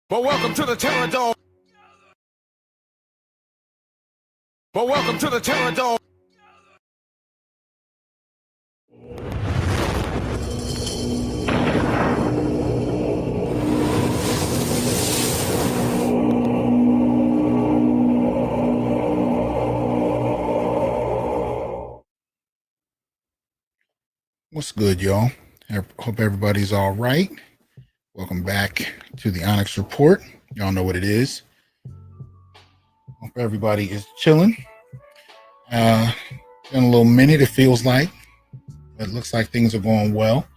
But welcome to the Terror Dome. But welcome to the Terror Dome. What's good, y'all? Hope everybody's all right. Welcome back to the Onyx Report. Y'all know what it is. Hope everybody is chilling. In a little minute, it feels like. It looks like things are going well.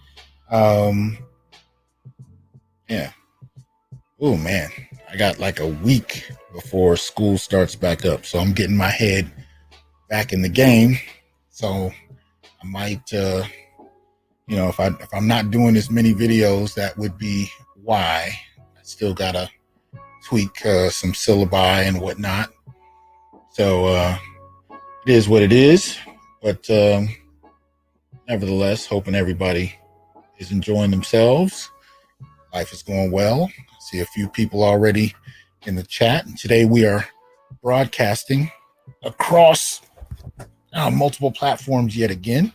Yeah. Oh, man. I got like a week before school starts back up. So I'm getting my head back in the game. So I might... if I'm not doing as many videos, that would be why. I still gotta tweak some syllabi and whatnot. So it is what it is. But nevertheless, hoping everybody is enjoying themselves. Life is going well. I see a few people already in the chat. And today we are broadcasting across multiple platforms yet again.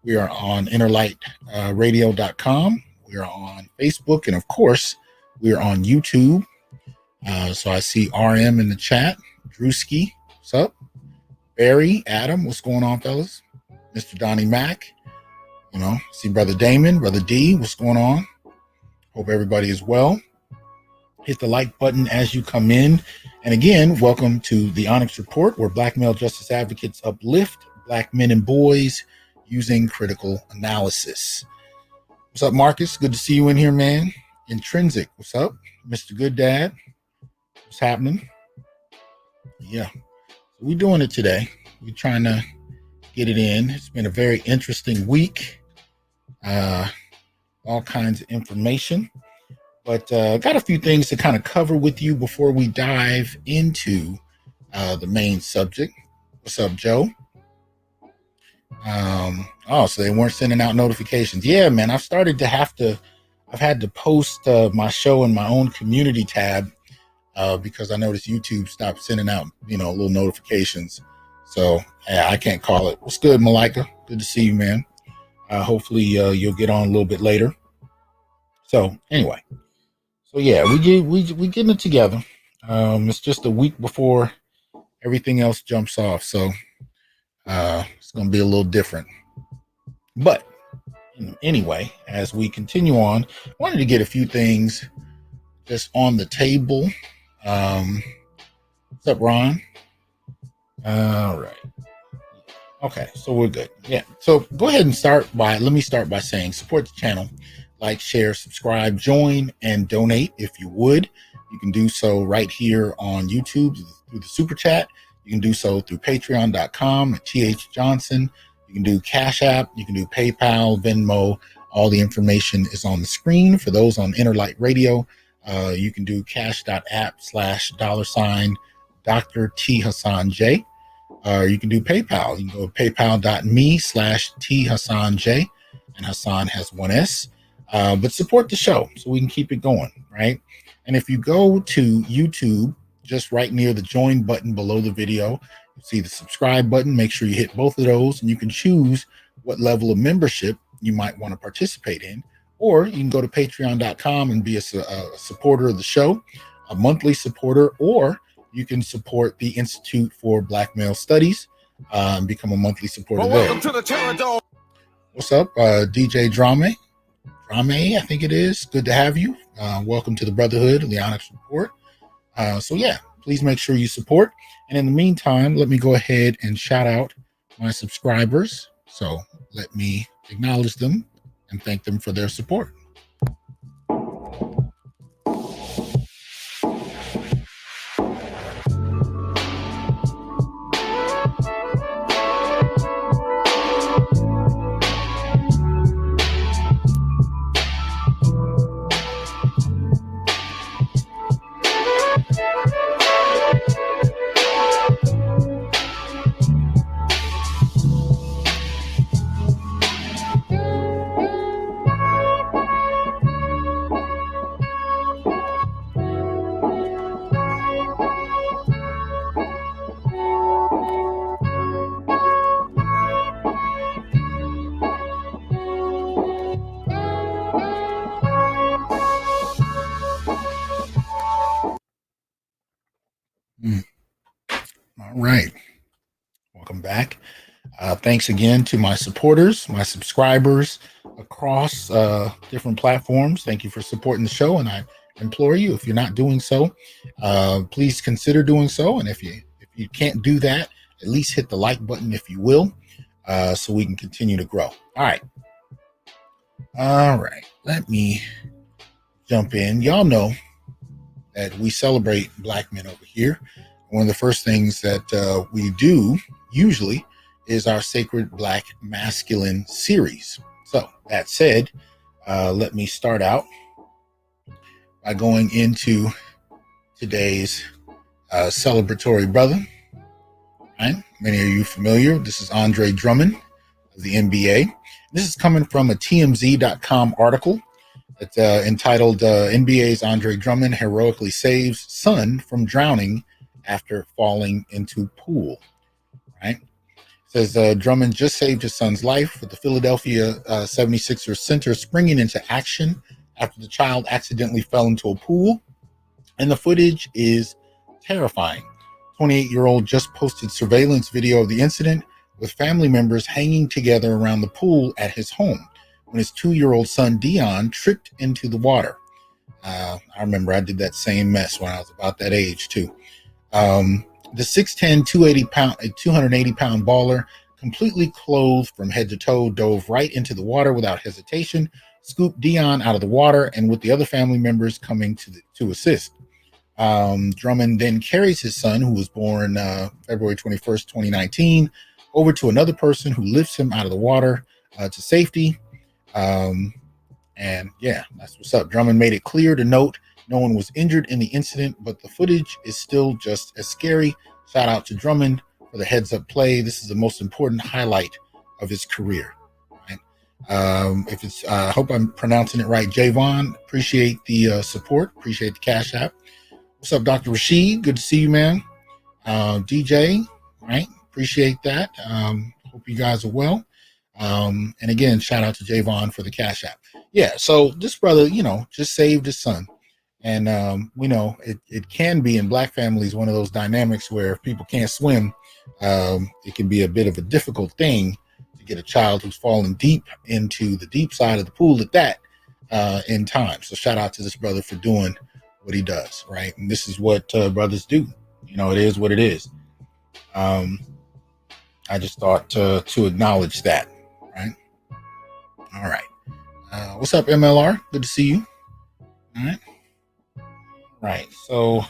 We are on interlightradio.com. We are on Facebook. And of course, we are on YouTube. So I see RM in the chat. Drewski, what's up? Barry, Adam, what's going on, fellas? Mr. Donnie Mack. See Brother Damon, Brother D, what's going on? Hope everybody is well. Hit the like button as you come in. And again, welcome to the Onyx Report, where Black male justice advocates uplift Black men and boys using critical analysis. What's up, Marcus? Good to see you in here, man. Intrinsic, what's up? Mr. Good Dad, what's happening? Yeah, we're doing it today. We're trying to get it in. It's been a very interesting week. All kinds of information. But got a few things to kind of cover with you before we dive into the main subject. What's up, Joe? So they weren't sending out notifications. Yeah, man, I've had to post my show in my own community tab because I noticed YouTube stopped sending out, little notifications. So yeah, I can't call it. What's good, Malika? Good to see you, man. Hopefully you'll get on a little bit later. So anyway, yeah, we getting it together. It's just a week before everything else jumps off. So it's going to be a little different. But anyway, as we continue on, I wanted to get a few things just on the table. What's up, Ron? All right. Okay, so we're good. Yeah. So go ahead and let me start by saying support the channel. Like, share, subscribe, join, and donate if you would. You can do so right here on YouTube through the Super Chat. You can do so through patreon.com at TH Johnson. You can do Cash App. You can do PayPal, Venmo. All the information is on the screen. For those on Interlight Radio, you can do cash.app/$ Dr. T Hasan J. You can do PayPal. You can go to paypal.me/T Hasan J. And Hasan has one S. But support the show so we can keep it going, right? And if you go to YouTube, just right near the join button below the video, you see the subscribe button. Make sure you hit both of those, and you can choose what level of membership you might want to participate in. Or you can go to patreon.com and be a supporter of the show, a monthly supporter, or you can support the Institute for Black Male Studies and become a monthly supporter there. Welcome to the Terror Dome. What's up, DJ Drummond? I think it is. Good to have you. Welcome to the Brotherhood of the Onyx Report. So yeah, please make sure you support. And in the meantime, let me go ahead and shout out my subscribers. So let me acknowledge them and thank them for their support. All right. Welcome back. Thanks again to my supporters, my subscribers across different platforms. Thank you for supporting the show. And I implore you, if you're not doing so, please consider doing so. And if you can't do that, at least hit the like button, if you will, so we can continue to grow. All right. Let me jump in. Y'all know that we celebrate Black men over here. One of the first things that we do usually is our Sacred Black Masculine series. So that said, let me start out by going into today's celebratory brother. Right? Many of you familiar. This is Andre Drummond of the NBA. This is coming from a TMZ.com article that's entitled NBA's Andre Drummond heroically saves son from drowning after falling into pool. Right? It says Drummond just saved his son's life with the Philadelphia 76ers center springing into action after the child accidentally fell into a pool. And the footage is terrifying. 28-year-old just posted surveillance video of the incident with family members hanging together around the pool at his home when his 2-year-old son Dion tripped into the water. I remember I did that same mess when I was about that age too. The 6'10", 280-pound baller, completely clothed from head to toe, dove right into the water without hesitation, scooped Dion out of the water, and with the other family members coming to assist. Drummond then carries his son, who was born February 21st, 2019, over to another person who lifts him out of the water to safety. And yeah, that's what's up. Drummond made it clear to note no one was injured in the incident, but the footage is still just as scary. Shout out to Drummond for the heads up play. This is the most important highlight of his career. Right? I hope I'm pronouncing it right. Javon, appreciate the support. Appreciate the Cash App. What's up, Dr. Rashid? Good to see you, man. DJ, right? Appreciate that. Hope you guys are well. And again, shout out to Javon for the Cash App. Yeah, so this brother, just saved his son. And we know it can be in Black families one of those dynamics where if people can't swim, it can be a bit of a difficult thing to get a child who's fallen deep into the deep side of the pool at that in time. So shout out to this brother for doing what he does, right? And this is what brothers do. It is what it is. I just thought to acknowledge that, right? All right. What's up, MLR? Good to see you. All right. Right. So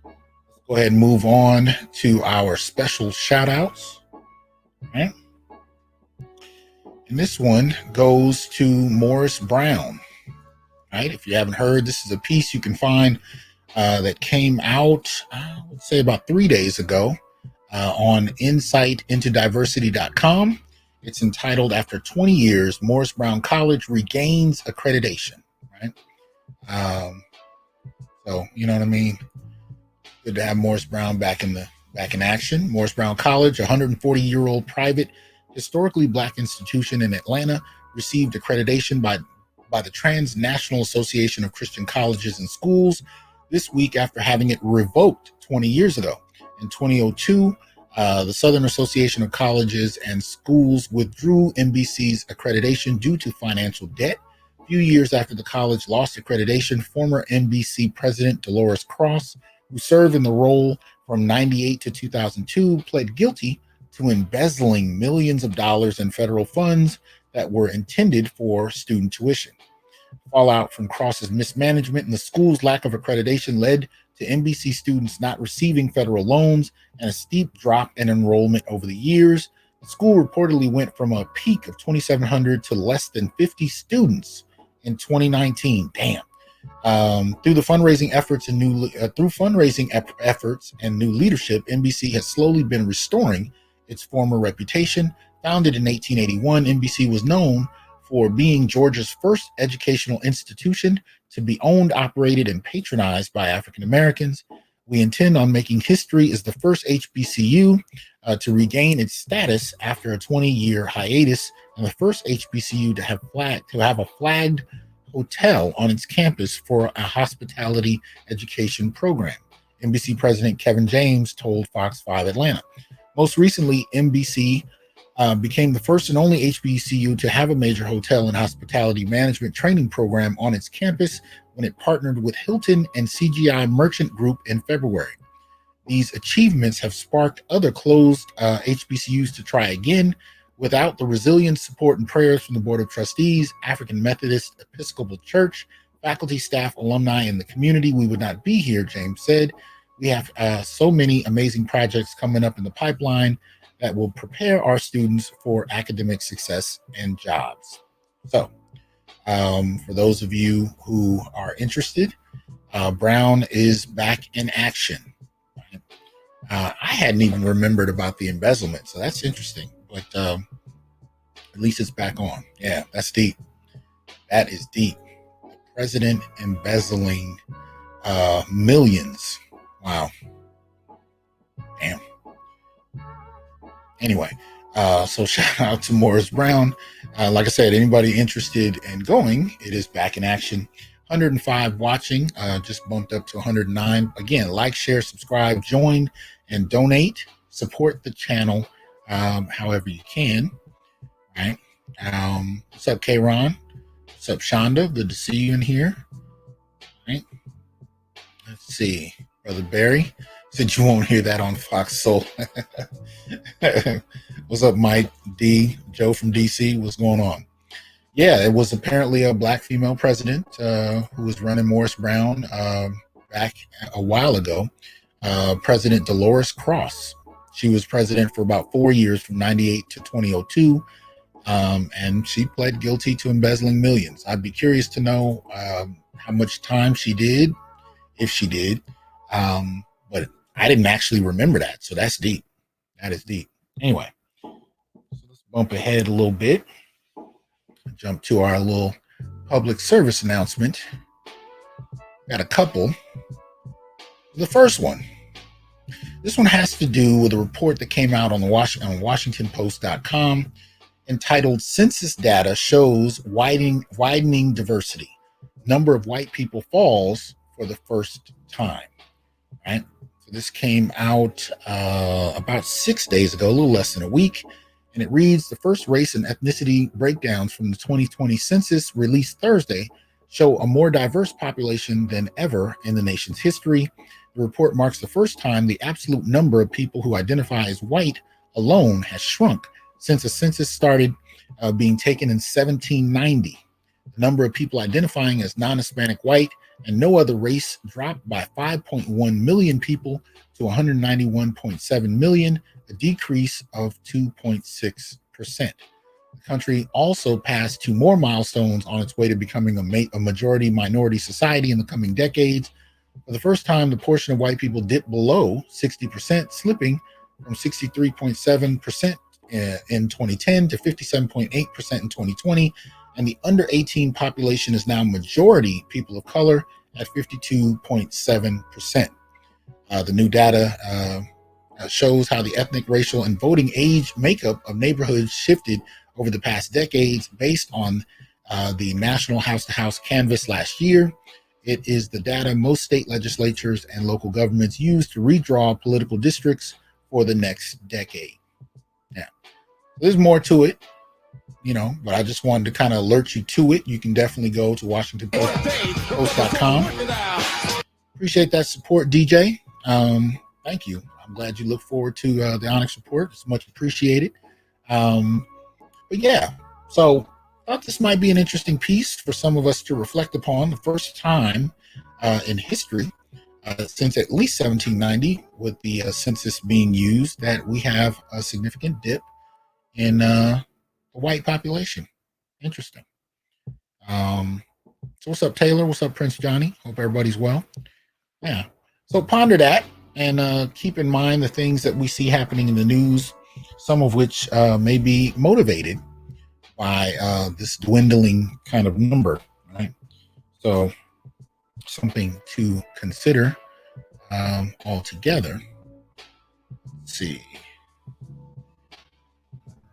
let's go ahead and move on to our special shout outs. Right. And this one goes to Morris Brown. Right. If you haven't heard, this is a piece you can find that came out, I would say about 3 days ago on insightintodiversity.com. It's entitled After 20 Years, Morris Brown College Regains Accreditation. Right. So, you know what I mean? Good to have Morris Brown back in action. Morris Brown College, a 140-year-old private, historically Black institution in Atlanta, received accreditation by the Transnational Association of Christian Colleges and Schools this week after having it revoked 20 years ago. In 2002, the Southern Association of Colleges and Schools withdrew MBC's accreditation due to financial debt. A few years after the college lost accreditation, former NBC president Dolores Cross, who served in the role from 1998 to 2002, pled guilty to embezzling millions of dollars in federal funds that were intended for student tuition. Fallout from Cross's mismanagement and the school's lack of accreditation led to NBC students not receiving federal loans and a steep drop in enrollment over the years. The school reportedly went from a peak of 2,700 to less than 50 students in 2019. Damn. Through fundraising efforts and new leadership, NBC has slowly been restoring its former reputation. Founded in 1881, NBC was known for being Georgia's first educational institution to be owned, operated, and patronized by African Americans. We intend on making history as the first HBCU to regain its status after a 20-year hiatus, and the first HBCU to have a flagged hotel on its campus for a hospitality education program, NBC President Kevin James told Fox 5 Atlanta. Most recently, NBC became the first and only HBCU to have a major hotel and hospitality management training program on its campus when it partnered with Hilton and CGI Merchant Group in February. These achievements have sparked other closed HBCUs to try again. Without the resilience, support, and prayers from the Board of Trustees, African Methodist Episcopal Church, faculty, staff, alumni, and the community, we would not be here, James said. We have so many amazing projects coming up in the pipeline that will prepare our students for academic success and jobs. So, for those of you who are interested, Brown is back in action. I hadn't even remembered about the embezzlement, so that's interesting. But at least it's back on. Yeah, that's deep. That is deep. The president embezzling millions. Wow. Damn. Anyway, so shout out to Morris Brown. Like I said, anybody interested in going, it is back in action. 105 watching, just bumped up to 109. Again, like, share, subscribe, join, and donate. Support the channel however you can. All right. What's up, K-Ron? What's up, Shonda? Good to see you in here. All right. Let's see. Brother Barry, since you won't hear that on Fox Soul. What's up, Mike D? Joe from DC? What's going on? Yeah, it was apparently a black female president who was running Morris Brown back a while ago. President Dolores Cross. She was president for about 4 years, from 98 to 2002. And she pled guilty to embezzling millions. I'd be curious to know how much time she did, if she did. But I didn't actually remember that. So that's deep. That is deep. Anyway, so let's bump ahead a little bit. Jump to our little public service announcement. Got a couple. The first one. This one has to do with a report that came out on WashingtonPost.com entitled "Census Data Shows Widening Diversity. Number of white people falls for the first time." Right? So this came out about 6 days ago, a little less than a week. And it reads, the first race and ethnicity breakdowns from the 2020 census released Thursday show a more diverse population than ever in the nation's history. The report marks the first time the absolute number of people who identify as white alone has shrunk since the census started being taken in 1790. The number of people identifying as non-Hispanic white and no other race dropped by 5.1 million people to 191.7 million, a decrease of 2.6%. The country also passed two more milestones on its way to becoming a majority minority society in the coming decades. For the first time, the portion of white people dipped below 60%, slipping from 63.7% in 2010 to 57.8% in 2020. And the under 18 population is now majority people of color at 52.7%. The new data shows how the ethnic, racial, and voting age makeup of neighborhoods shifted over the past decades based on the National House-to-House Canvass last year. It is the data most state legislatures and local governments use to redraw political districts for the next decade. Now, there's more to it, but I just wanted to kind of alert you to it. You can definitely go to WashingtonPost.com. Appreciate that support, DJ. Thank you. I'm glad you look forward to the Onyx Report. It's much appreciated. But yeah, so I thought this might be an interesting piece for some of us to reflect upon. The first time in history since at least 1790, with the census being used, that we have a significant dip in the white population. Interesting. So what's up, Taylor? What's up, Prince Johnny? Hope everybody's well. Yeah. So ponder that and keep in mind the things that we see happening in the news, some of which may be motivated by this dwindling kind of number, right? So something to consider altogether. Let's see.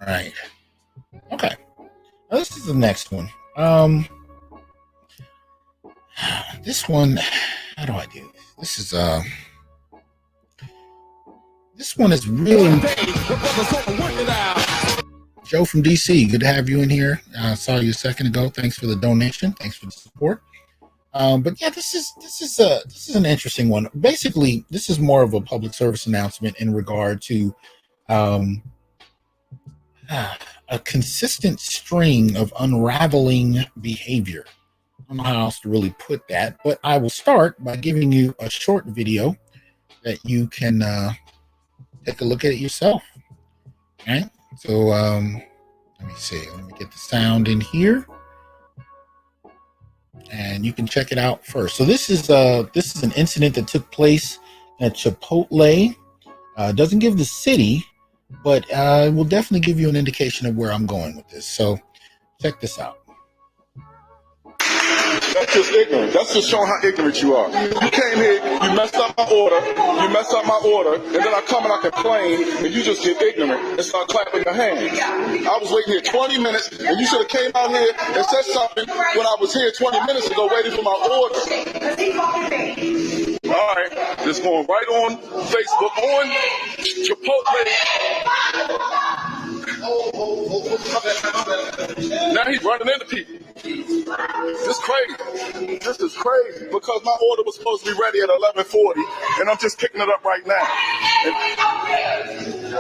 All right. Okay. Now, this is the next one. this one, how do I do this? This one is really Joe from DC. Good to have you in here. Saw you a second ago. Thanks for the donation. Thanks for the support. But yeah, this is an interesting one. Basically, this is more of a public service announcement in regard to a consistent string of unraveling behavior. I don't know how else to really put that, but I will start by giving you a short video that you can take a look at it yourself. All right. So let me see. Let me get the sound in here, and you can check it out first. So this is an incident that took place at Chipotle. Doesn't give the city, but it will definitely give you an indication of where I'm going with this. So check this out. That's just ignorant. That's just showing how ignorant you are. You came here, you messed up my order, and then I come and I complain, and you just get ignorant and start clapping your hands. I was waiting here 20 minutes, and you should have came out here and said something when I was here 20 minutes ago waiting for my order. All right, it's going right on Facebook, on Chipotle. Now he's running into people. This is crazy because my order was supposed to be ready at 11:40, and I'm just picking it up right now.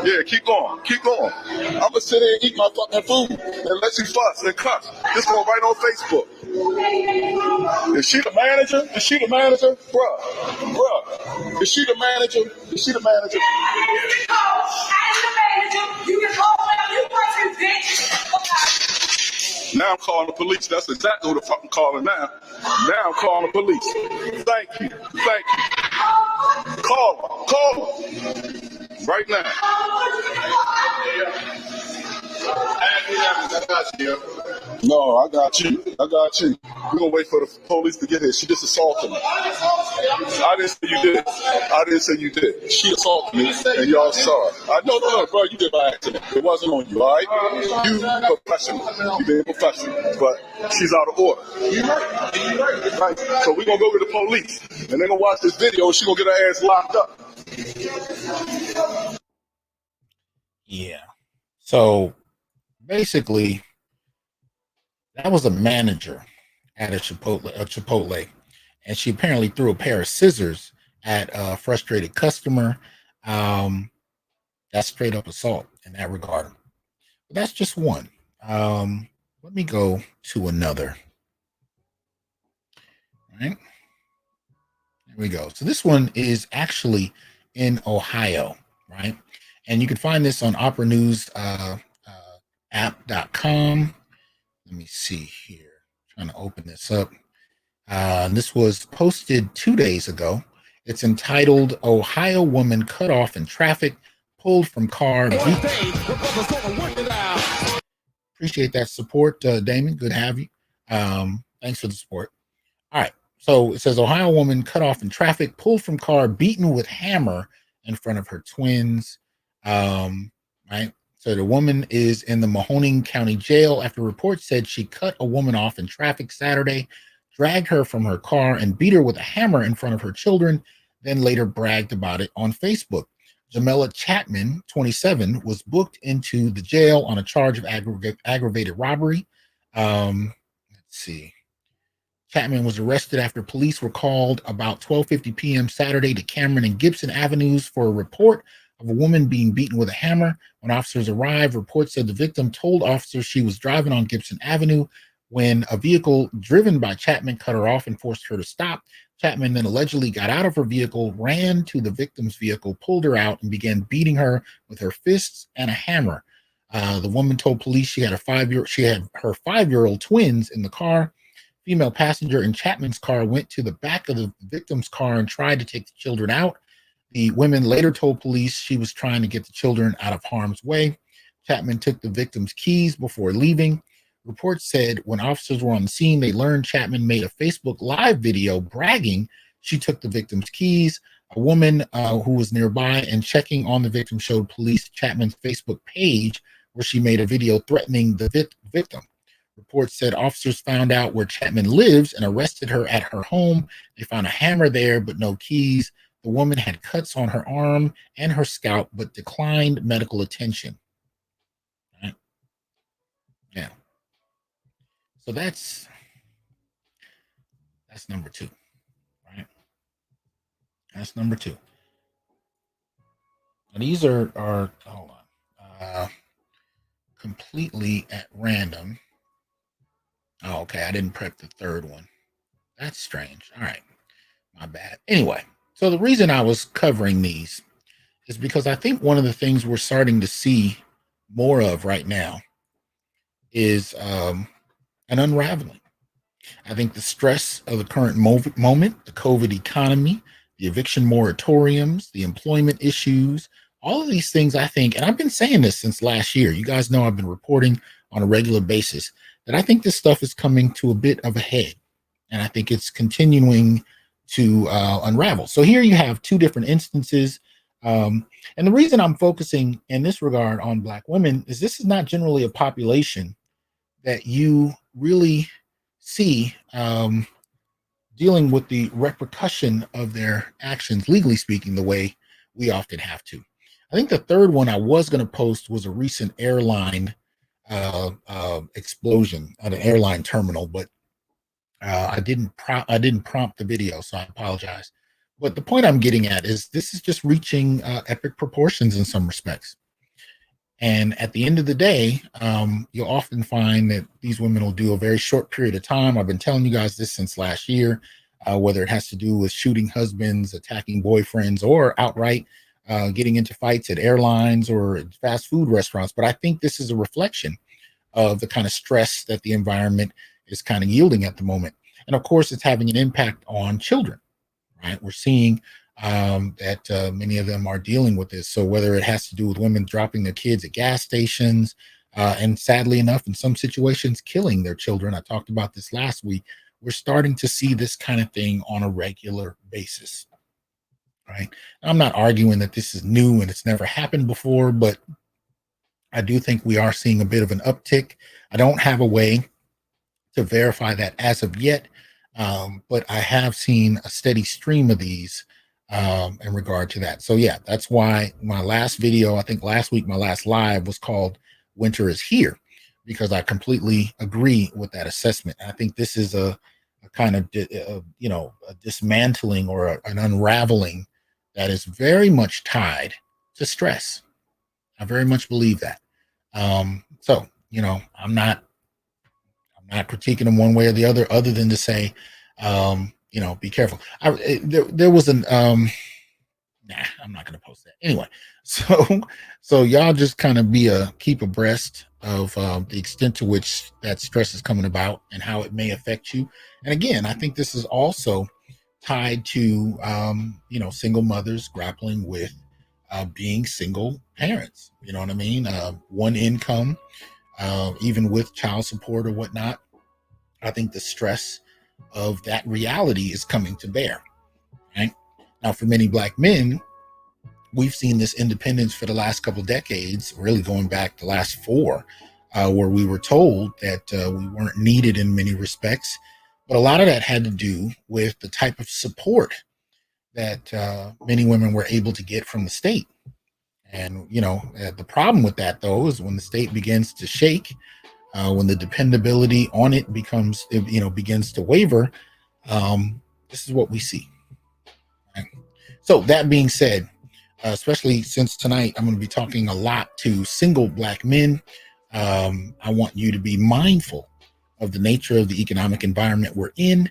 Yeah, keep going. I'm gonna sit here and eat my fucking food and let you fuss and cuss. This going right on Facebook. Is she the manager? Bruh. Is she the manager? You can call whatever you want to, bitch. Now I'm calling the police. That's exactly who the fuck I'm calling now. Now I'm calling the police. Thank you. Call them. Right now. No, I got you. We're gonna wait for the police to get here. She just assaulted me. I didn't say you did. She assaulted me, and y'all saw it. No, bro, you did by accident. It wasn't on you, all right? You professional. You being professional, but she's out of order. Right. So we're gonna go to the police, and they're gonna watch this video, and she's gonna get her ass locked up. Yeah. So basically, that was a manager at a Chipotle, and she apparently threw a pair of scissors at a frustrated customer. That's straight up assault in that regard. But that's just one. Let me go to another. All right. There we go. So this one is actually in Ohio, right? And you can find this on operanews.app.com. Let me see here. Trying to open this up. This was posted 2 days ago. It's entitled "Ohio Woman Cut Off in Traffic, Pulled from Car." Appreciate that support, Damon. Good to have you. Thanks for the support. All right. So it says Ohio woman cut off in traffic, pulled from car, beaten with hammer in front of her twins. Right. So the woman is in the Mahoning County Jail after reports said she cut a woman off in traffic Saturday, dragged her from her car, and beat her with a hammer in front of her children, then later bragged about it on Facebook. Jamela Chapman, 27, was booked into the jail on a charge of aggravated robbery. Let's see. Chapman was arrested after police were called about 12:50 p.m. Saturday to Cameron and Gibson Avenues for a report of a woman being beaten with a hammer. When officers arrived, reports said the victim told officers she was driving on Gibson Avenue when a vehicle driven by Chapman cut her off and forced her to stop. Chapman then allegedly got out of her vehicle, ran to the victim's vehicle, pulled her out, and began beating her with her fists and a hammer. The woman told police she had her 5-year-old twins in the car. Female passenger in Chapman's car went to the back of the victim's car and tried to take the children out. The women later told police she was trying to get the children out of harm's way. Chapman took the victim's keys before leaving. Reports said when officers were on the scene, they learned Chapman made a Facebook Live video bragging she took the victim's keys. A woman who was nearby and checking on the victim showed police Chapman's Facebook page where she made a video threatening the victim. Report said officers found out where Chapman lives and arrested her at her home. They found a hammer there, but no keys. The woman had cuts on her arm and her scalp, but declined medical attention. Right? Yeah. So that's number two, right? That's number two. And these are hold on, completely at random. Oh, okay. I didn't prep the third one. That's strange. All right. My bad. Anyway, so the reason I was covering these is because I think one of the things we're starting to see more of right now is an unraveling. I think the stress of the current moment, the COVID economy, the eviction moratoriums, the employment issues, all of these things, I think, and I've been saying this since last year. You guys know I've been reporting on a regular basis that I think this stuff is coming to a bit of a head. And I think it's continuing to unravel. So here you have two different instances. And the reason I'm focusing in this regard on Black women is this is not generally a population that you really see dealing with the repercussion of their actions, legally speaking, the way we often have to. I think the third one I was going to post was a recent airline explosion at an airline terminal, but I didn't prompt the video, so I apologize. But the point I'm getting at is this is just reaching epic proportions in some respects. And at the end of the day, you'll often find that these women will do a very short period of time. I've been telling you guys this since last year, whether it has to do with shooting husbands, attacking boyfriends, or outright getting into fights at airlines or fast food restaurants. But I think this is a reflection of the kind of stress that the environment is kind of yielding at the moment. And of course, it's having an impact on children, right? We're seeing that many of them are dealing with this. So whether it has to do with women dropping their kids at gas stations, and sadly enough, in some situations, killing their children. I talked about this last week. We're starting to see this kind of thing on a regular basis, right? I'm not arguing that this is new and it's never happened before, but I do think we are seeing a bit of an uptick. I don't have a way to verify that as of yet, but I have seen a steady stream of these in regard to that. So yeah, that's why my last video, I think last week, my last live was called Winter is Here, because I completely agree with that assessment. I think this is a kind of, a dismantling or an unraveling that is very much tied to stress. I very much believe that. So, I'm not critiquing them one way or the other than to say, be careful. There was an, I'm not going to post that anyway. So y'all just kind of keep abreast of the extent to which that stress is coming about and how it may affect you. And again, I think this is also tied to, single mothers grappling with being single parents. You know what I mean? One income, even with child support or whatnot. I think the stress of that reality is coming to bear. Right now, for many Black men, we've seen this independence for the last couple of decades, really going back the last 4, where we were told that we weren't needed in many respects. But a lot of that had to do with the type of support that many women were able to get from the state. And, the problem with that, though, is when the state begins to shake, when the dependability on it begins to waver, this is what we see. Right? So that being said, especially since tonight I'm going to be talking a lot to single Black men, I want you to be mindful of the nature of the economic environment we're in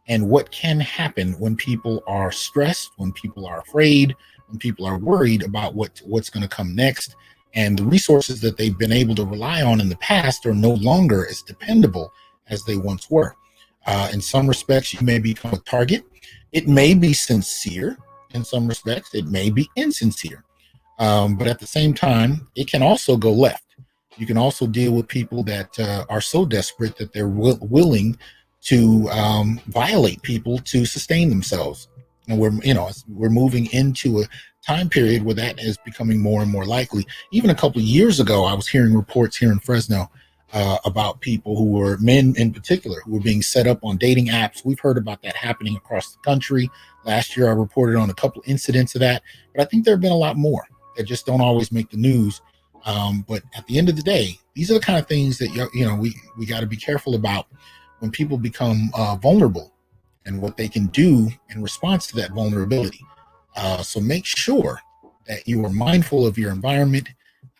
and what can happen when people are stressed, when people are afraid, when people are worried about what's going to come next. And the resources that they've been able to rely on in the past are no longer as dependable as they once were. In some respects, you may become a target. It may be sincere. In some respects, it may be insincere. But at the same time, it can also go left. You can also deal with people that are so desperate that they're willing to violate people to sustain themselves. And we're moving into a time period where that is becoming more and more likely. Even a couple of years ago, I was hearing reports here in Fresno about people who were men in particular who were being set up on dating apps. We've heard about that happening across the country. Last year, I reported on a couple incidents of that, but I think there have been a lot more that just don't always make the news. But at the end of the day, these are the kind of things that we got to be careful about when people become vulnerable and what they can do in response to that vulnerability. So make sure that you are mindful of your environment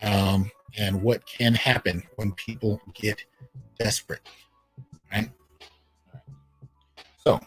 and what can happen when people get desperate. Right? So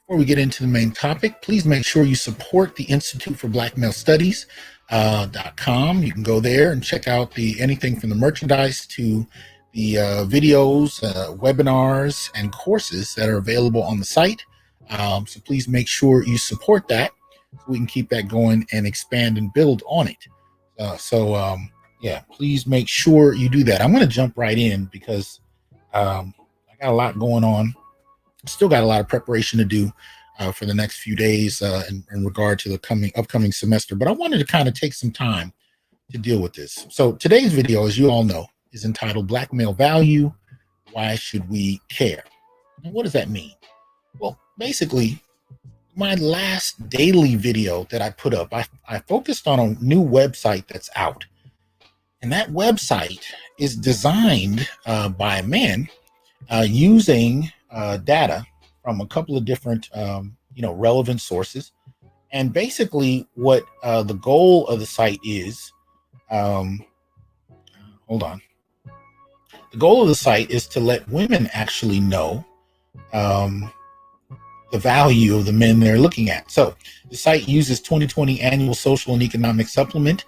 before we get into the main topic, please make sure you support the Institute for Black Male Studies .com. You can go there and check out anything from the merchandise to the videos, webinars, and courses that are available on the site. So please make sure you support that so we can keep that going and expand and build on it. Please make sure you do that. I'm going to jump right in because I got a lot going on. Still got a lot of preparation to do for the next few days in regard to the upcoming semester. But I wanted to kind of take some time to deal with this. So today's video, as you all know, is entitled Black Male Value, Why Should We Care? And what does that mean? Well, basically, my last daily video that I put up, I focused on a new website that's out. And that website is designed by a man using data from a couple of different, relevant sources. And basically what the goal of the site is, the goal of the site is to let women actually know the value of the men they're looking at. So the site uses 2020 annual social and economic supplement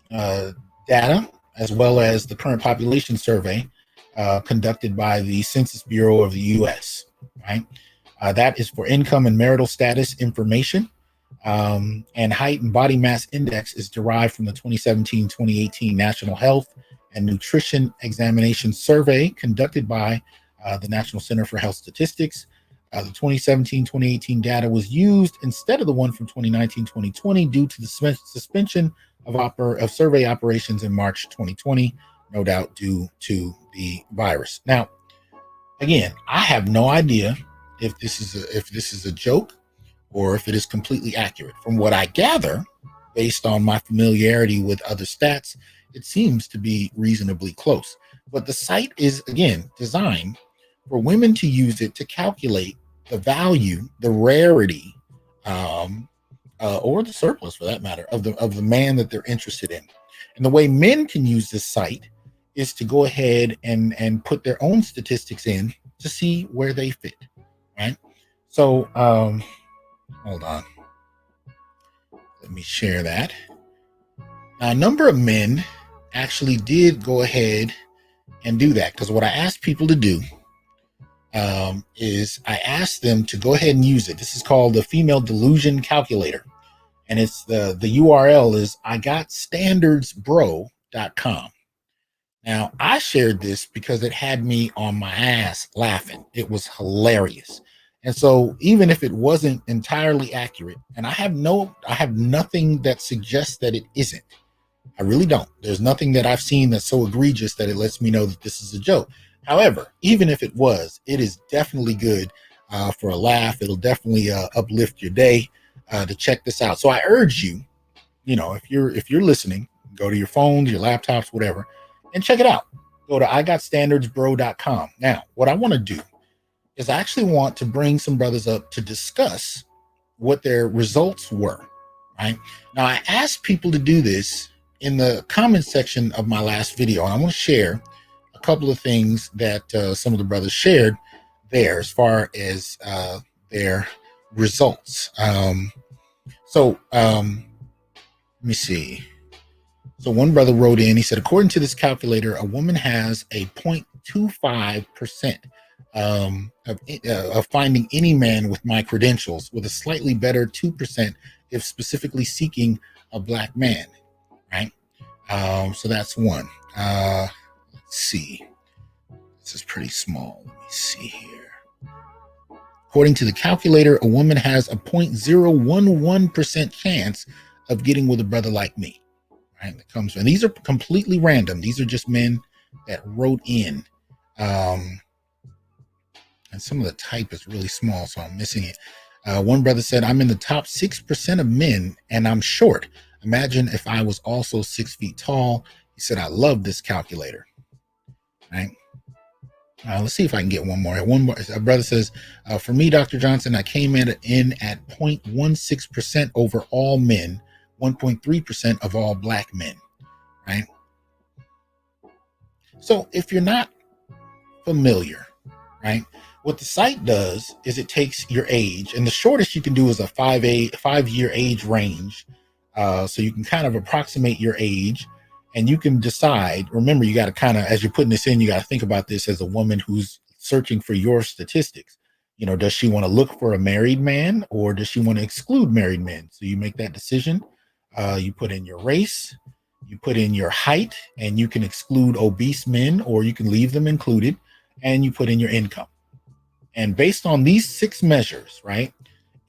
data, as well as the current population survey conducted by the Census Bureau of the U.S. Right, that is for income and marital status information, and height and body mass index is derived from the 2017-2018 National Health and Nutrition Examination Survey conducted by the National Center for Health Statistics. The 2017-2018 data was used instead of the one from 2019-2020 due to the suspension of survey operations in March 2020, no doubt due to the virus. Now, again, I have no idea if this is a joke or if it is completely accurate. From what I gather, based on my familiarity with other stats, it seems to be reasonably close. But the site is, again, designed for women to use it to calculate the value, the rarity, or the surplus, for that matter, of the man that they're interested in. And the way men can use this site is to go ahead and put their own statistics in to see where they fit. Right. So, hold on. Let me share that. Now, a number of men actually did go ahead and do that, because what I asked people to do is I asked them to go ahead and use it. This is called the Female Delusion Calculator. And it's the URL is igotstandardsbro.com. Now, I shared this because it had me on my ass laughing. It was hilarious. And so even if it wasn't entirely accurate, and I have nothing that suggests that it isn't. I really don't. There's nothing that I've seen that's so egregious that it lets me know that this is a joke. However, even if it was, it is definitely good for a laugh. It'll definitely uplift your day to check this out. So I urge you, if you're listening, go to your phones, your laptops, whatever, and check it out. Go to igotstandardsbro.com. Now, what I want to do is I actually want to bring some brothers up to discuss what their results were. Right now, I asked people to do this in the comment section of my last video, and I want to share a couple of things that some of the brothers shared there as far as their results. Let me see. So one brother wrote in, he said, according to this calculator, a woman has a 0.25% of finding any man with my credentials, with a slightly better 2% if specifically seeking a black man, right? So that's one. Let's see. This is pretty small. Let me see here. According to the calculator, a woman has a 0.011% chance of getting with a brother like me. right? That comes, and these are completely random. These are just men that wrote in. And some of the type is really small, so I'm missing it. One brother said, I'm in the top 6% of men and I'm short. Imagine if I was also 6 feet tall. He said, I love this calculator. Right. Let's see if I can get one more. A brother says, for me, Dr. Johnson, I came in at 0.16% over all men, 1.3% of all black men. Right. So if you're not familiar, right, what the site does is it takes your age, and the shortest you can do is a 5-year age range. So you can kind of approximate your age, and you can decide. Remember, you got to kind of, as you're putting this in, you got to think about this as a woman who's searching for your statistics. You know, does she want to look for a married man, or does she want to exclude married men? So you make that decision. You put in your race, you put in your height, and you can exclude obese men, or you can leave them included, and you put in your income. And based on these 6 measures, right?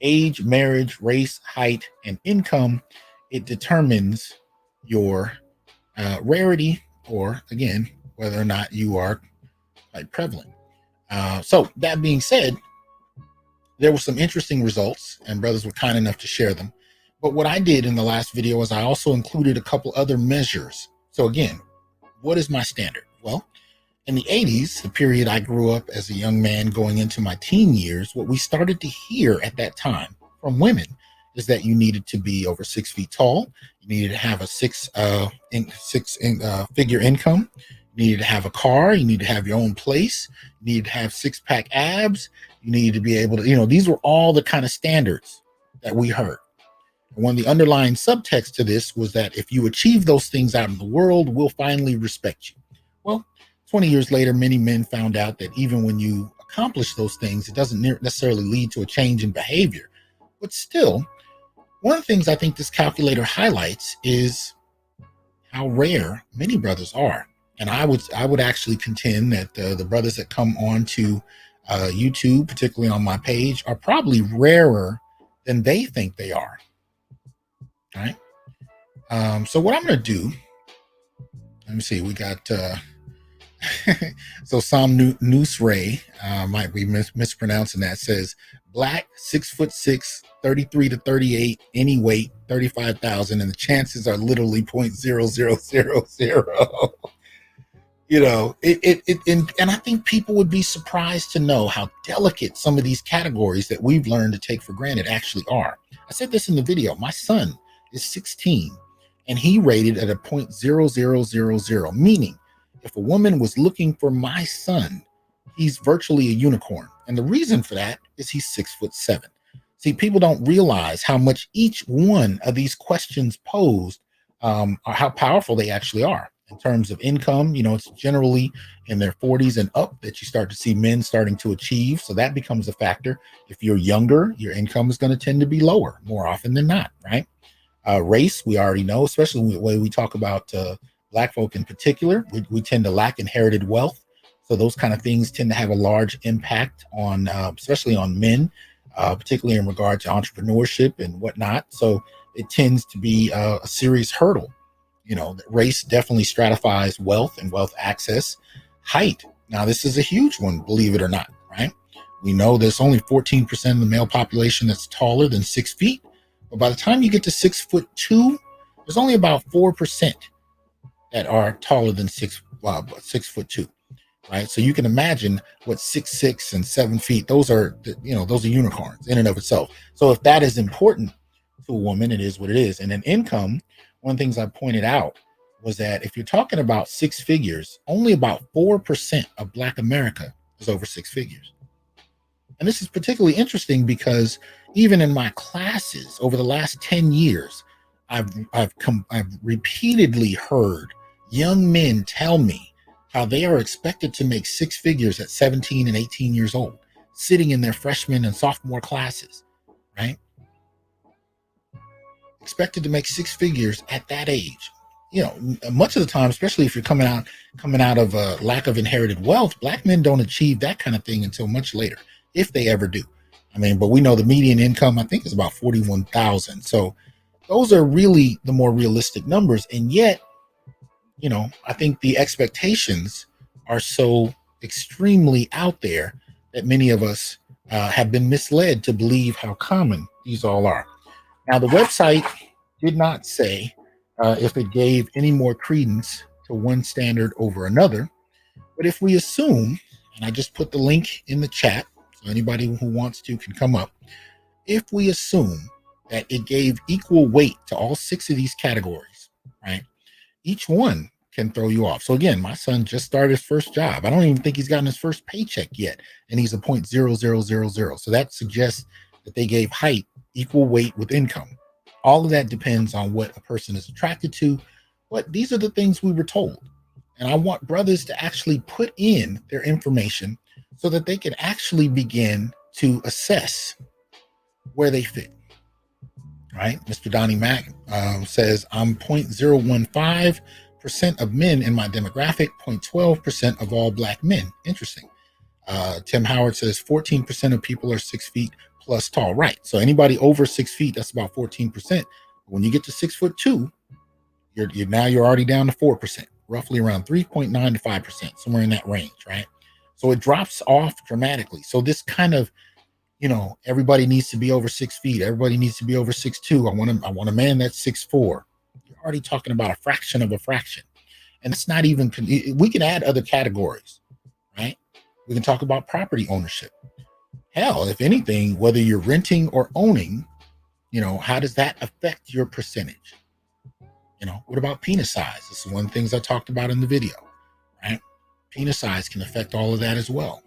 Age, marriage, race, height, and income, it determines your rarity, or again, whether or not you are quite prevalent. So that being said, there were some interesting results, and brothers were kind enough to share them. But what I did in the last video is I also included a couple other measures. So again, what is my standard? Well, in the 80s, the period I grew up as a young man going into my teen years, what we started to hear at that time from women is that you needed to be over 6 feet tall. You needed to have a six figure income. You needed to have a car. You needed to have your own place. You needed to have 6-pack abs. You needed to be able to, these were all the kind of standards that we heard. And one of the underlying subtext to this was that if you achieve those things out in the world, we'll finally respect you. Well, 20 years later, many men found out that even when you accomplish those things, it doesn't necessarily lead to a change in behavior. But still, one of the things I think this calculator highlights is how rare many brothers are. And I would actually contend that the brothers that come on to YouTube, particularly on my page, are probably rarer than they think they are. All right. So what I'm going to do, let me see, we got... so Sam Nusray, might be mispronouncing that, says black, 6'6", 33 to 38, any weight, 35,000, and the chances are literally 0.0000. And I think people would be surprised to know how delicate some of these categories that we've learned to take for granted actually are. I said this in the video. My son is 16, and he rated at a 0.0000, meaning if a woman was looking for my son, he's virtually a unicorn. And the reason for that is he's 6'7". See, people don't realize how much each one of these questions posed, or how powerful they actually are. In terms of income, it's generally in their 40s and up that you start to see men starting to achieve. So that becomes a factor. If you're younger, your income is going to tend to be lower more often than not, right? Race, we already know, especially the way we talk about Black folk in particular, we tend to lack inherited wealth. So those kind of things tend to have a large impact on, especially on men, particularly in regard to entrepreneurship and whatnot. So it tends to be a serious hurdle. Race definitely stratifies wealth and wealth access. Height. Now, this is a huge one, believe it or not, right? We know there's only 14% of the male population that's taller than 6 feet. But by the time you get to 6'2", there's only about 4% that are taller than 6'2", right? So you can imagine what 6'6" and 7 feet, those are unicorns in and of itself. So if that is important to a woman, it is what it is. And in income, one of the things I pointed out was that if you're talking about 6 figures, only about 4% of Black America is over 6 figures. And this is particularly interesting because even in my classes over the last 10 years, I've repeatedly heard young men tell me how they are expected to make 6 figures at 17 and 18 years old, sitting in their freshman and sophomore classes, right? Expected to make 6 figures at that age. Much of the time, especially if you're coming out of a lack of inherited wealth, Black men don't achieve that kind of thing until much later, if they ever do. But we know the median income, I think, is about 41,000. So Those are really the more realistic numbers. And yet, I think the expectations are so extremely out there that many of us have been misled to believe how common these all are. Now, the website did not say if it gave any more credence to one standard over another. But if we assume, and I just put the link in the chat, so anybody who wants to can come up. If we assume that it gave equal weight to all 6 of these categories, right? Each one can throw you off. So again, my son just started his first job. I don't even think he's gotten his first paycheck yet, and he's a 0.0000. So that suggests that they gave height equal weight with income. All of that depends on what a person is attracted to, but these are the things we were told. And I want brothers to actually put in their information so that they can actually begin to assess where they fit. Right? Mr. Donnie Mack says, I'm 0.015% of men in my demographic, 0.12% of all black men. Interesting. Tim Howard says 14% of people are 6 feet plus tall. Right. So anybody over 6 feet, that's about 14%. When you get to 6'2", you're already down to 4%, roughly around 3.9 to 5%, somewhere in that range. Right. So it drops off dramatically. So this kind of, everybody needs to be over 6 feet. Everybody needs to be over 6'2". I want a man that's 6'4". You're already talking about a fraction of a fraction. And it's not even, we can add other categories, right? We can talk about property ownership. Hell, if anything, whether you're renting or owning, how does that affect your percentage? What about penis size? This is one of the things I talked about in the video, right? Penis size can affect all of that as well.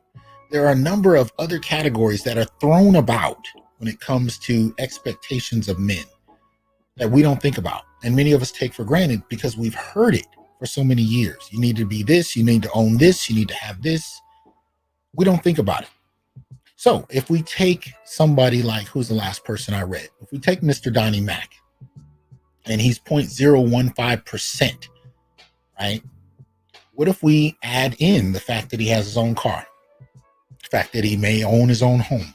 There are a number of other categories that are thrown about when it comes to expectations of men that we don't think about. And many of us take for granted because we've heard it for so many years. You need to be this, you need to own this, you need to have this. We don't think about it. So if we take somebody like, who's the last person I read? If we take Mr. Donnie Mack, and he's 0.015%, right? What if we add in the fact that he has his own car? The fact that he may own his own home.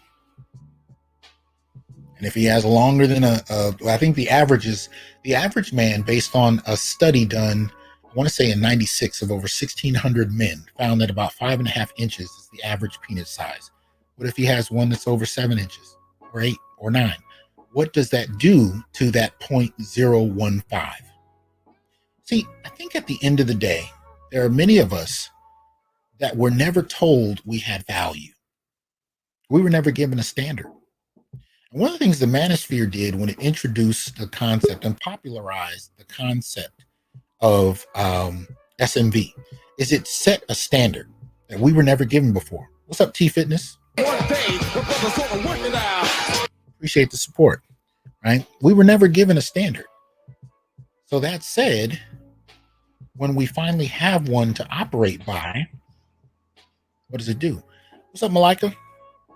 And if he has longer than I think the average man, based on a study done, I want to say in 96, of over 1,600 men, found that about 5.5 inches is the average penis size. What if he has one that's over 7 inches or 8 or 9? What does that do to that 0.015? See, I think at the end of the day, there are many of us that were never told we had value. We were never given a standard. And one of the things the manosphere did when it introduced the concept and popularized the concept of SMV is it set a standard that we were never given before. What's up, T Fitness? Appreciate the support, right? We were never given a standard. So that said, when we finally have one to operate by, what does it do? What's up, Malika?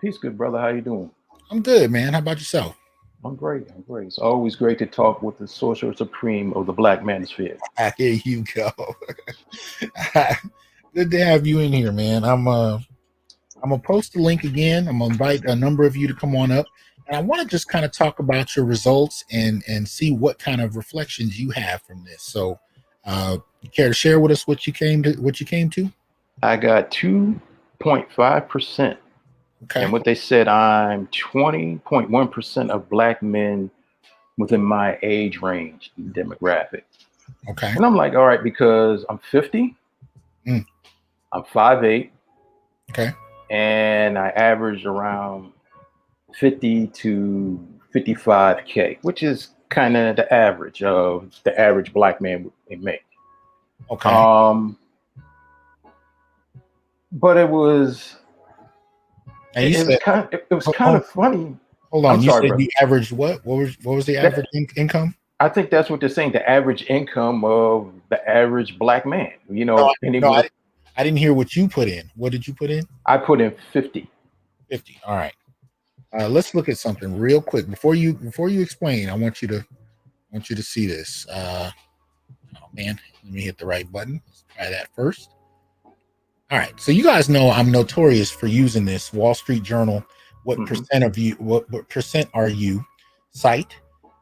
Peace, good brother. How you doing? I'm good, man. How about yourself? I'm great. It's always great to talk with the sorcerer supreme of the Black Manosphere. Here you go. Good to have you in here, man. I'm gonna post the link again. I'm gonna invite a number of you to come on up, and I want to just kind of talk about your results and see what kind of reflections you have from this. So, you care to share with us what you came to? I got 2.5%. Okay. And what they said, I'm 20.1% of black men within my age range demographic. Okay. And I'm like, all right, because I'm 50, I'm 5'8". Okay. And I average around 50 to 55K, which is kind of the average of the average black man would make. Okay. But it was... And it was kind of funny. Hold on. You said the average what? What was the average income? I think that's what they're saying. The average income of the average black man. I didn't hear what you put in. What did you put in? I put in 50. 50. All right. Let's look at something real quick before you explain. I want you to see this. Oh man, let me hit the right button. Let's try that first. All right, so you guys know I'm notorious for using this Wall Street Journal, what percent are you site.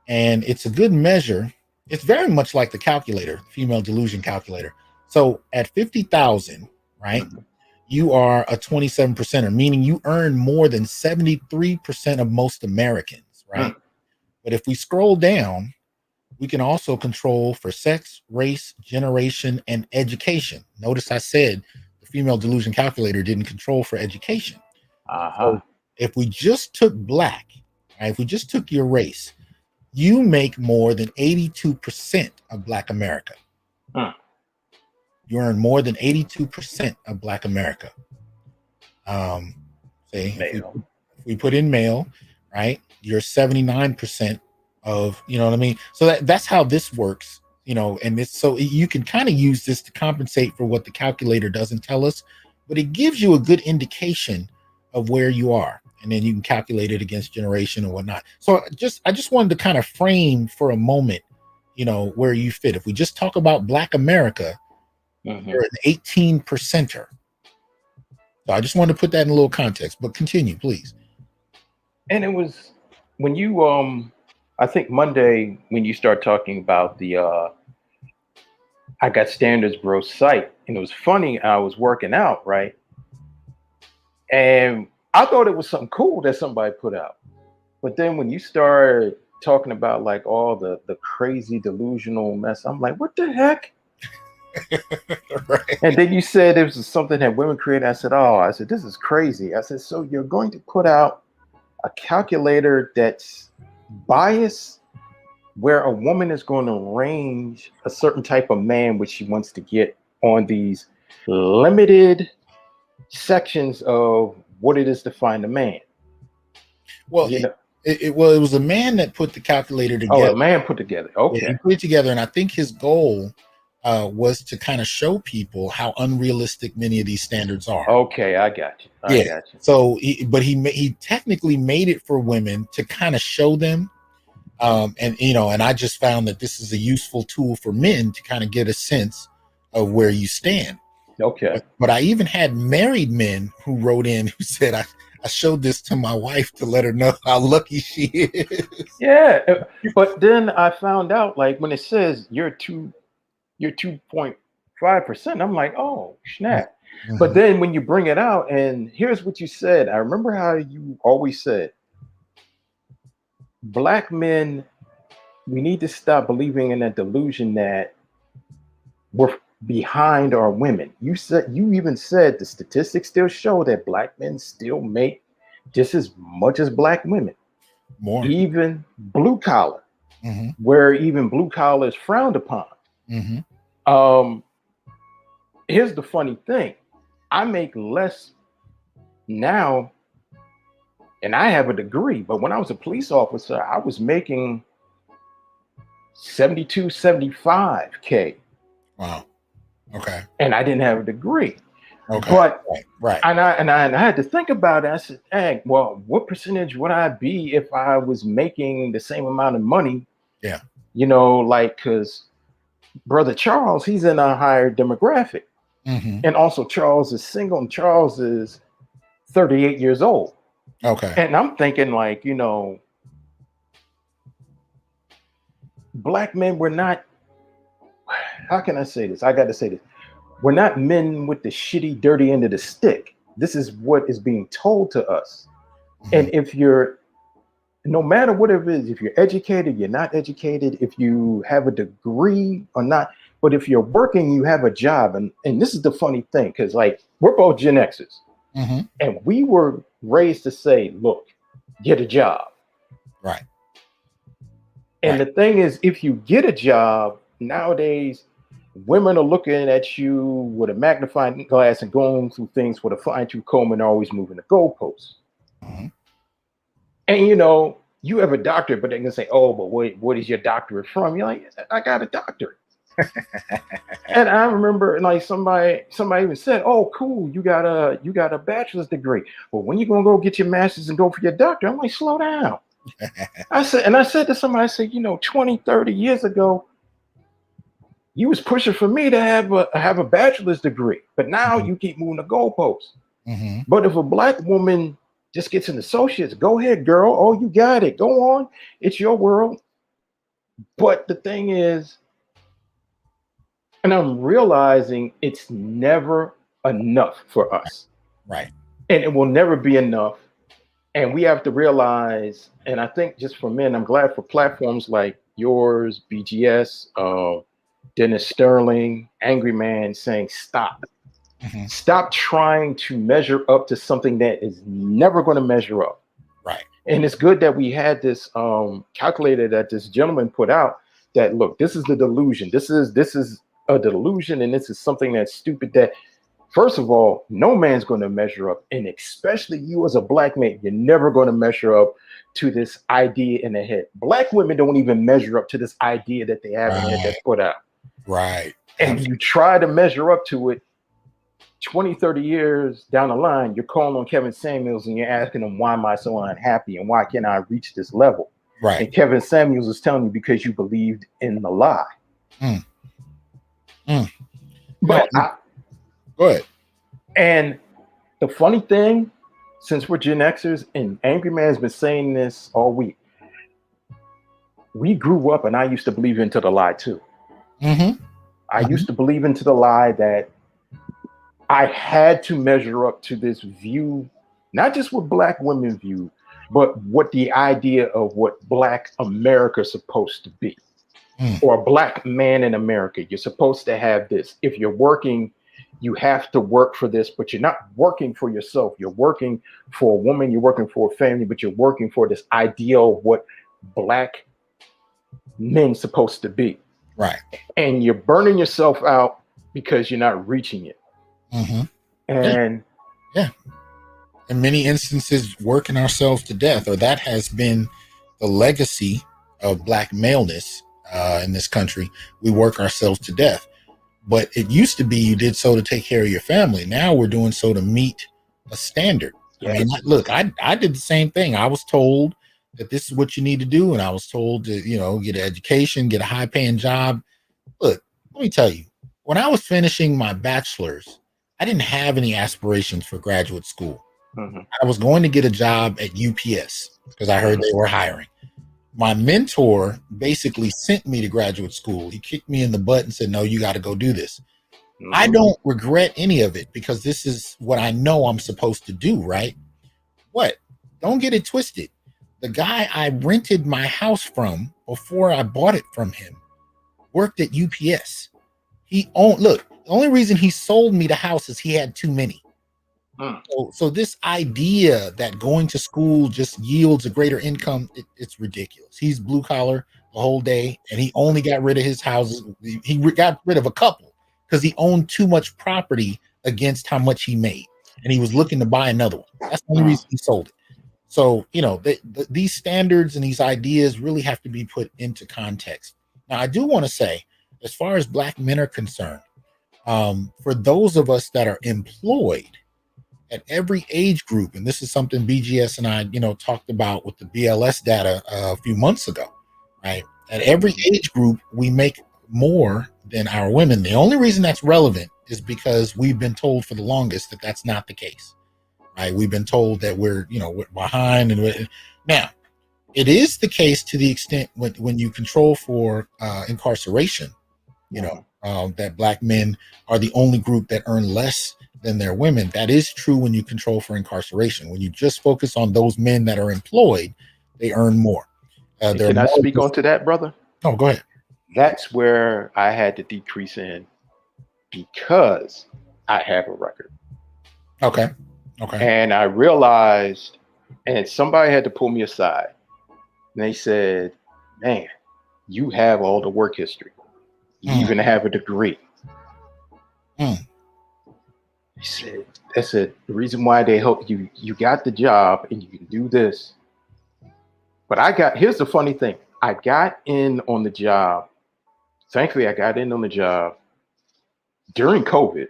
and it's a good measure. It's very much like the calculator, female delusion calculator. So at 50,000, right, you are a 27%er, meaning you earn more than 73% of most Americans, right? But if we scroll down, we can also control for sex, race, generation, and education. Notice I said the female delusion calculator didn't control for education. So if we just took black, right, if we just took your race, you make more than 82% of Black America. You earn more than 82% of Black America. If we put in male, right, you're 79% of, you know what I mean? So that's how this works, you know, and it's so you can kind of use this to compensate for what the calculator doesn't tell us, but it gives you a good indication of where you are. And then you can calculate it against generation or whatnot. So I just wanted to kind of frame for a moment, you know, where you fit. If we just talk about Black America, you're an 18%er. So I just wanted to put that in a little context, but continue, please. And it was when you, I think Monday, when you start talking about the, I got standards bro site, and it was funny, I was working out, right? And I thought it was something cool that somebody put out. But then when you start talking about like all the crazy delusional mess, I'm like, what the heck? Right. And then you said it was something that women created. I said, this is crazy. I said, so you're going to put out a calculator that's biased, where a woman is going to range a certain type of man which she wants to get on these limited sections of what it is to find a man. Well, you know, it was a man that put the calculator together. Oh, a man put together. Okay. Yeah, he put it together, and I think his goal was to kind of show people how unrealistic many of these standards are. Okay, I got you. I got you. So, he technically made it for women to kind of show them, and you know, and I just found that this is a useful tool for men to kind of get a sense of where you stand. Okay. But I even had married men who wrote in who said, I showed this to my wife to let her know how lucky she is. Yeah, but then I found out, like, when it says you're 2.5%, I'm like, oh snap. But then when you bring it out, and here's what you said, I remember how you always said, Black men, we need to stop believing in that delusion that we're behind our women. You even said the statistics still show that Black men still make just as much as Black women. More. Even blue collar, where even blue collar is frowned upon. Here's the funny thing. I make less now, and I have a degree, but when I was a police officer, I was making 72, 75K. Wow. Okay. And I didn't have a degree. Okay. But right. And I had to think about it. I said, hey, well, what percentage would I be if I was making the same amount of money? Yeah. You know, like, because Brother Charles, he's in a higher demographic. And also Charles is single, and Charles is 38 years old. Okay. And I'm thinking, like, you know, Black men were not, how can I say this? I got to say this. We're not men with the shitty, dirty end of the stick. This is what is being told to us. And if you're, no matter what it is, if you're educated, you're not educated, if you have a degree or not, but if you're working, you have a job. And this is the funny thing, because like, we're both Gen Xers. And we were raised to say, look, get a job. Right. And the thing is, if you get a job nowadays, women are looking at you with a magnifying glass and going through things with a fine-tooth comb and always moving the goalposts. And you know, you have a doctorate, but they can say, oh, but what is your doctorate from? You're like, I got a doctorate. And I remember, like, somebody even said, oh, cool, you got a bachelor's degree. Well, when you gonna go get your master's and go for your doctorate? I'm like, slow down. I said to somebody, I said, you know, 20, 30 years ago, you was pushing for me to have a bachelor's degree, but now you keep moving the goalposts. But if a Black woman just gets an associate's, go ahead, girl. Oh, you got it. Go on. It's your world. But the thing is, and I'm realizing it's never enough for us. Right. And it will never be enough. And we have to realize, and I think just for men, I'm glad for platforms like yours, BGS, Dennis Sterling, Angry Man saying, stop. Mm-hmm. Stop trying to measure up to something that is never going to measure up. Right. And it's good that we had this calculator that this gentleman put out that, look, this is the delusion. This is a delusion, and this is something that's stupid that, first of all, no man's going to measure up. And especially you as a black man, you're never going to measure up to this idea in the head. Black women don't even measure up to this idea that they have in their head that's put out. Right. And you try to measure up to it 20, 30 years down the line, you're calling on Kevin Samuels and you're asking him, why am I so unhappy and why can't I reach this level? Right. And Kevin Samuels is telling you because you believed in the lie. But go ahead. And the funny thing, since we're Gen Xers, and Angry Man's been saying this all week, we grew up and I used to believe into the lie too. I used to believe into the lie that I had to measure up to this view, not just what black women view, but what the idea of what black America is supposed to be. Or a black man in America. You're supposed to have this. If you're working, you have to work for this, but you're not working for yourself. You're working for a woman, you're working for a family, but you're working for this ideal of what black men supposed to be. Right. And you're burning yourself out because you're not reaching it. And in many instances, working ourselves to death, or that has been the legacy of black maleness in this country. We work ourselves to death. But it used to be you did so to take care of your family. Now we're doing so to meet a standard. I mean, look, I did the same thing. I was told that this is what you need to do. And I was told to, get an education, get a high paying job. Look, let me tell you, when I was finishing my bachelor's, I didn't have any aspirations for graduate school. I was going to get a job at UPS because I heard they were hiring. My mentor basically sent me to graduate school. He kicked me in the butt and said, no, you got to go do this. I don't regret any of it because this is what I know I'm supposed to do, right? What? Don't get it twisted. The guy I rented my house from before I bought it from him worked at UPS. Look, the only reason he sold me the house is he had too many. So this idea that going to school just yields a greater income, it's ridiculous. He's blue collar the whole day, and he only got rid of his houses. He got rid of a couple because he owned too much property against how much he made, and he was looking to buy another one. That's the only reason he sold it. So, these standards and these ideas really have to be put into context. Now, I do want to say, as far as black men are concerned, for those of us that are employed at every age group, and this is something BGS and I, talked about with the BLS data a few months ago, right? At every age group, we make more than our women. The only reason that's relevant is because we've been told for the longest that that's not the case, right? We've been told that we're behind. And now, it is the case to the extent when you control for incarceration, that black men are the only group that earn less than their women. That is true when you control for incarceration. When you just focus on those men that are employed, they earn more. Can I speak onto that, brother? Oh, go ahead. That's where I had to decrease in because I have a record. Okay. And I realized, and somebody had to pull me aside. And they said, man, you have all the work history. You even have a degree. I said, the reason why they help you, you got the job and you can do this. But here's the funny thing. I got in on the job. Thankfully, I got in on the job during COVID,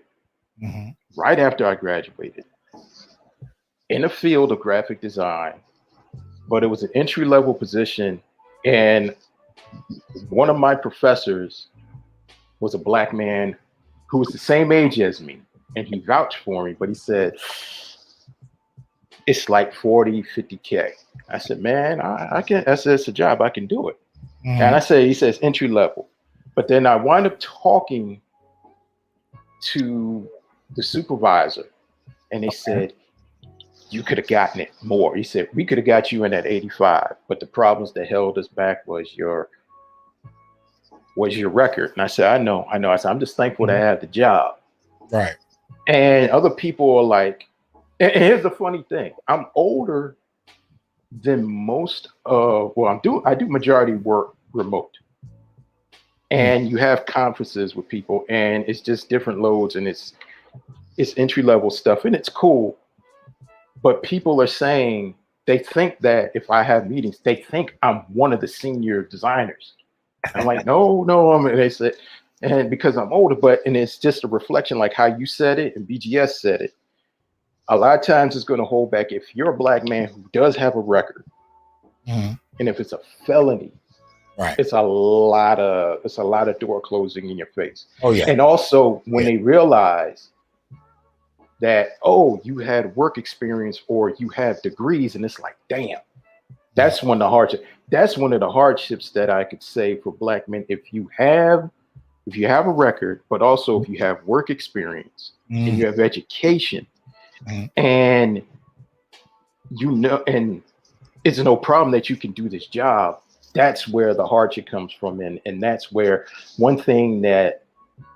right after I graduated, in the field of graphic design. But it was an entry-level position. And one of my professors was a black man who was the same age as me. And he vouched for me, but he said, it's like 40, 50K. I said, man, I said, it's a job. I can do it. And I say, he says entry level. But then I wind up talking to the supervisor, and they said, you could have gotten it more. He said, we could have got you in at 85, but the problems that held us back was your record. And I said, I know. I said, I'm just thankful to have the job. Right. And other people are like, and here's the funny thing. I'm older than most of, I do majority work remote. And you have conferences with people, and it's just different loads, and it's entry level stuff, and it's cool. But people are saying, they think that if I have meetings, they think I'm one of the senior designers. I'm like, no, they said, and because I'm older, and it's just a reflection, like how you said it and BGS said it. A lot of times it's going to hold back if you're a Black man who does have a record, and if it's a felony, right, it's a lot of door closing in your face. Oh yeah. And also when they realize that, oh, you had work experience or you have degrees, and it's like, damn, that's one of the hardships that I could say for Black men. If you have a record, but also if you have work experience and you have education, and and it's no problem that you can do this job, that's where the hardship comes from. And that's where one thing that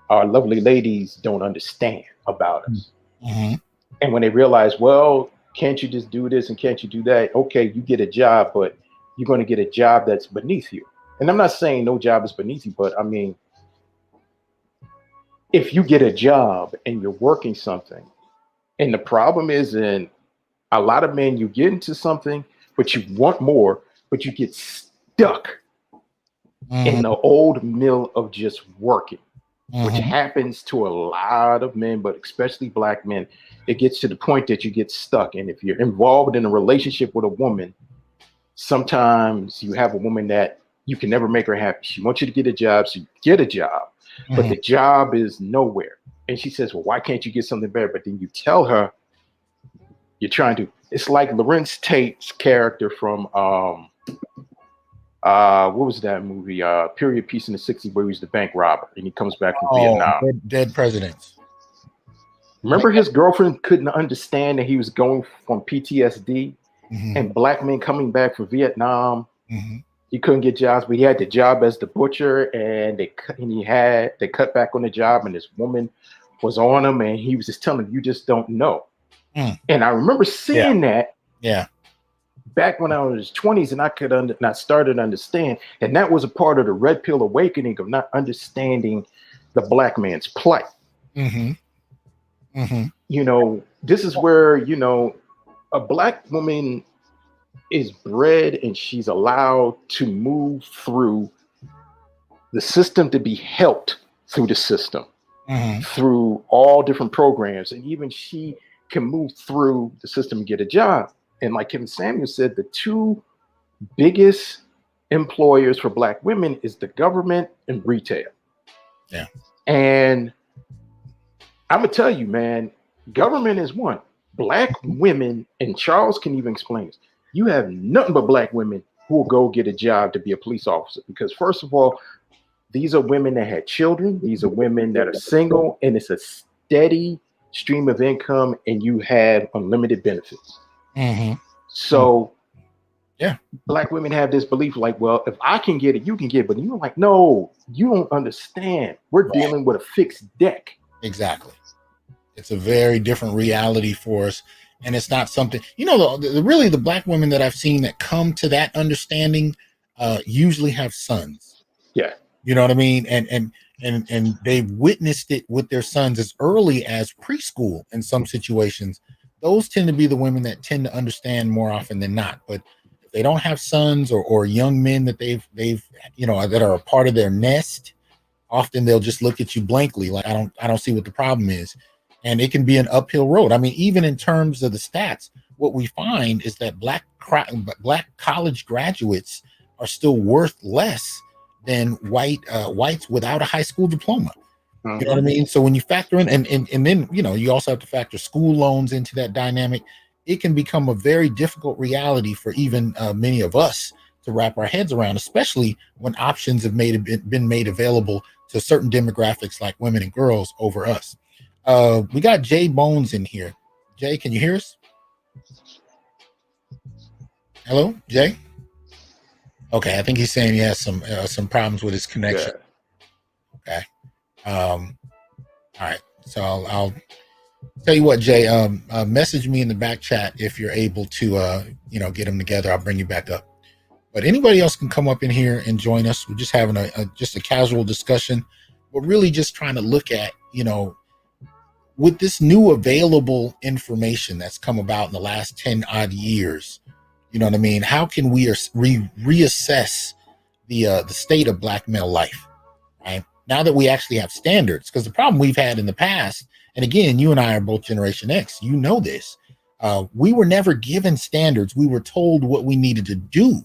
our lovely ladies don't understand about us. And when they realize, well, can't you just do this and can't you do that? Okay, you get a job, but you're going to get a job that's beneath you. And I'm not saying no job is beneath you, but I mean, if you get a job and you're working something, and the problem is, in a lot of men, you get into something, but you want more, but you get stuck in the old mill of just working, which happens to a lot of men, but especially Black men. It gets to the point that you get stuck. And if you're involved in a relationship with a woman, sometimes you have a woman that you can never make her happy. She wants you to get a job, so you get a job, but the job is nowhere. And she says, well, why can't you get something better? But then you tell her you're trying to. It's like Lawrence Tate's character from what was that movie? Period Piece in the 60s, where he was the bank robber and he comes back from Vietnam. Dead Presidents. Remember, his girlfriend couldn't understand that he was going from PTSD, and Black men coming back from Vietnam. He couldn't get jobs, but he had the job as the butcher, and they cut back on the job, and this woman was on him, and he was just telling him, you just don't know. And I remember seeing that back when I was in his 20s, and I could not started to understand, and that was a part of the red pill awakening of not understanding the Black man's plight. You know, this is where, you know, a Black woman is bred and she's allowed to move through the system, to be helped through the system, through all different programs, and even she can move through the system and get a job. And like Kevin Samuel said, the two biggest employers for Black women is the government and retail. And I'm gonna tell you, man, government is one. Black women, and Charles can even explain this, you have nothing but Black women who will go get a job to be a police officer, because first of all, these are women that had children, these are women that are single, and it's a steady stream of income, and you have unlimited benefits. So Black women have this belief like, well, if I can get it, you can get it. But you're like, no, you don't understand. We're dealing with a fixed deck. Exactly. It's a very different reality for us. And it's not something, you know, really the Black women that I've seen that come to that understanding usually have sons. You know what I mean? And they've witnessed it with their sons as early as preschool in some situations. Those tend to be the women that tend to understand more often than not. But if they don't have sons or young men that they've you know, that are a part of their nest, often they'll just look at you blankly, like I don't see what the problem is. And it can be an uphill road. I mean, even in terms of the stats, what we find is that black college graduates are still worth less than whites without a high school diploma. You know what I mean? So when you factor in, and then, you know, you also have to factor school loans into that dynamic, it can become a very difficult reality for even many of us to wrap our heads around, especially when options have been made available to certain demographics like women and girls over us. We got Jay Bones in here. Jay, can you hear us? Hello, Jay? Okay, I think he's saying he has some problems with his connection. Yeah. Okay. All right. So I'll tell you what, Jay. Message me in the back chat if you're able to, get them together. I'll bring you back up. But anybody else can come up in here and join us. We're just having just a casual discussion. We're really just trying to look at, with this new available information that's come about in the last 10 odd years. You know what I mean? How can we reassess the state of Black male life, right? Now that we actually have standards, because the problem we've had in the past, and again, you and I are both Generation X, you know this, we were never given standards. We were told what we needed to do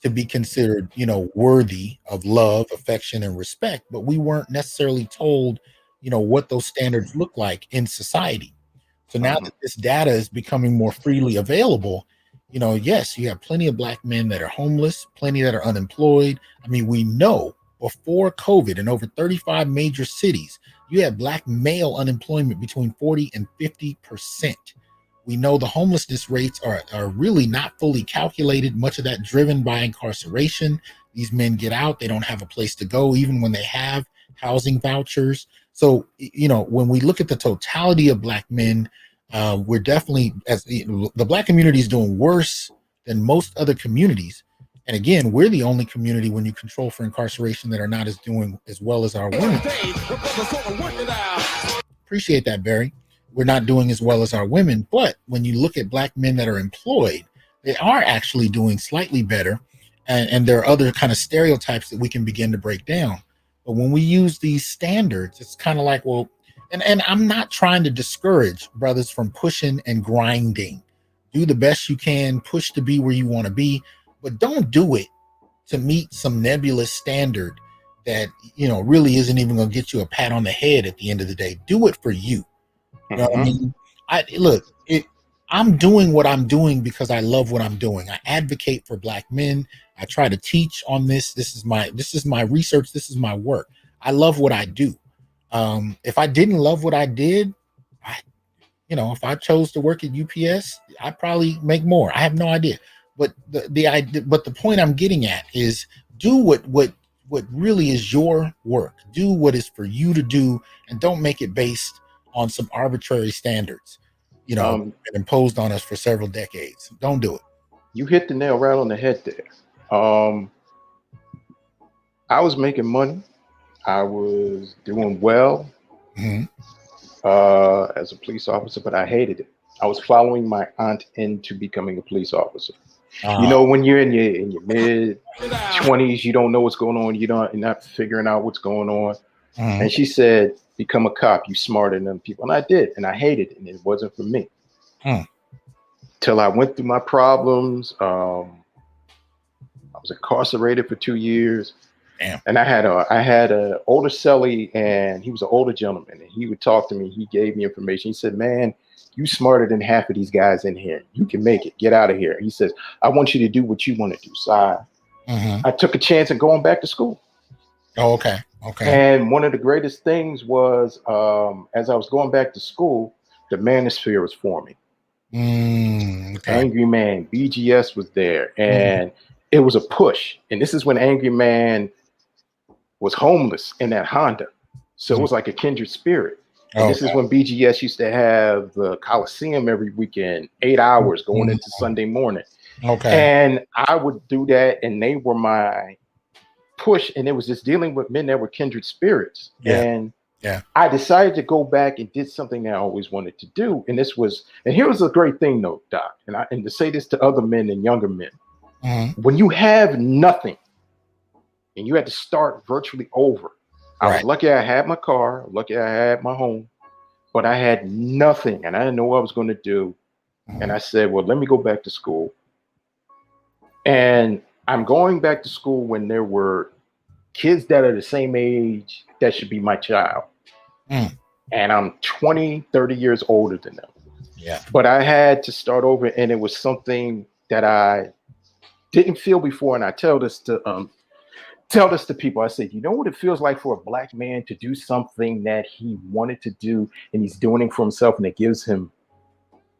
to be considered, worthy of love, affection, and respect, but we weren't necessarily told, what those standards look like in society. So now that this data is becoming more freely available, yes, you have plenty of Black men that are homeless, plenty that are unemployed. I mean, we know before COVID in over 35 major cities, you had Black male unemployment between 40 and 50%. We know the homelessness rates are really not fully calculated, much of that driven by incarceration. These men get out, they don't have a place to go, even when they have housing vouchers. So, when we look at the totality of Black men, we're definitely, the Black community is doing worse than most other communities. And again, we're the only community, when you control for incarceration, that are not doing as well as our women. Appreciate that, Barry. We're not doing as well as our women. But when you look at Black men that are employed, they are actually doing slightly better. And there are other kind of stereotypes that we can begin to break down. But when we use these standards, it's kind of like, well, and I'm not trying to discourage brothers from pushing and grinding. Do the best you can, push to be where you want to be, but don't do it to meet some nebulous standard that, really isn't even going to get you a pat on the head at the end of the day. Do it for you. You know what I mean? I'm doing what I'm doing because I love what I'm doing. I advocate for Black men. I try to teach on this. This is my research. This is my work. I love what I do. If I didn't love what I did, if I chose to work at UPS, I'd probably make more. I have no idea. But the point I'm getting at is, do what really is your work. Do what is for you to do, and don't make it based on some arbitrary standards, imposed on us for several decades. Don't do it. You hit the nail right on the head there. I was making money. I was doing well as a police officer, but I hated it. I was following my aunt into becoming a police officer. When you're in your mid 20s, you don't know what's going on. You're not figuring out what's going on. And she said, become a cop. You smarter than people. And I did. And I hated it. And it wasn't for me. Till I went through my problems. I was incarcerated for 2 years. Damn. And I had a older cellie, and he was an older gentleman, and he would talk to me. He gave me information. He said, man, you smarter than half of these guys in here. You can make it. Get out of here. He says, I want you to do what you want to do. So I took a chance at going back to school. Oh, okay. Okay. And one of the greatest things was, as I was going back to school, the manosphere was forming. Okay. Angry Man, BGS was there, and it was a push. And this is when Angry Man was homeless in that Honda. So it was like a kindred spirit. And this is when BGS used to have the Coliseum every weekend, 8 hours going into Sunday morning. Okay. And I would do that, and they were my push, and it was just dealing with men that were kindred spirits. And I decided to go back and did something that I always wanted to do. And here was a great thing though, Doc, and to say this to other men and younger men, when you have nothing and you had to start virtually over. I was lucky I had my car, lucky I had my home, but I had nothing and I didn't know what I was going to do. And I said, well, let me go back to school. And I'm going back to school when there were kids that are the same age that should be my child. And I'm 20, 30 years older than them. Yeah. But I had to start over, and it was something that I didn't feel before, and I tell this to people. I said, you know what it feels like for a black man to do something that he wanted to do, and he's doing it for himself, and it gives him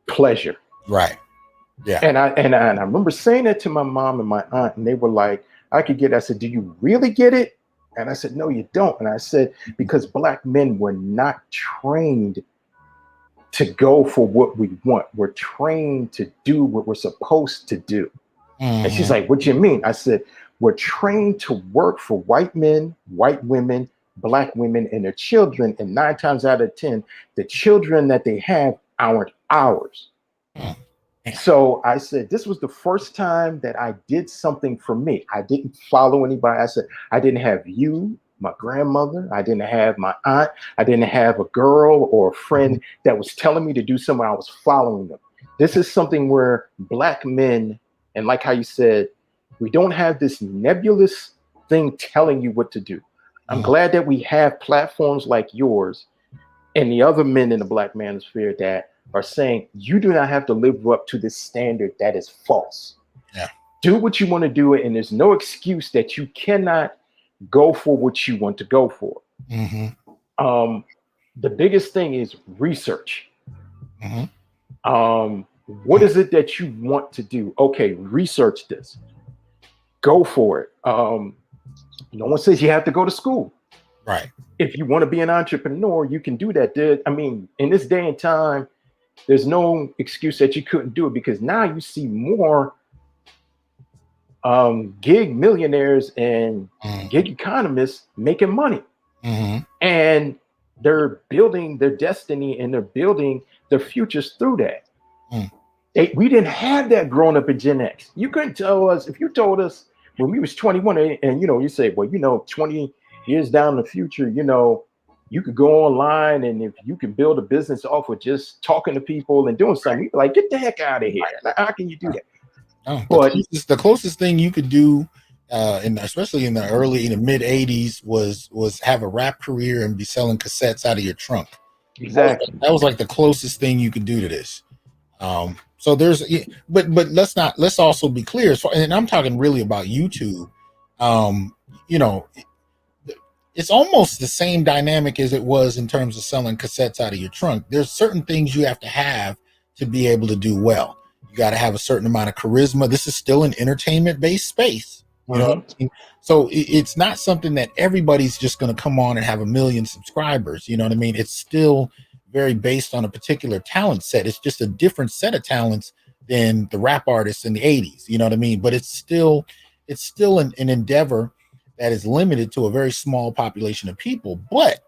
pleasure. Right. Yeah. And I remember saying that to my mom and my aunt, and they were like, I could get it. I said, do you really get it? And I said, no, you don't. And I said, because black men were not trained to go for what we want. We're trained to do what we're supposed to do. Mm-hmm. And she's like, what do you mean? I said, we're trained to work for white men, white women, black women, and their children. And 9 times out of 10, the children that they have aren't ours. Mm-hmm. So I said, this was the first time that I did something for me. I didn't follow anybody. I said, I didn't have you, my grandmother. I didn't have my aunt. I didn't have a girl or a friend that was telling me to do something. I was following them. This is something where black men, and like how you said, we don't have this nebulous thing telling you what to do. I'm glad that we have platforms like yours and the other men in the black manosphere that are saying you do not have to live up to this standard that is false. Yeah. Do what you want to do, and there's no excuse that you cannot go for what you want to go for. Mm-hmm. The biggest thing is research. Mm-hmm. What is it that you want to do? Okay, research this. Go for it. No one says you have to go to school. Right. If you want to be an entrepreneur, you can do that. I mean, in this day and time, there's no excuse that you couldn't do it, because now you see more gig millionaires and gig economists making money. Mm-hmm. And they're building their destiny and they're building their futures through that. We didn't have that growing up in Gen X. You couldn't tell us, if you told us when we was 21 and you say, well, 20 years down in the future, you could go online, and if you can build a business off of just talking to people and doing something, you'd be like, get the heck out of here. How can you do that? But the closest thing you could do, especially in the mid 80s, was have a rap career and be selling cassettes out of your trunk. Exactly. That was like the closest thing you could do to this. So there's, but let's also be clear. And I'm talking really about YouTube. It's almost the same dynamic as it was in terms of selling cassettes out of your trunk. There's certain things you have to be able to do well. You got to have a certain amount of charisma. This is still an entertainment-based space. You know what I mean? So it's not something that everybody's just going to come on and have 1 million subscribers. You know what I mean? It's still very based on a particular talent set. It's just a different set of talents than the rap artists in the 80s. You know what I mean? But it's still an endeavor that is limited to a very small population of people, but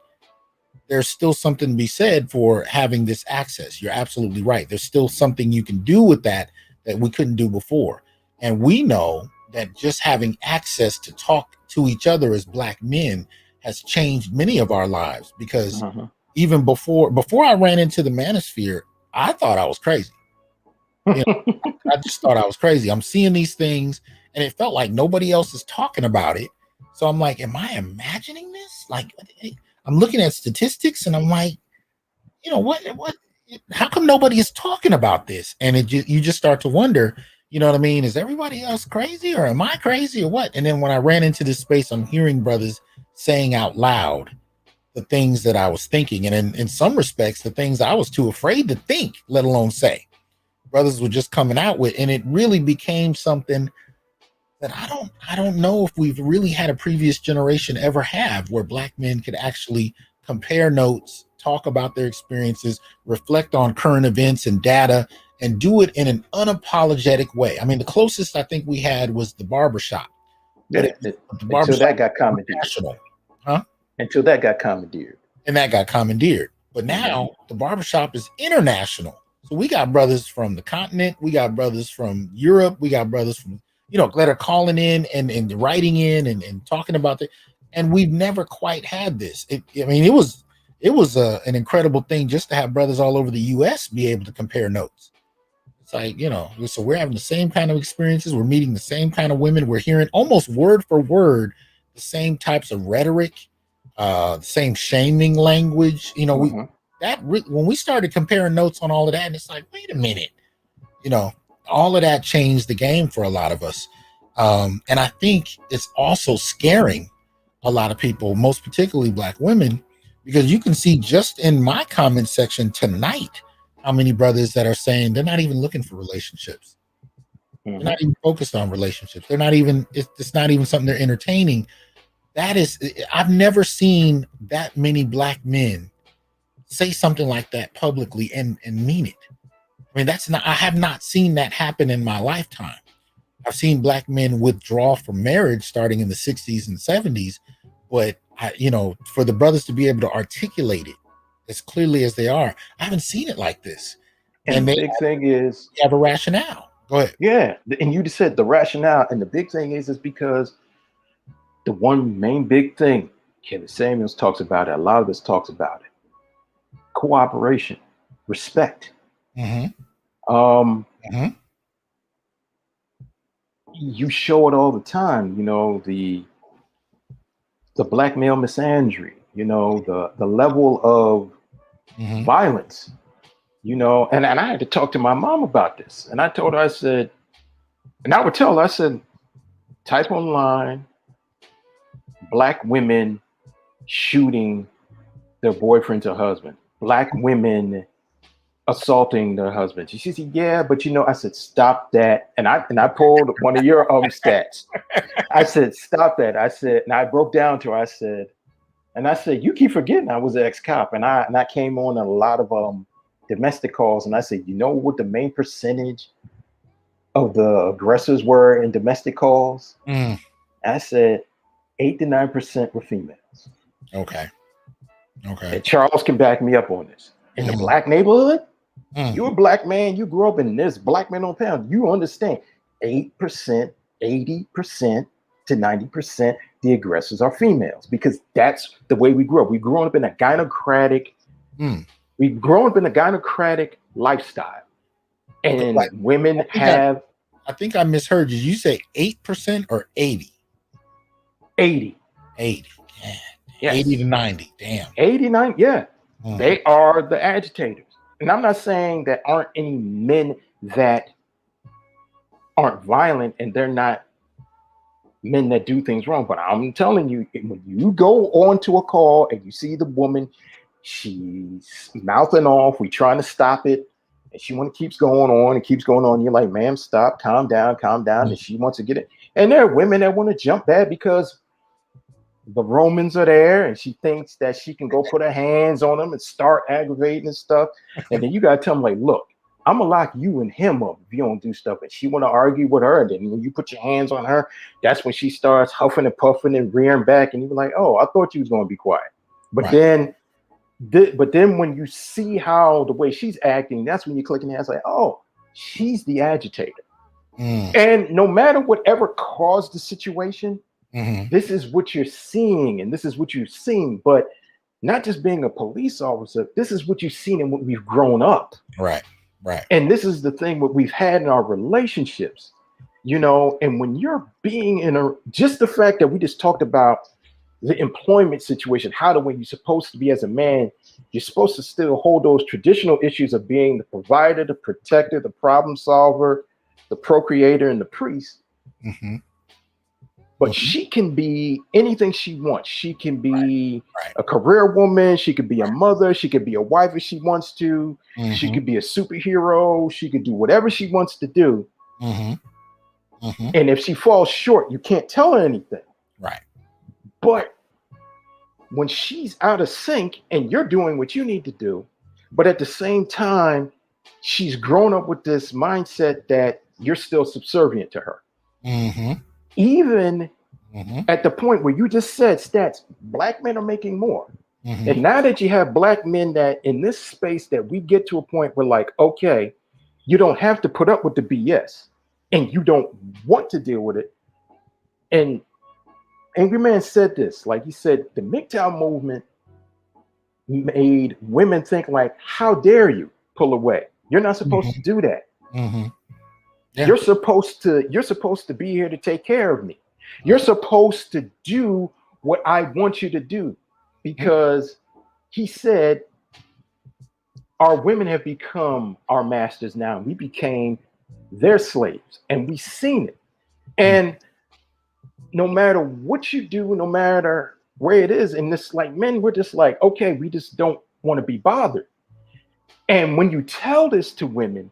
there's still something to be said for having this access. You're absolutely right. There's still something you can do with that we couldn't do before. And we know that just having access to talk to each other as black men has changed many of our lives, because even before I ran into the manosphere, I thought I was crazy. I just thought I was crazy. I'm seeing these things and it felt like nobody else is talking about it. So I'm like, am I imagining this? Like, I'm looking at statistics and I'm like, what? How come nobody is talking about this? And you just start to wonder, you know what I mean? Is everybody else crazy, or am I crazy, or what? And then when I ran into this space, I'm hearing brothers saying out loud the things that I was thinking. And in some respects, the things I was too afraid to think, let alone say. Brothers were just coming out with, and it really became something that I don't know if we've really had a previous generation ever have, where black men could actually compare notes, talk about their experiences, reflect on current events and data, and do it in an unapologetic way. I mean, the closest I think we had was the barbershop. Yeah, until that got commandeered. Until that got commandeered. And that got commandeered. But now the barbershop is international. So we got brothers from the continent, we got brothers from Europe, we got brothers from that are calling in and writing in and talking about it. And we've never quite had this. It was an incredible thing just to have brothers all over the US be able to compare notes. It's like, so we're having the same kind of experiences. We're meeting the same kind of women. We're hearing almost word for word the same types of rhetoric, the same shaming language. When we started comparing notes on all of that, and it's like, wait a minute, all of that changed the game for a lot of us. And I think it's also scaring a lot of people, most particularly Black women, because you can see just in my comment section tonight how many brothers that are saying they're not even looking for relationships. They're not even focused on relationships. They're not even, it's not even something they're entertaining. That is, I've never seen that many Black men say something like that publicly and mean it. I mean, I have not seen that happen in my lifetime. I've seen Black men withdraw from marriage starting in the 60s and 70s, but for the brothers to be able to articulate it as clearly as they are, I haven't seen it like this. And the big thing is, they have a rationale. Go ahead. Yeah, and you just said the rationale, and the big thing is because the one main big thing Kevin Samuels talks about it, a lot of us talks about it: cooperation, respect. You show it all the time, the Black male misandry, the level of violence, and I had to talk to my mom about this. And I told her, I said, and I would tell her, I said, type online, Black women shooting their boyfriends or husband, Black women assaulting their husbands. She said, yeah, but I said, stop that. And I pulled one of your stats. I said, stop that. I said, and I broke down to her, I said, you keep forgetting I was an ex-cop. And I came on a lot of domestic calls. And I said, you know what the main percentage of the aggressors were in domestic calls? I said 8 to 9% were females. Okay. And Charles can back me up on this. In the Black neighborhood, you're a Black man, you grew up in this Black man on pound, you understand 8%, 80% to 90% the aggressors are females, because that's the way we grew up. We grew up in a gynocratic, lifestyle. And women have, I think I misheard you. You say 8% or 80? 80. 80. Yeah. Yes. 80 to 90. Damn. 89. Yeah. They are the agitators. And I'm not saying that aren't any men that aren't violent and they're not men that do things wrong. But I'm telling you, when you go onto a call and you see the woman, she's mouthing off, we trying to stop it, and she keeps going on and keeps going on. You're like, ma'am, stop, calm down. And she wants to get it. And there are women that want to jump bad because the Romans are there, and she thinks that she can go put her hands on them and start aggravating and stuff. And then you got to tell them, like, look, I'm going to lock you and him up if you don't do stuff. And she want to argue with her. And then when you put your hands on her, that's when she starts huffing and puffing and rearing back. And you're like, oh, I thought you was going to be quiet. But then when you see how the way she's acting, that's when you click in the ass like, oh, she's the agitator. And no matter whatever caused the situation, this is what you're seeing, and this is what you've seen. But not just being a police officer, this is what you've seen and what we've grown up. Right. And this is the thing what we've had in our relationships, and when you're being just the fact that we just talked about the employment situation, how when you're supposed to be as a man, you're supposed to still hold those traditional issues of being the provider, the protector, the problem solver, the procreator, and the priest. But she can be anything she wants. She can be a career woman. She could be a mother. She could be a wife if she wants to. She could be a superhero. She could do whatever she wants to do. And if she falls short, you can't tell her anything. Right. But when she's out of sync and you're doing what you need to do, but at the same time, she's grown up with this mindset that you're still subservient to her. Even at the point where you just said stats, Black men are making more. And now that you have Black men that in this space that we get to a point where like, okay, you don't have to put up with the BS and you don't want to deal with it. And Angry Man said this, like he said, the MGTOW movement made women think like, how dare you pull away? You're not supposed to do that. Yeah. You're supposed to be here to take care of me. You're supposed to do what I want you to do, because he said our women have become our masters now. We became their slaves, and we've seen it. And no matter what you do, no matter where it is, and it's like men, we're just like, okay, we just don't want to be bothered. And when you tell this to women,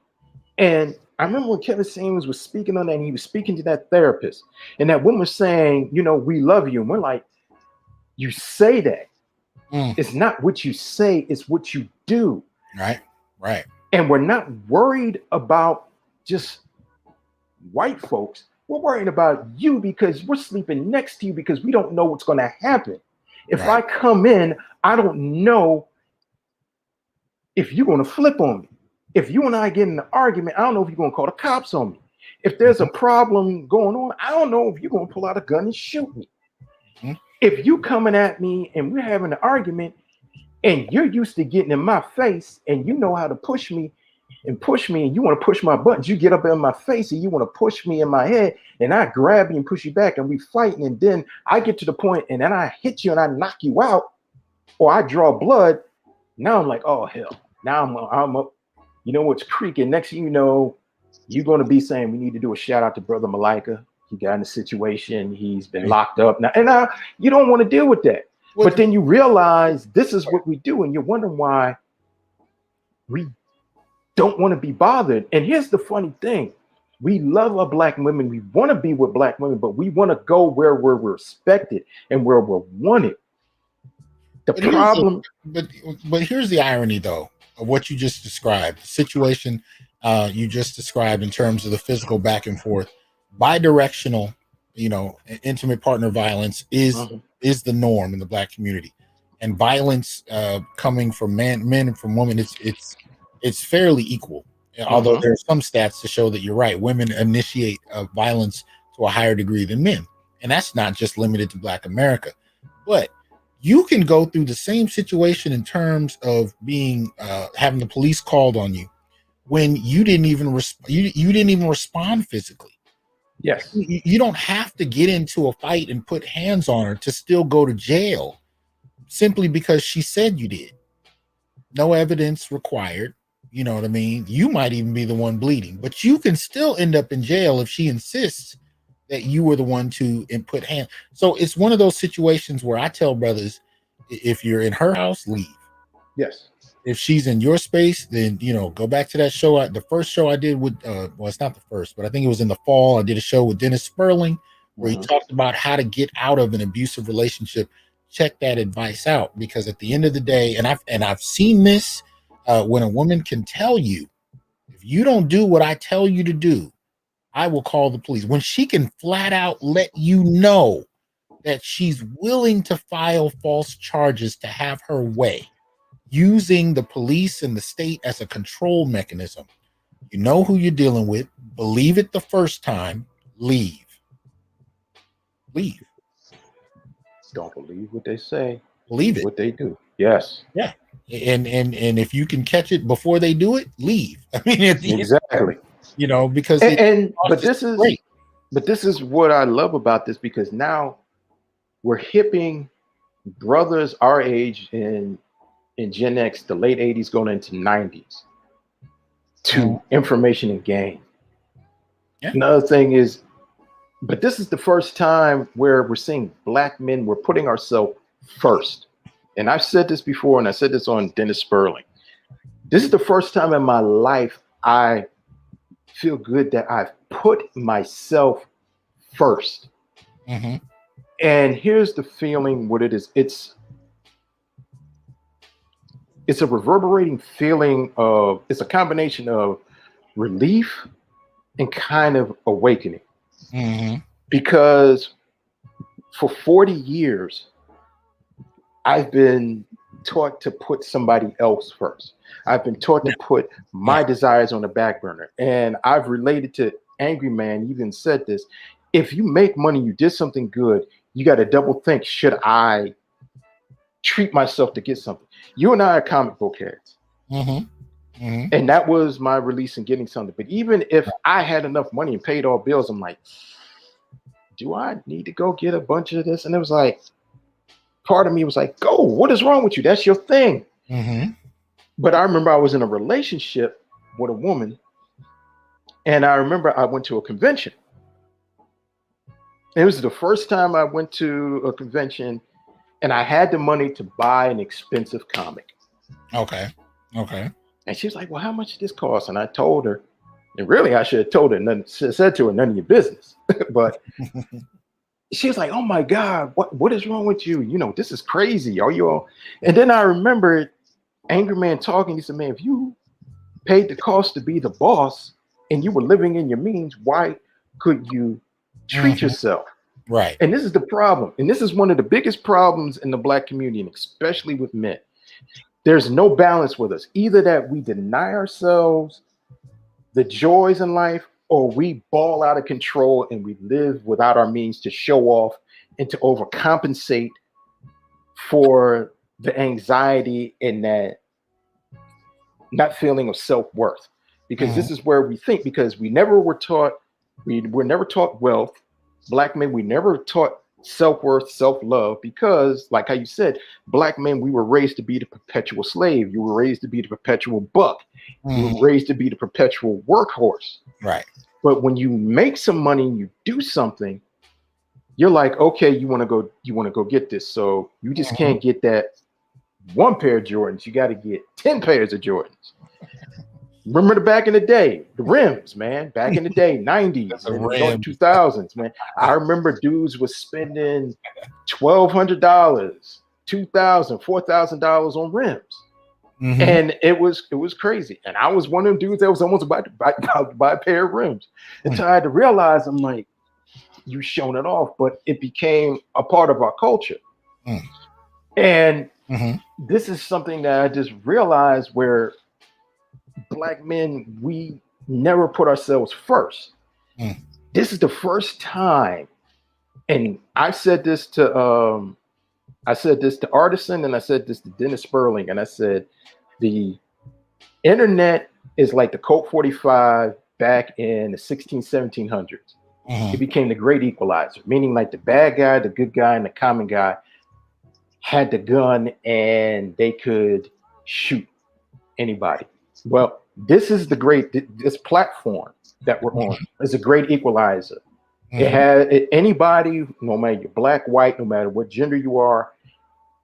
and I remember when Kevin Samuels was speaking on that, and he was speaking to that therapist, and that woman was saying, you know, we love you. And we're like, you say that. It's not what you say, it's what you do. Right. And we're not worried about just white folks. We're worried about you because we're sleeping next to you because we don't know what's going to happen. If I come in, I don't know if you're going to flip on me. If you and I get in an argument, I don't know if you're going to call the cops on me. If there's a problem going on, I don't know if you're going to pull out a gun and shoot me. If you coming at me and we're having an argument and you're used to getting in my face and you know how to push me and you want to push my buttons, you get up in my face and you want to push me in my head and I grab you and push you back and we fighting, and then I get to the point and then I hit you and I knock you out or I draw blood. Now I'm like, oh hell, now I'm up. You know what's creaking? Next thing you know, you're going to be saying we need to do a shout out to Brother Malika. He got in a situation. He's been locked up now. And you don't want to deal with that. But then you realize this is what we do. And you're wondering why we don't want to be bothered. And here's the funny thing. We love our black women. We want to be with black women, but we want to go where we're respected and where we're wanted. But here's the irony, though, of what you just described. The situation you just described in terms of the physical back and forth. Bidirectional, intimate partner violence is the norm in the black community, and violence coming from men and from women, it's fairly equal. Although there are some stats to show that you're right, women initiate violence to a higher degree than men, and that's not just limited to Black America. But you can go through the same situation in terms of being having the police called on you when you didn't even respond physically. Yes. You don't have to get into a fight and put hands on her to still go to jail simply because she said you did. No evidence required. You know what I mean? You might even be the one bleeding, but you can still end up in jail if she insists that you were the one to put hands. So it's one of those situations where I tell brothers, if you're in her house, leave. Yes. If she's in your space, then, go back to that show. The first show I did with, well, it's not the first, but I think it was in the fall. I did a show with Dennis Sperling where he talked about how to get out of an abusive relationship. Check that advice out, because at the end of the day, and I've seen this when a woman can tell you, if you don't do what I tell you to do, I will call the police. When she can flat out let you know that she's willing to file false charges to have her way, using the police and the state as a control mechanism. You know who you're dealing with. Believe it the first time. Leave. Don't believe what they say. Believe it. What they do. Yes. Yeah. And if you can catch it before they do it, leave. I mean, exactly. Because but this is what I love about this, because now we're hipping brothers our age in Gen X, the late 80s going into 90s, to information and gain. Yeah. Another thing is, but this is the first time where we're seeing Black men, we're putting ourselves first. And I've said this before, and I said this on Dennis Sperling. This is the first time in my life I feel good that I've put myself first. And here's the feeling, what it is. It's a reverberating feeling of, it's a combination of relief and kind of awakening. Because for 40 years, I've been taught to put somebody else first. I've been taught to put my desires on the back burner. And I've related to Angry Man, you even said this. If you make money, you did something good, you got to double think, should I treat myself to get something? You and I are comic book heads. And that was my release in getting something. But even if I had enough money and paid all bills, I'm like, do I need to go get a bunch of this? And it was like, part of me was like, go, what is wrong with you? That's your thing. But I remember I was in a relationship with a woman, and I remember I went to a convention, It was the first time I went to a convention and I had the money to buy an expensive comic. Okay. And she was like, well, how much did this cost? And I told her, and really I should have told her, said to her, none of your business. But she was like, oh my God, what is wrong with you? You know, this is crazy. Are you all? And then I remember Angry Man talking. He said, man, if you paid the cost to be the boss and you were living in your means, why could you treat yourself? Right. And this is the problem. And this is one of the biggest problems in the Black community, and especially with men. There's no balance with us. Either that we deny ourselves the joys in life, or we ball out of control and we live without our means to show off and to overcompensate for the anxiety and that not feeling of self-worth. Because this is where we think, because we never were taught, we were never taught wealth. Black men, we never taught self-worth, self-love, because like how you said, Black men, we were raised to be the perpetual slave. You were raised to be the perpetual buck. You were raised to be the perpetual workhorse. Right. But when you make some money and you do something, you're like, okay, you want to go get this. So you just can't get that one pair of Jordans. You got to get 10 pairs of Jordans. Remember the back in the day, the rims, man. Back in the day, 90s and 2000s, man. I remember dudes was spending $1,200, $2,000, $4,000 on rims. And it was crazy. And I was one of them dudes that was almost about to buy a pair of rims. Until I had to realize, I'm like, you showing it off, but it became a part of our culture. And this is something that I just realized, where Black men, we never put ourselves first. This is the first time, and I said this to Artisan, and I said this to Dennis Sperling, and I said the internet is like the Colt 45 back in the 1700s. It became the great equalizer, meaning like the bad guy, the good guy, and the common guy had the gun and they could shoot anybody. Well, this is this platform that we're on is a great equalizer. It has anybody, no matter you're Black, white, no matter what gender you are,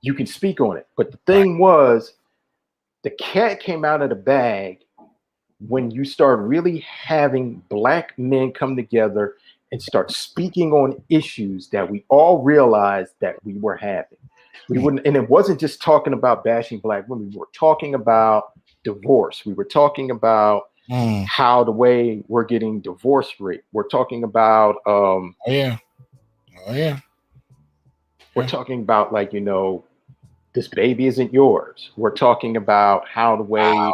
you can speak on it. But the thing was, the cat came out of the bag when you start really having Black men come together and start speaking on issues that we all realized that we were having. We wouldn't, and it wasn't just talking about bashing Black women. We were talking about divorce. We were talking about how the way we're getting divorce rate. We're talking about we're talking about, like, you know, this baby isn't yours. We're talking about how the way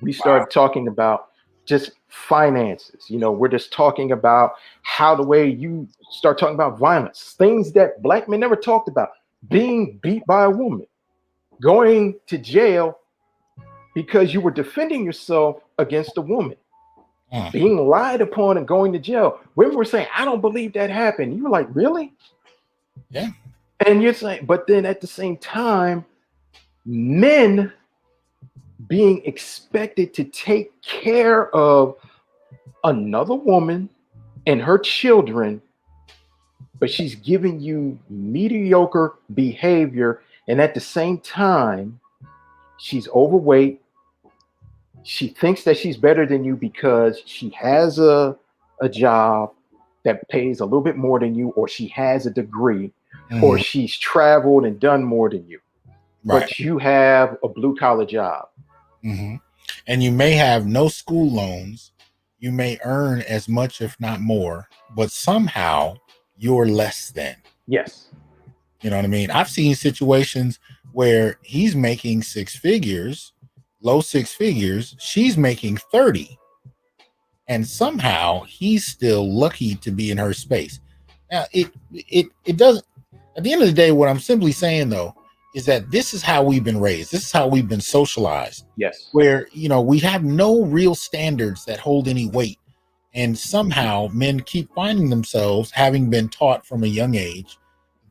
we started talking about just finances. You know, we're just talking about how the way you start talking about violence, things that Black men never talked about, being beat by a woman, going to jail because you were defending yourself against a woman, being lied upon and going to jail. Women were saying, I don't believe that happened. You were like, really? Yeah. And you're saying, but then at the same time, men being expected to take care of another woman and her children, but she's giving you mediocre behavior. And at the same time, she's overweight. She thinks that she's better than you because she has a job that pays a little bit more than you, or she has a degree, or she's traveled and done more than you. But you have a blue collar job. And you may have no school loans. You may earn as much, if not more, but somehow you're less than. Yes. You know what I mean? I've seen situations where he's making six figures, low six figures. She's making 30. And somehow he's still lucky to be in her space. Now, it doesn't, at the end of the day, what I'm simply saying, though, is that this is how we've been raised. This is how we've been socialized. Yes. Where, you know, we have no real standards that hold any weight. And somehow men keep finding themselves, having been taught from a young age,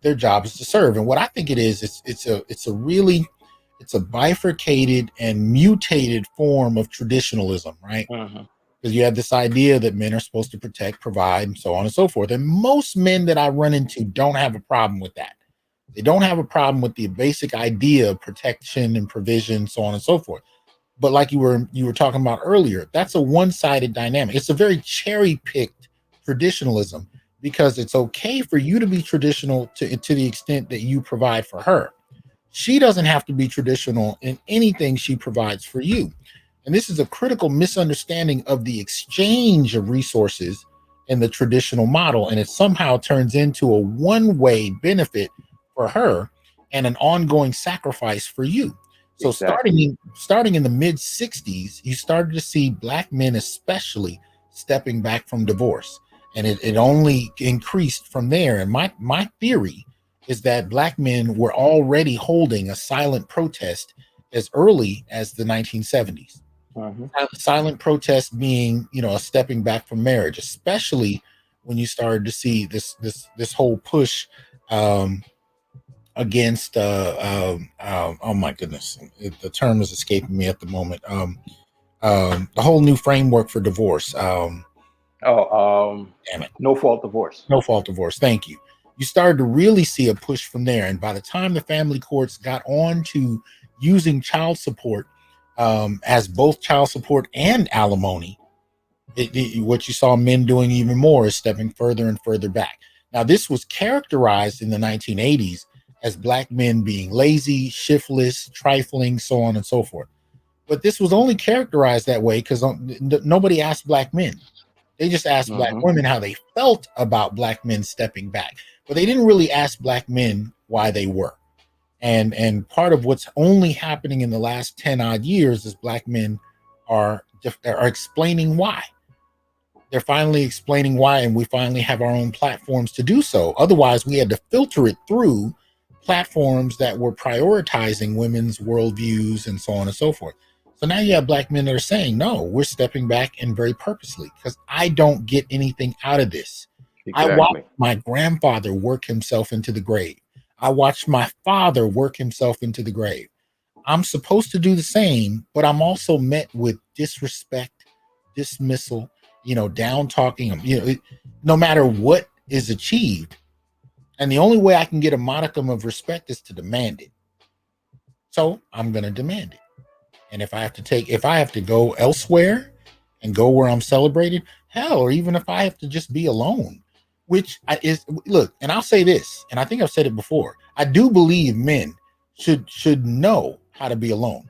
their job is to serve. And what I think it is, it's a bifurcated and mutated form of traditionalism, right? because you have this idea that men are supposed to protect, provide, and so on and so forth. And most men that I run into don't have a problem with that. They don't have a problem with the basic idea of protection and provision, so on and so forth. But like you were talking about earlier, that's a one-sided dynamic. It's a very cherry-picked traditionalism, because it's okay for you to be traditional to the extent that you provide for her. She doesn't have to be traditional in anything she provides for you. And this is a critical misunderstanding of the exchange of resources in the traditional model. And it somehow turns into a one-way benefit for her and an ongoing sacrifice for you. So Exactly. starting in the mid 60s, you started to see Black men especially stepping back from divorce. And it only increased from there. And my theory is that Black men were already holding a silent protest as early as the 1970s. Silent protest being, a stepping back from marriage, especially when you started to see this whole push against oh my goodness, the term is escaping me at the moment. The whole new framework for divorce. Damn it. No fault divorce. No fault divorce. Thank you. You started to really see a push from there. And by the time the family courts got on to using child support as both child support and alimony, what you saw men doing even more is stepping further and further back. Now, this was characterized in the 1980s as Black men being lazy, shiftless, trifling, so on and so forth. But this was only characterized that way because nobody asked Black men. They just asked Black women how they felt about Black men stepping back. But they didn't really ask Black men why they were. And part of what's only happening in the last 10 odd years is Black men are explaining why. They're finally explaining why, and we finally have our own platforms to do so. Otherwise, we had to filter it through platforms that were prioritizing women's worldviews and so on and so forth. So now you have Black men that are saying, no, we're stepping back, and very purposely, because I don't get anything out of this. Exactly. I watched my grandfather work himself into the grave. I watched my father work himself into the grave. I'm supposed to do the same, but I'm also met with disrespect, dismissal, down talking them, no matter what is achieved. And the only way I can get a modicum of respect is to demand it. So I'm going to demand it. And if I have to go elsewhere and go where I'm celebrated, hell, or even if I have to just be alone, look, and I'll say this, and I think I've said it before, I do believe men should know how to be alone.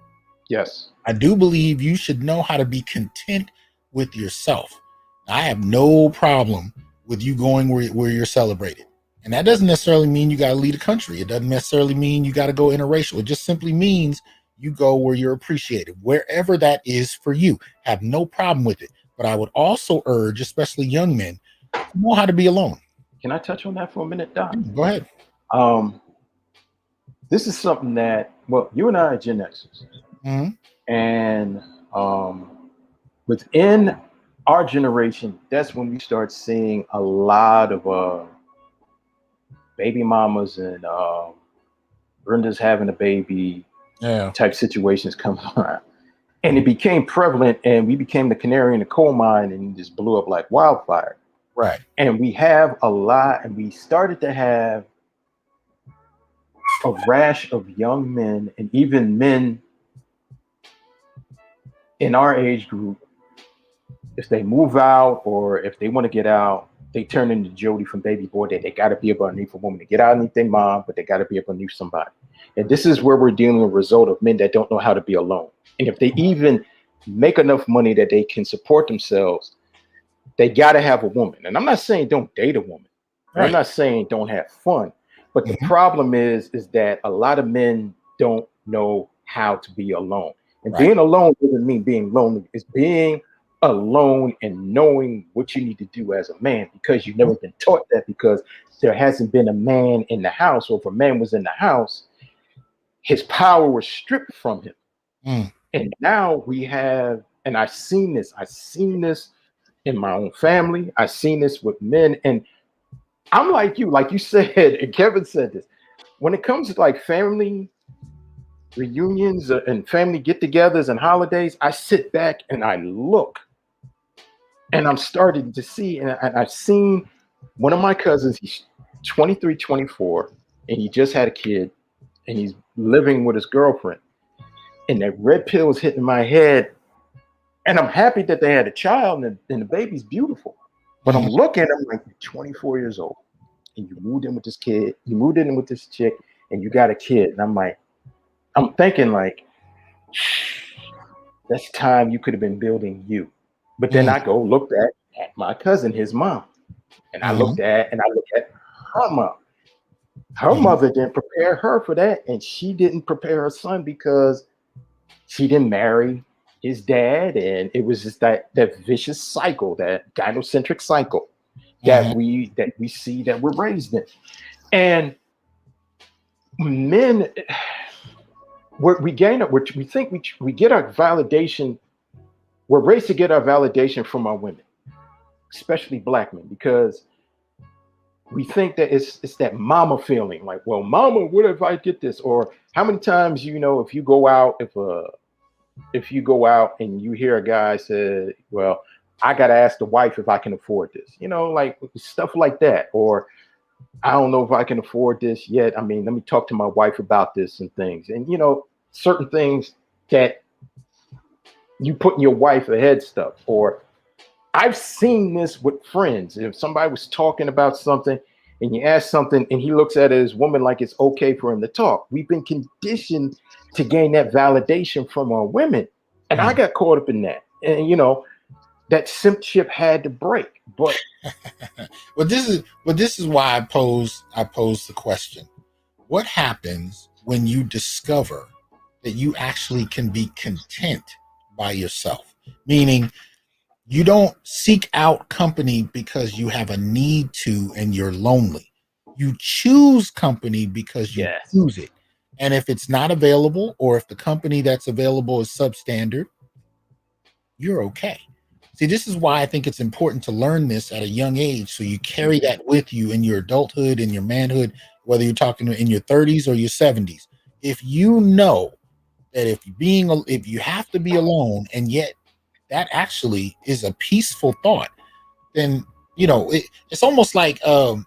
Yes. I do believe you should know how to be content with yourself. I have no problem with you going where you're celebrated. And that doesn't necessarily mean you got to leave the country. It doesn't necessarily mean you got to go interracial. It just simply means you go where you're appreciated, wherever that is for you. Have no problem with it. But I would also urge, especially young men, to know how to be alone. Can I touch on that for a minute, Doc? Go ahead. This is something that, you and I are Gen Xers. And within our generation, that's when we start seeing a lot of baby mamas and Brenda's having a baby type situations come around. And it became prevalent, and we became the canary in the coal mine, and just blew up like wildfire. Right. And we have a lot, and we started to have a rash of young men, and even men in our age group, if they move out or if they want to get out, they turn into Jody from Baby Boy, that they got to be able to underneath a woman to get out underneath their mom, but they got to be able to underneath somebody. And this is where we're dealing with a result of men that don't know how to be alone. And if they even make enough money that they can support themselves, they got to have a woman. And I'm not saying don't date a woman. Right. I'm not saying don't have fun. But the problem is that a lot of men don't know how to be alone. And being alone doesn't mean being lonely. It's being alone and knowing what you need to do as a man, because you've never been taught that, because there hasn't been a man in the house, or if a man was in the house, his power was stripped from him. And now we have, and I've seen this in my own family. I've seen this with men, and I'm like you said, and Kevin said this, when it comes to like family reunions and family get-togethers and holidays, I sit back and I look And I'm starting to see, and I've seen one of my cousins, he's 23, 24, and he just had a kid, and he's living with his girlfriend. And that red pill is hitting my head. And I'm happy that they had a child, and the baby's beautiful. But I'm looking, I'm like, you're 24 years old, and you moved in with this kid, you moved in with this chick, and you got a kid. And I'm like, I'm thinking like, that's time you could have been building you. But then I go looked at my cousin, his mom, and I looked at her mom. Her mother didn't prepare her for that, and she didn't prepare her son because she didn't marry his dad, and it was just that vicious cycle, that gynocentric cycle that we see that we're raised in. And men, we think we get our validation. We're raised to get our validation from our women, especially Black men, because we think that it's that mama feeling, like, well, mama, what if I get this? Or how many times, if you go out, if you go out and you hear a guy say, well, I got to ask the wife if I can afford this, like stuff like that. Or I don't know if I can afford this yet. I mean, let me talk to my wife about this and things. And, certain things that you put in your wife ahead stuff. Or I've seen this with friends. If somebody was talking about something and you ask something and he looks at it as woman like it's okay for him to talk. We've been conditioned to gain that validation from our women. And I got caught up in that. And, that simpship had to break. But this is why I pose the question. What happens when you discover that you actually can be content by yourself? Meaning you don't seek out company because you have a need to and you're lonely. You choose company because you choose it. And if it's not available, or if the company that's available is substandard, you're okay. See, this is why I think it's important to learn this at a young age, so you carry that with you in your adulthood, in your manhood, whether you're talking in your 30s or your 70s. If you know that if you have to be alone, and yet that actually is a peaceful thought, then it's almost like I'm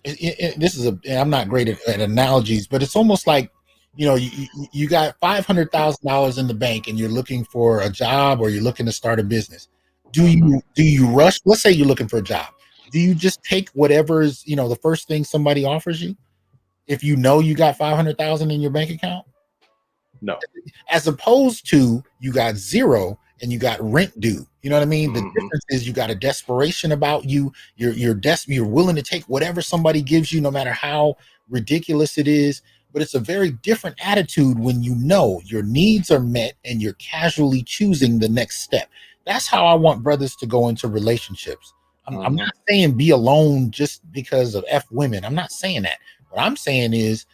not great at analogies, but it's almost like you got $500,000 in the bank and you're looking for a job, or you're looking to start a business. Do you rush? Let's say you're looking for a job. Do you just take whatever's the first thing somebody offers you if you know you got 500,000 in your bank account? No. As opposed to you got zero and you got rent due. You know what I mean? The difference is you got a desperation about you. You're willing to take whatever somebody gives you, no matter how ridiculous it is. But it's a very different attitude when you know your needs are met and you're casually choosing the next step. That's how I want brothers to go into relationships. I'm not saying be alone just because of F women. I'm not saying that. What I'm saying is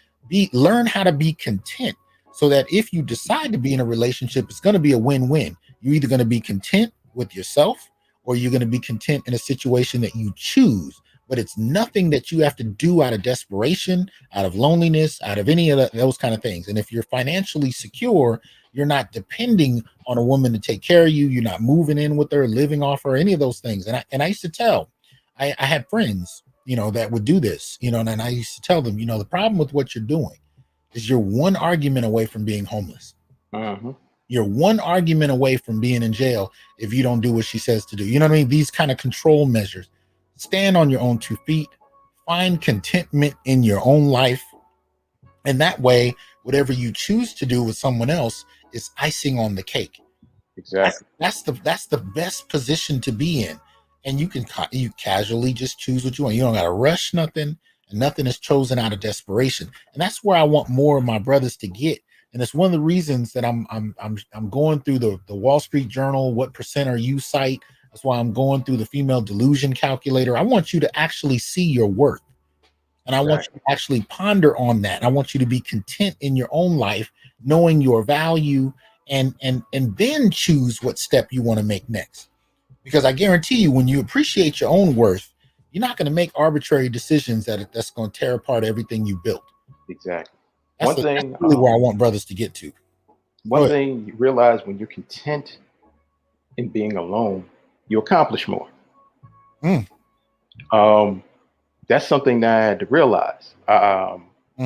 learn how to be content, so that if you decide to be in a relationship, it's going to be a win-win. You're either going to be content with yourself, or you're going to be content in a situation that you choose. But it's nothing that you have to do out of desperation, out of loneliness, out of any of those kind of things. And if you're financially secure, you're not depending on a woman to take care of you. You're not moving in with her, living off her, any of those things. And I used to tell, I had friends, that would do this, and I used to tell them, the problem with what you're doing is you're one argument away from being homeless. You're one argument away from being in jail if you don't do what she says to do. You know what I mean? These kind of control measures. Stand on your own 2 feet. Find contentment in your own life. And that way, whatever you choose to do with someone else is icing on the cake. Exactly. That's the best position to be in. And you casually just choose what you want. You don't got to rush nothing. And nothing is chosen out of desperation. And that's where I want more of my brothers to get. And it's one of the reasons that I'm going through the Wall Street Journal, what percent are you cite? That's why I'm going through the female delusion calculator. I want you to actually see your worth. And I want you to actually ponder on that. I want you to be content in your own life, knowing your value, and then choose what step you want to make next. Because I guarantee you, when you appreciate your own worth, you're not going to make arbitrary decisions that's going to tear apart everything you built. Exactly. That's really where I want brothers to get to. One thing you realize when you're content in being alone, you accomplish more. Mm. That's something that I had to realize. Mm-hmm.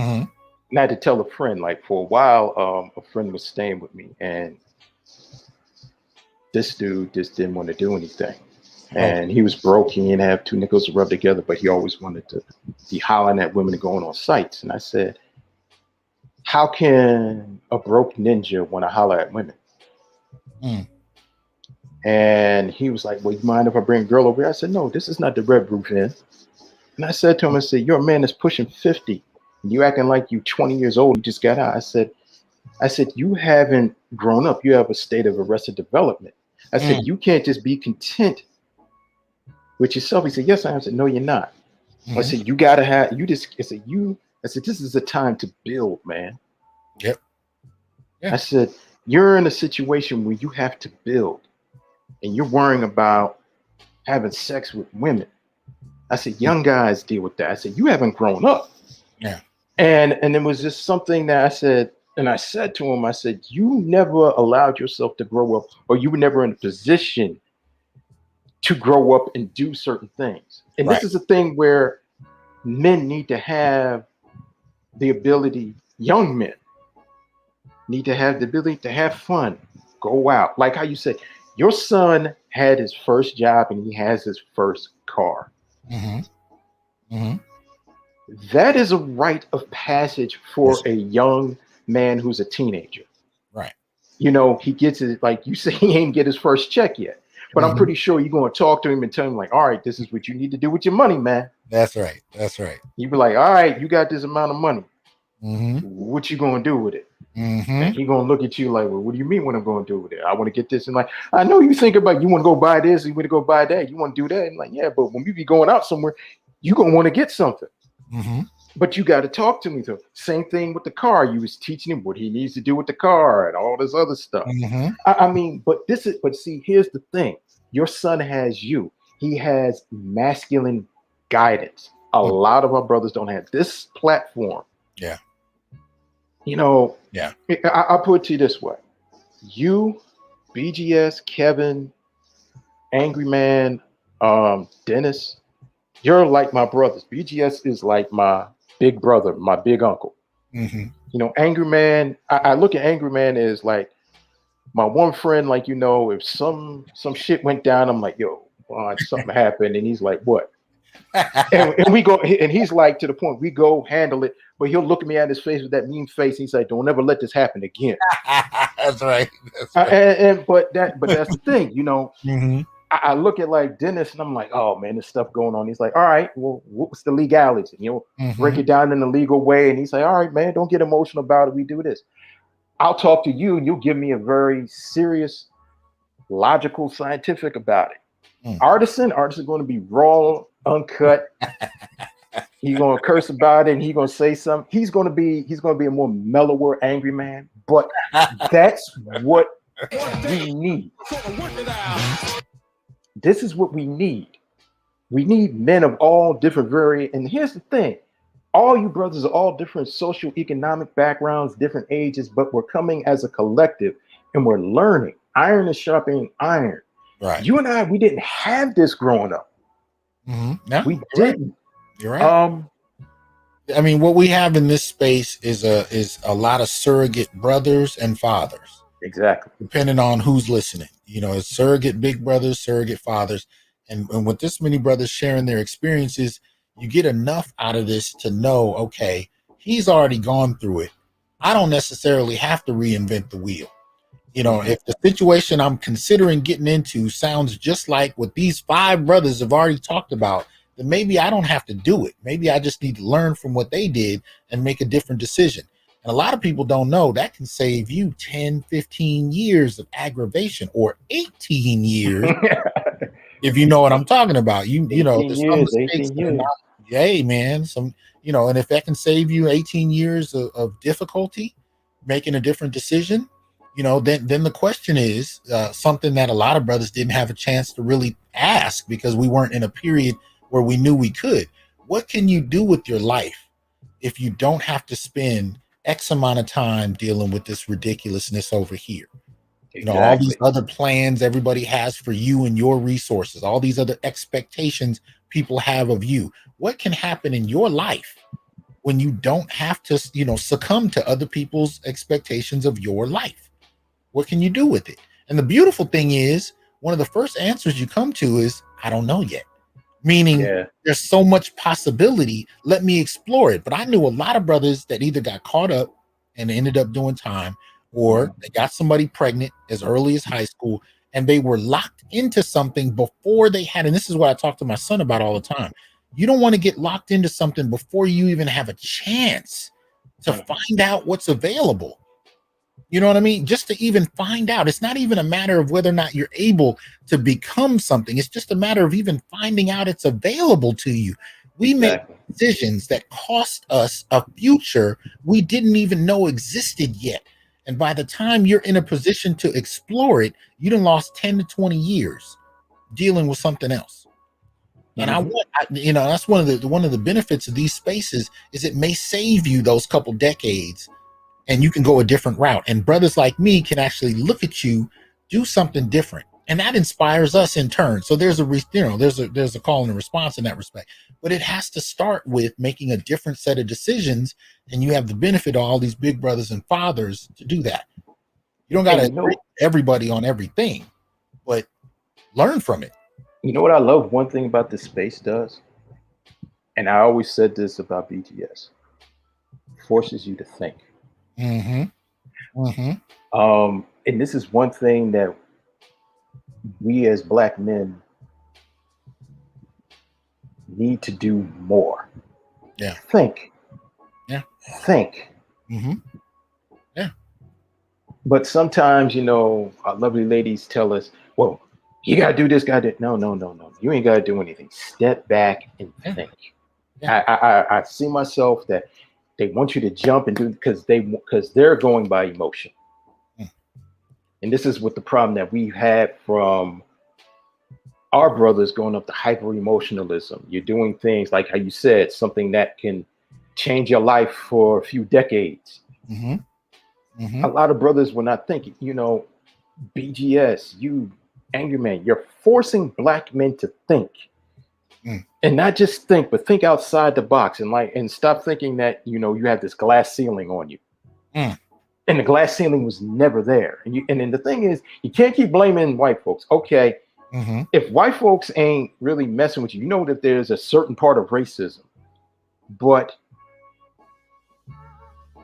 And I had to tell a friend, like for a while, a friend was staying with me, and this dude just didn't want to do anything. And he was broke. He didn't have two nickels to rub together, but he always wanted to be hollering at women and going on sites. And I said, how can a broke ninja want to holler at women? Mm. And he was like, well, you mind if I bring a girl over here? I said, no, this is not the Red Roof Inn. And I said to him, I said, you're a man that's pushing 50. And you acting like you 20 years old. You just got out. I said, you haven't grown up. You have a state of arrested development. I said, you can't just be content with yourself. He said, yes, I am. I said, no, you're not. I said, you got to have, I said, this is a time to build, man. Yep. Yeah. I said, you're in a situation where you have to build and you're worrying about having sex with women. I said, young guys deal with that. I said, you haven't grown up. Yeah. And it was just something that I said, and I said to him, I said, you never allowed yourself to grow up, or you were never in a position to grow up and do certain things. And Right. this is a thing where men need to have the ability, young men need to have the ability to have fun, go out. Like how you said, your son had his first job and he has his first car. Mm-hmm. Mm-hmm. That is a rite of passage for a young man who's a teenager. Right. You know, he gets it, like you say, he ain't get his first check yet. But I'm pretty sure you're going to talk to him and tell him, like, all right, this is what you need to do with your money, man. That's right. That's right. You be like, all right, you got this amount of money. Mm-hmm. What you going to do with it? Mm-hmm. And he going to look at you like, well, what do you mean what I'm going to do with it? I want to get this. And like, I know you think about, you want to go buy this, you want to go buy that, you want to do that. And like, yeah, but when you be going out somewhere, you're going to want to get something. Mm-hmm. But you got to talk to me. So same thing with the car. You was teaching him what he needs to do with the car and all this other stuff. Mm-hmm. I mean, but see, here's the thing. Your son has you. He has masculine guidance. A lot of our brothers don't have this platform. Yeah. You know, yeah. I'll put it to you this way. You, BGS, Kevin, Angry Man, Dennis, you're like my brothers. BGS is like my big brother, my big uncle. Mm-hmm. You know, Angry Man, I look at Angry Man as like my one friend, like, you know, if some shit went down, I'm like, yo, something happened. And he's like, what? and we go, and he's like, to the point, we go handle it, but he'll look at me at his face with that mean face. He's like, don't ever let this happen again. That's right. That's right. But that's the thing, you know. Mm-hmm. I look at like Dennis and I'm like, oh man, there's stuff going on. He's like, all right, well, what's the legality? You know, break it down in a legal way. And he's like, all right, man, don't get emotional about it. We do this. I'll talk to you and you'll give me a very serious, logical, scientific about it. Artisan is going to be raw, uncut. He's going to curse about it and he's going to say something. He's going to be a more mellower, angry man. But that's what we need. This is what we need. We need men of all different and here's the thing. All you brothers are all different social economic backgrounds, different ages, but we're coming as a collective and we're learning. Iron is sharpening iron. Right. You and I, we didn't have this growing up. Mm-hmm. No, we didn't. You're right. I mean, what we have in this space is a lot of surrogate brothers and fathers. Exactly. Depending on who's listening. You know, it's surrogate big brothers, surrogate fathers. And with this many brothers sharing their experiences, you get enough out of this to know, okay, he's already gone through it. I don't necessarily have to reinvent the wheel. You know, if the situation I'm considering getting into sounds just like what these 5 brothers have already talked about, then maybe I don't have to do it. Maybe I just need to learn from what they did and make a different decision. And a lot of people don't know that can save you 10, 15 years of aggravation, or 18 years. If you know what I'm talking about, you know, there's some mistakes that are not, hey man, and if that can save you 18 years of difficulty making a different decision, you know, then the question is something that a lot of brothers didn't have a chance to really ask because we weren't in a period where we knew we could. What can you do with your life if you don't have to spend X amount of time dealing with this ridiculousness over here? You know, all these Exactly. other plans everybody has for you and your resources, all these other expectations people have of you. What can happen in your life when you don't have to, you know, succumb to other people's expectations of your life? What can you do with it? And the beautiful thing is, one of the first answers you come to is, I don't know yet. Meaning Yeah. there's so much possibility. Let me explore it. But I knew a lot of brothers that either got caught up and ended up doing time, or they got somebody pregnant as early as high school, and they were locked into something before they had. And this is what I talk to my son about all the time. You don't want to get locked into something before you even have a chance to find out what's available. You know what I mean? Just to even find out. It's not even a matter of whether or not you're able to become something. It's just a matter of even finding out it's available to you. We make Exactly. decisions that cost us a future we didn't even know existed yet. And by the time you're in a position to explore it, you done lost 10 to 20 years dealing with something else. And you know, that's one of the benefits of these spaces is it may save you those couple decades, and you can go a different route. And brothers like me can actually look at you, do something different, and that inspires us in turn. So there's a call and a response in that respect. But it has to start with making a different set of decisions, and you have the benefit of all these big brothers and fathers to do that. You don't got to agree with everybody on everything, but learn from it. You know what I love? One thing about this space does, and I always said this about BGS, forces you to think. And this is one thing that we as Black men need to do more. Yeah. Think. Yeah. Think. Yeah. But sometimes, you know, our lovely ladies tell us, well, you got to do this, got to do. No. You ain't got to do anything. Step back and think. Yeah. I see myself that they want you to jump and do because they're going by emotion. And this is what the problem that we had from our brothers going up to hyper emotionalism. You're doing things like how you said, something that can change your life for a few decades. A lot of brothers were not thinking, you know, BGS, you angry man, you're forcing Black men to think. And not just think, but think outside the box and stop thinking that, you know, you have this glass ceiling on you. And the glass ceiling was never there. And then the thing is, you can't keep blaming white folks. Okay, if white folks ain't really messing with you, you know that there's a certain part of racism. But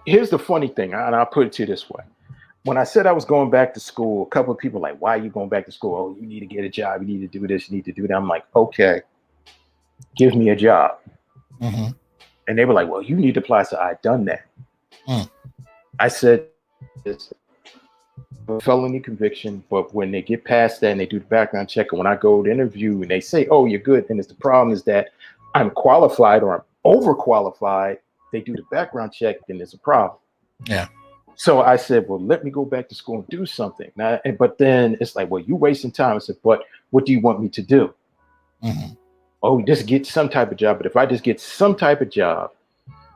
here's the funny thing, and I'll put it to you this way. When I said I was going back to school, a couple of people were like, why are you going back to school? Oh, you need to get a job. You need to do this. You need to do that. I'm like, okay, give me a job. And they were like, well, you need to apply. So I done that. I said, it's a felony conviction, but when they get past that and they do the background check, and when I go to interview and they say, oh, you're good, and the problem is that I'm qualified or I'm overqualified, they do the background check, then there's a problem. Yeah. So I said, well, let me go back to school and do something. But then it's like, well, you're wasting time. I said, but what do you want me to do? Oh, just get some type of job. But if I just get some type of job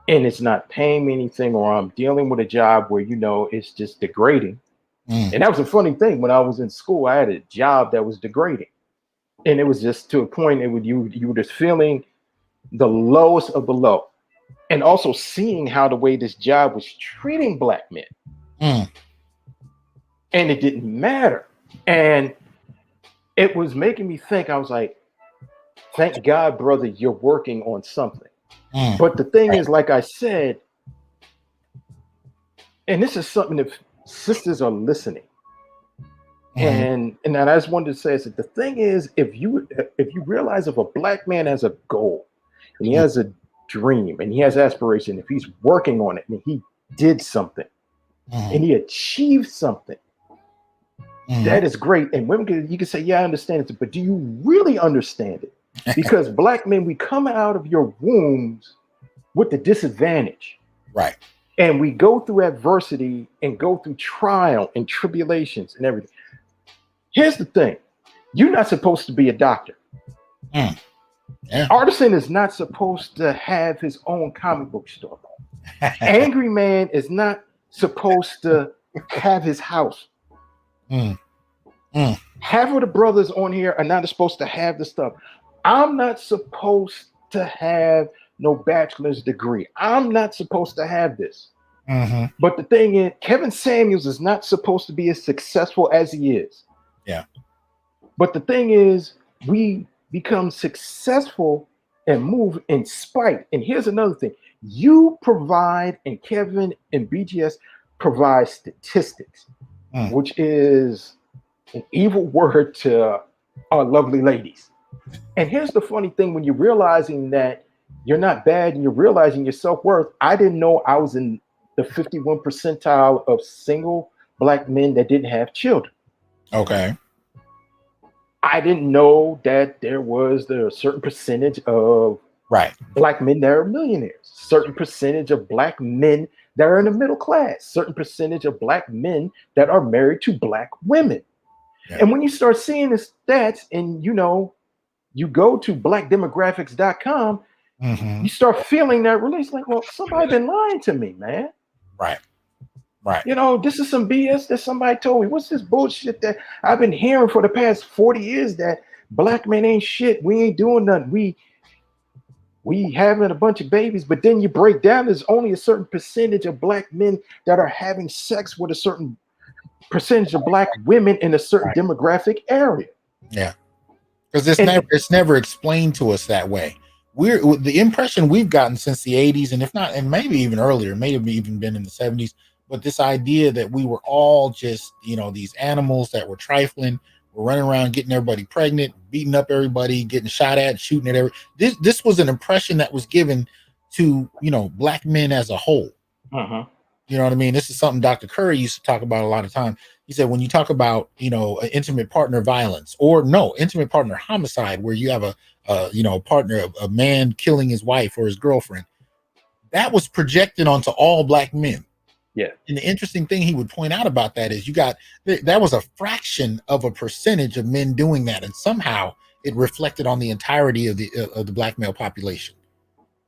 and it's not paying me anything, or I'm dealing with a job where, you know, it's just degrading. And that was a funny thing. When I was in school, I had a job that was degrading. And it was just to a point, you were just feeling the lowest of the low. And also seeing how the way this job was treating Black men. And it didn't matter. And it was making me think, I was like, thank God, brother, you're working on something. But the thing is, like I said, and this is something that sisters are listening. And I just wanted to say is that the thing is, if you realize if a Black man has a goal and he has a dream and he has aspiration, if he's working on it and he did something and he achieved something, that is great. And women you can say, yeah, I understand it, but do you really understand it? Because Black men, we come out of your wombs with the disadvantage. Right. And we go through adversity and go through trial and tribulations and everything. Here's the thing. You're not supposed to be a doctor. Artisan is not supposed to have his own comic book store. Angry man is not supposed to have his house. Mm. Mm. Half of the brothers on here are not supposed to have the stuff. I'm not supposed to have no bachelor's degree. I'm not supposed to have this. Mm-hmm. But the thing is, Kevin Samuels is not supposed to be as successful as he is. Yeah. But the thing is, we become successful and move in spite. And here's another thing. You provide, and Kevin and BGS provide statistics, which is an evil word to our lovely ladies. And here's the funny thing, when you're realizing that you're not bad and you're realizing your self-worth. I didn't know I was in the 51 percentile of single Black men that didn't have children. Okay. I didn't know that there was a certain percentage of Black men that are millionaires, certain percentage of Black men that are in the middle class, certain percentage of Black men that are married to Black women. Yeah. And when you start seeing the stats and, you go to blackdemographics.com, you start feeling that release like, well, somebody been lying to me, man. Right. This is some BS that somebody told me. What's this bullshit that I've been hearing for the past 40 years that Black men ain't shit. We ain't doing nothing. We having a bunch of babies, but then you break down, there's only a certain percentage of Black men that are having sex with a certain percentage of Black women in a certain demographic area. Yeah. Because it's never explained to us that way. The impression we've gotten since the 80s, and if not, and maybe even earlier, may have even been in the 70s, but this idea that we were all just, these animals that were trifling, we're running around getting everybody pregnant, beating up everybody, getting shot at, shooting at everybody. This was an impression that was given to, Black men as a whole. Uh-huh. You know what I mean? This is something Dr. Curry used to talk about a lot of time. He said, when you talk about, intimate partner violence intimate partner homicide, where you have a partner, a man killing his wife or his girlfriend, that was projected onto all Black men. Yeah. And the interesting thing he would point out about that is that was a fraction of a percentage of men doing that. And somehow it reflected on the entirety of the Black male population.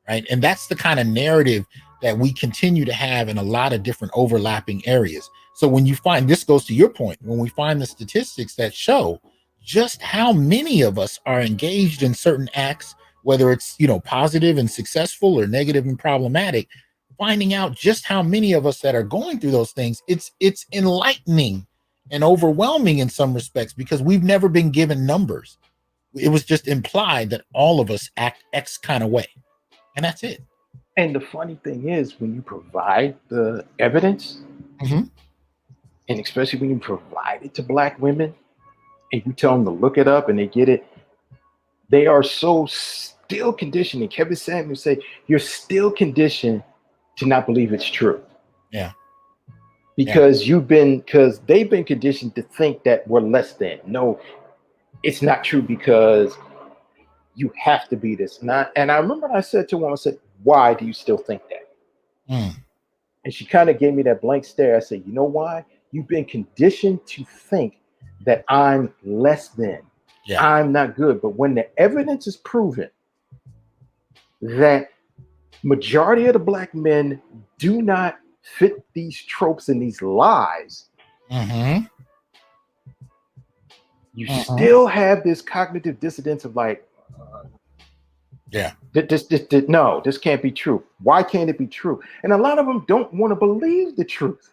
Right. And that's the kind of narrative that we continue to have in a lot of different overlapping areas. So when you find, this goes to your point, when we find the statistics that show just how many of us are engaged in certain acts, whether it's, positive and successful or negative and problematic, finding out just how many of us that are going through those things, it's enlightening and overwhelming in some respects, because we've never been given numbers. It was just implied that all of us act X kind of way. And that's it. And the funny thing is, when you provide the evidence, and especially when you provide it to Black women and you tell them to look it up and they get it, they are so still conditioned. And Kevin Samuels say, you're still conditioned to not believe it's true. Yeah. Because they've been conditioned to think that we're less than. No, it's not true, because you have to be this. And I remember I said to one, I said, why do you still think that? And she kind of gave me that blank stare. I said, you know why? You've been conditioned to think that I'm less than. Yeah. I'm not good. But when the evidence is proven that majority of the Black men do not fit these tropes and these lies, you still have this cognitive dissonance of like, this can't be true. Why can't it be true? And a lot of them don't want to believe the truth.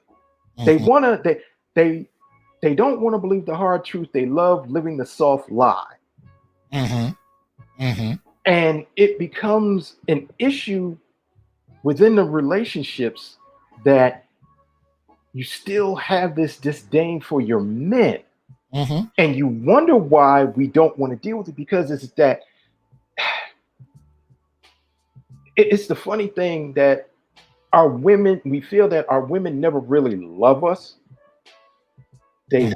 They don't want to believe the hard truth. They love living the soft lie. And it becomes an issue within the relationships that you still have this disdain for your men. And you wonder why we don't want to deal with it, because it's that it's the funny thing that we feel that our women never really love us. They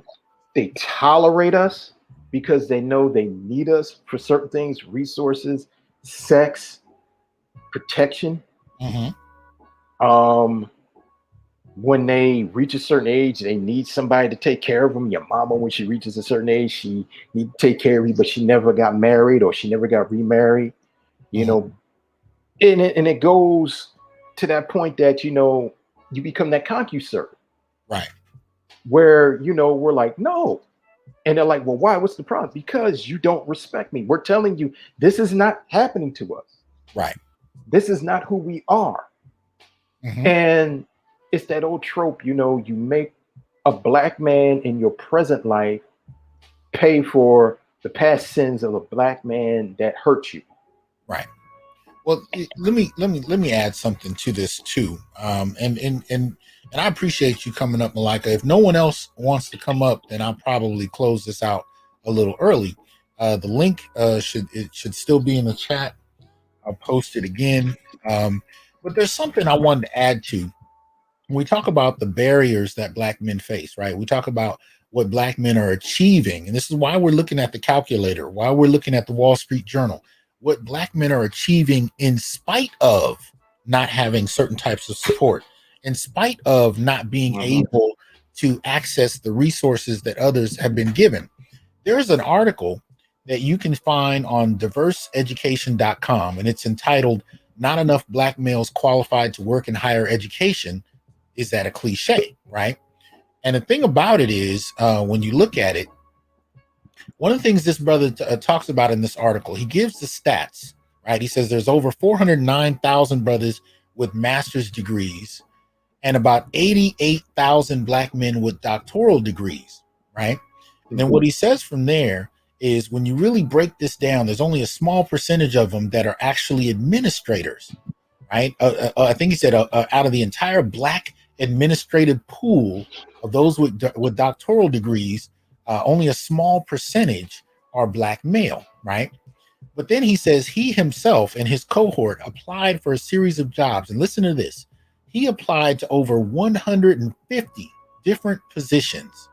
tolerate us because they know they need us for certain things, resources, sex, protection. When they reach a certain age, they need somebody to take care of them. Your mama, when she reaches a certain age, she need to take care of you, but she never got married or she never got remarried, and it goes to that point that, you become that concubine. Right. where, you know, we're like, no. And they're like, well, why? What's the problem? Because you don't respect me. We're telling you this is not happening to us. Right. This is not who we are. And it's that old trope, you know, you make a black man in your present life pay for the past sins of a black man that hurt you. Right. Well, let me add something to this too. And I appreciate you coming up, Malika. If no one else wants to come up, then I'll probably close this out a little early. The link should still be in the chat. I'll post it again. But there's something I wanted to add to. When we talk about the barriers that black men face, right? We talk about what black men are achieving. And this is why we're looking at the calculator, why we're looking at the Wall Street Journal, what black men are achieving in spite of not having certain types of support, in spite of not being able to access the resources that others have been given. There's an article that you can find on diverseeducation.com, and it's entitled, "Not Enough Black Males Qualified to Work in Higher Education. Is that a cliche?" Right? And the thing about it is, when you look at it, one of the things this brother talks about in this article, he gives the stats, right? He says there's over 409,000 brothers with master's degrees and about 88,000 black men with doctoral degrees, right? And then what he says from there is, when you really break this down, there's only a small percentage of them that are actually administrators, right? I think he said out of the entire black administrative pool of those with doctoral degrees, only a small percentage are black male, right? But then he says he himself and his cohort applied for a series of jobs. And listen to this. He applied to over 150 different positions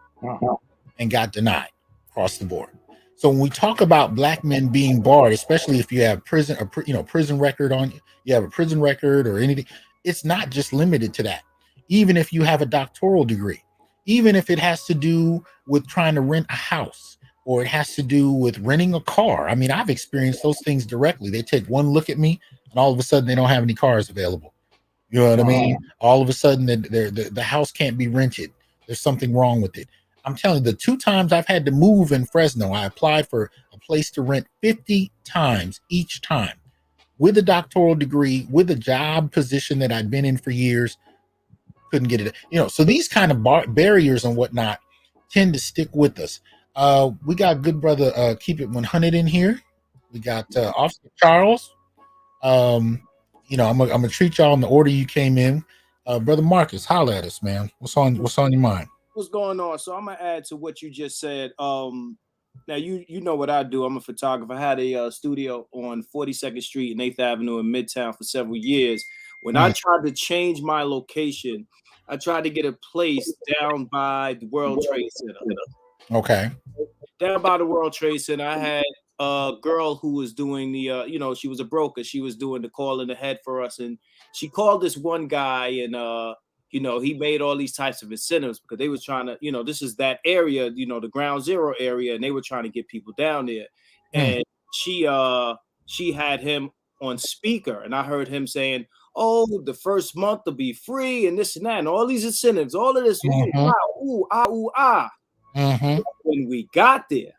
and got denied across the board. So when we talk about black men being barred, especially if you have prison record on you, you have a prison record or anything, it's not just limited to that. Even if you have a doctoral degree, even if it has to do with trying to rent a house, or it has to do with renting a car. I mean, I've experienced those things directly. They take one look at me and all of a sudden they don't have any cars available. You know what I mean? All of a sudden the house can't be rented. There's something wrong with it. I'm telling you, the 2 times I've had to move in Fresno, I applied for a place to rent 50 times each time, with a doctoral degree, with a job position that I'd been in for years. Couldn't get it. You know, so these kind of barriers and whatnot tend to stick with us. We got good brother Keep It 100 in here. We got Officer Charles. You know, I'm gonna treat y'all in the order you came in. Brother Marcus, holla at us, man. What's on your mind? What's going on? So I'm gonna add to what you just said. Now you know what I do. I'm a photographer. I had a studio on 42nd Street and 8th Avenue in Midtown for several years. When I tried to change my location, I tried to get a place down by the World Trade Center. Okay. Down by the World Trade Center, I had a girl who was doing the, she was a broker. She was doing the calling ahead for us, and she called this one guy, and he made all these types of incentives because they was trying to, this is that area, the ground zero area, and they were trying to get people down there. And she had him on speaker, and I heard him saying, "Oh, the first month will be free, and this and that, and all these incentives, all of this." When we got there,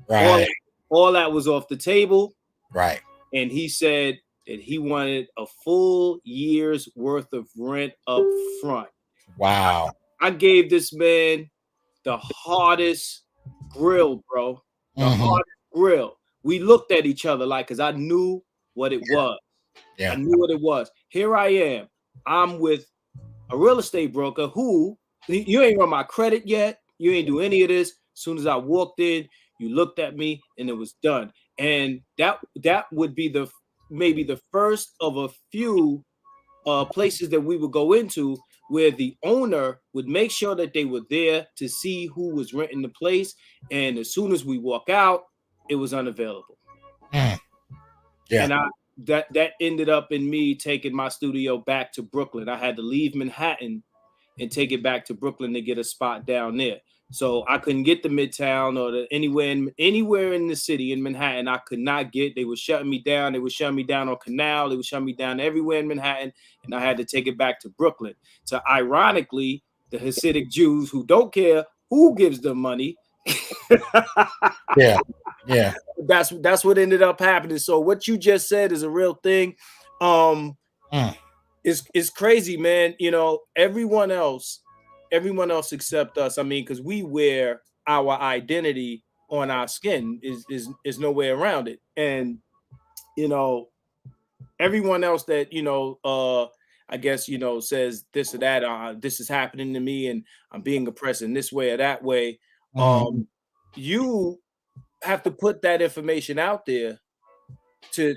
right, all that was off the table. Right. And he said that he wanted a full year's worth of rent up front. Wow. I gave this man the hardest grill, bro. The hardest grill. We looked at each other like, because I knew what it was. Yeah. I knew what it was. Here I am. I'm with a real estate broker who, you ain't run my credit yet. You ain't do any of this. As soon as I walked in, you looked at me and it was done. And that would be maybe the first of a few places that we would go into where the owner would make sure that they were there to see who was renting the place. And as soon as we walk out, it was unavailable. Yeah. And that ended up in me taking my studio back to Brooklyn. I had to leave Manhattan and take it back to Brooklyn to get a spot down there. So I couldn't get to Midtown or anywhere in the city in Manhattan. I could not get. They were shutting me down. They were shutting me down on Canal. They were shutting me down everywhere in Manhattan, and I had to take it back to Brooklyn. So ironically, the Hasidic Jews who don't care who gives them money. Yeah. That's what ended up happening. So what you just said is a real thing. It's crazy, man. You know, everyone else except us. I mean, because we wear our identity on our skin. Is no way around it. And you know, everyone else that I guess says this or that, this is happening to me, and I'm being oppressed in this way or that way. You have to put that information out there to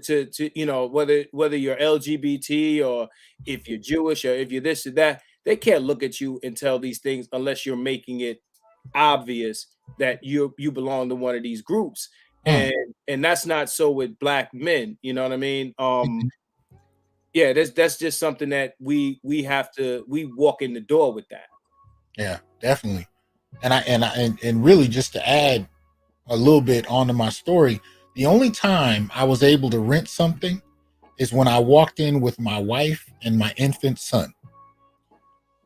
whether you're LGBT or if you're Jewish or if you're this or that. They can't look at you and tell these things unless you're making it obvious that you belong to one of these groups. And that's not so with Black men. You know what I mean? Yeah, that's just something that we walk in the door with that. Yeah, definitely. And really, just to add a little bit onto my story, the only time I was able to rent something is when I walked in with my wife and my infant son.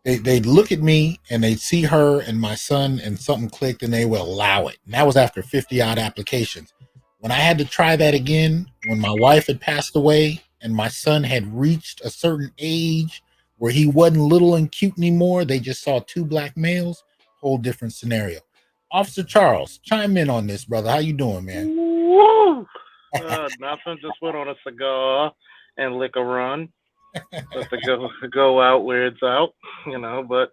They'd look at me and they'd see her and my son, and something clicked and they would allow it. And that was after 50 odd applications. When I had to try that again, when my wife had passed away and my son had reached a certain age where he wasn't little and cute anymore, they just saw two Black males, whole different scenario. Officer Charles, chime in on this, brother. How you doing, man? Woo! Nothing. Just went on a cigar and lick a run. Just to go out where it's out, But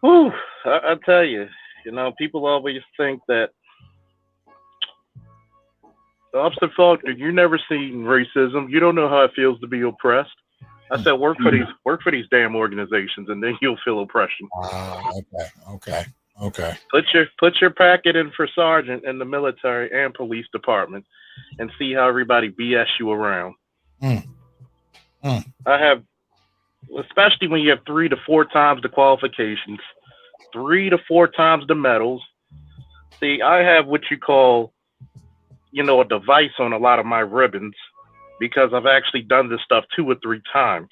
whew, I tell you, people always think that the opposite factor. You never seen racism. You don't know how it feels to be oppressed. I said, work for these damn organizations, and then you'll feel oppression. Okay. Put your packet in for sergeant in the military and police department, and see how everybody BS you around. I have, especially when you have 3 to 4 times the qualifications, 3 to 4 times the medals. See, I have what you call, a device on a lot of my ribbons, because I've actually done this stuff 2 or 3 times.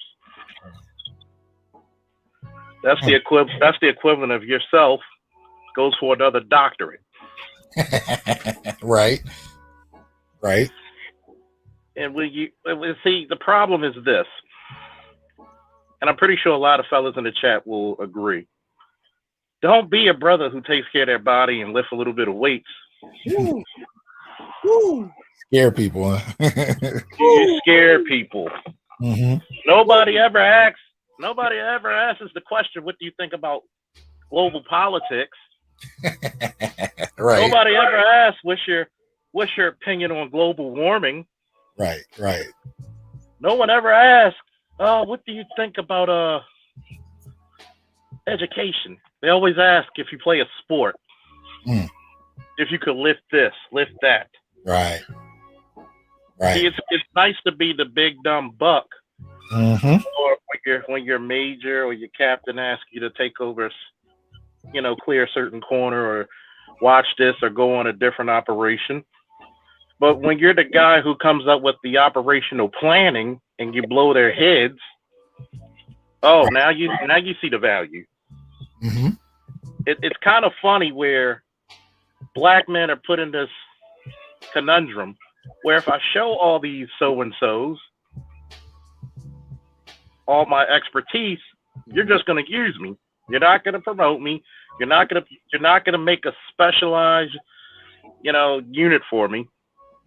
That's the equivalent of yourself goes for another doctorate. Right. And when you see, the problem is this, and I'm pretty sure a lot of fellas in the chat will agree. Don't be a brother who takes care of their body and lift a little bit of weights. Scare people. Huh? You scare people. Mm-hmm. Nobody ever asks the question, what do you think about global politics? Right. Nobody ever asks, what's your opinion on global warming? Right. No one ever asks, what do you think about education? They always ask if you play a sport, if you could lift this, lift that. Right. See, it's nice to be the big dumb buck, or when your major or your captain asks you to take over, clear a certain corner or watch this or go on a different operation. But when you're the guy who comes up with the operational planning and you blow their heads, now you see the value. Mm-hmm. It's kind of funny where Black men are put in this conundrum where if I show all these so-and-sos all my expertise, you're just going to use me. You're not going to promote me. You're not going to make a specialized, unit for me.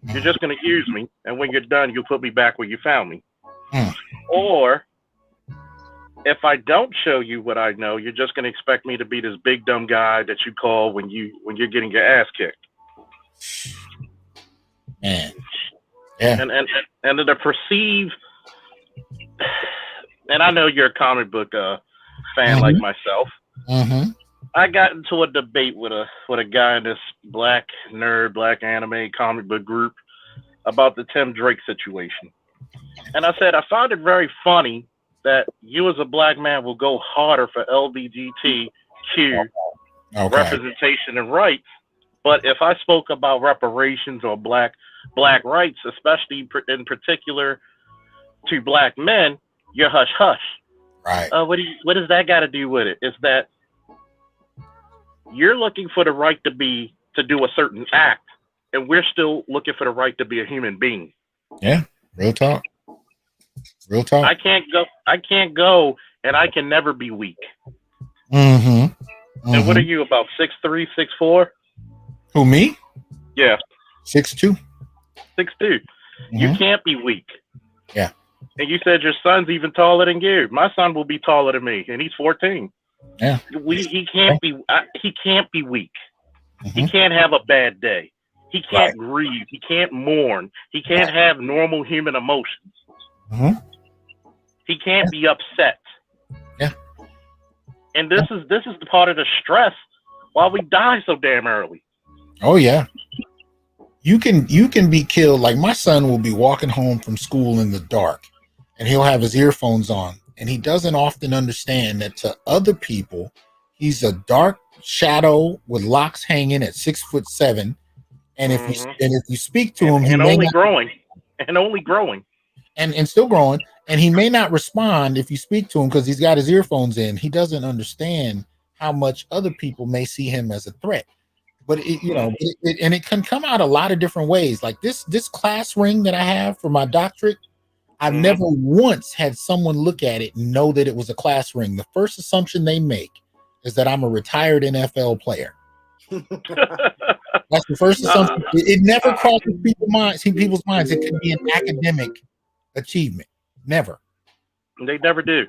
You're just going to use me, and when you're done, you'll put me back where you found me. Or if I don't show you what I know, you're just going to expect me to be this big dumb guy that you call when you're getting your ass kicked. Man, yeah. And to perceive, and I know you're a comic book fan like myself. Mm-hmm. I got into a debate with a guy in this black nerd, black anime comic book group about the Tim Drake situation. And I said, I found it very funny that you as a Black man will go harder for LGBTQ representation and rights. But if I spoke about reparations or black rights, especially in particular to Black men, you're hush hush. Right. What does that got to do with it? It's that you're looking for the right to do a certain act, and we're still looking for the right to be a human being. Yeah, real talk. Real talk. I can't go, and I can never be weak. Mm-hmm. And what are you, about 6'3", 6'4"? Who, me? Yeah. 6'2". 6'2". You can't be weak. Yeah. And you said your son's even taller than you. My son will be taller than me, and he's 14. Yeah. He can't be weak. He can't have a bad day. He can't grieve. He can't mourn. He can't have normal human emotions. He can't be upset. Yeah. And this is the part of the stress why we die so damn early. Oh yeah. You can be killed. Like my son will be walking home from school in the dark and he'll have his earphones on, and he doesn't often understand that to other people he's a dark shadow with locks hanging at 6'7", and if you speak to him, and only growing and still growing, and he may not respond if you speak to him because he's got his earphones in. He doesn't understand how much other people may see him as a threat. But it can come out a lot of different ways. Like this class ring that I have for my doctorate, I've never once had someone look at it and know that it was a class ring. The first assumption they make is that I'm a retired NFL player. That's the first assumption. It never crosses people's minds. It could be an academic achievement. Never. They never do.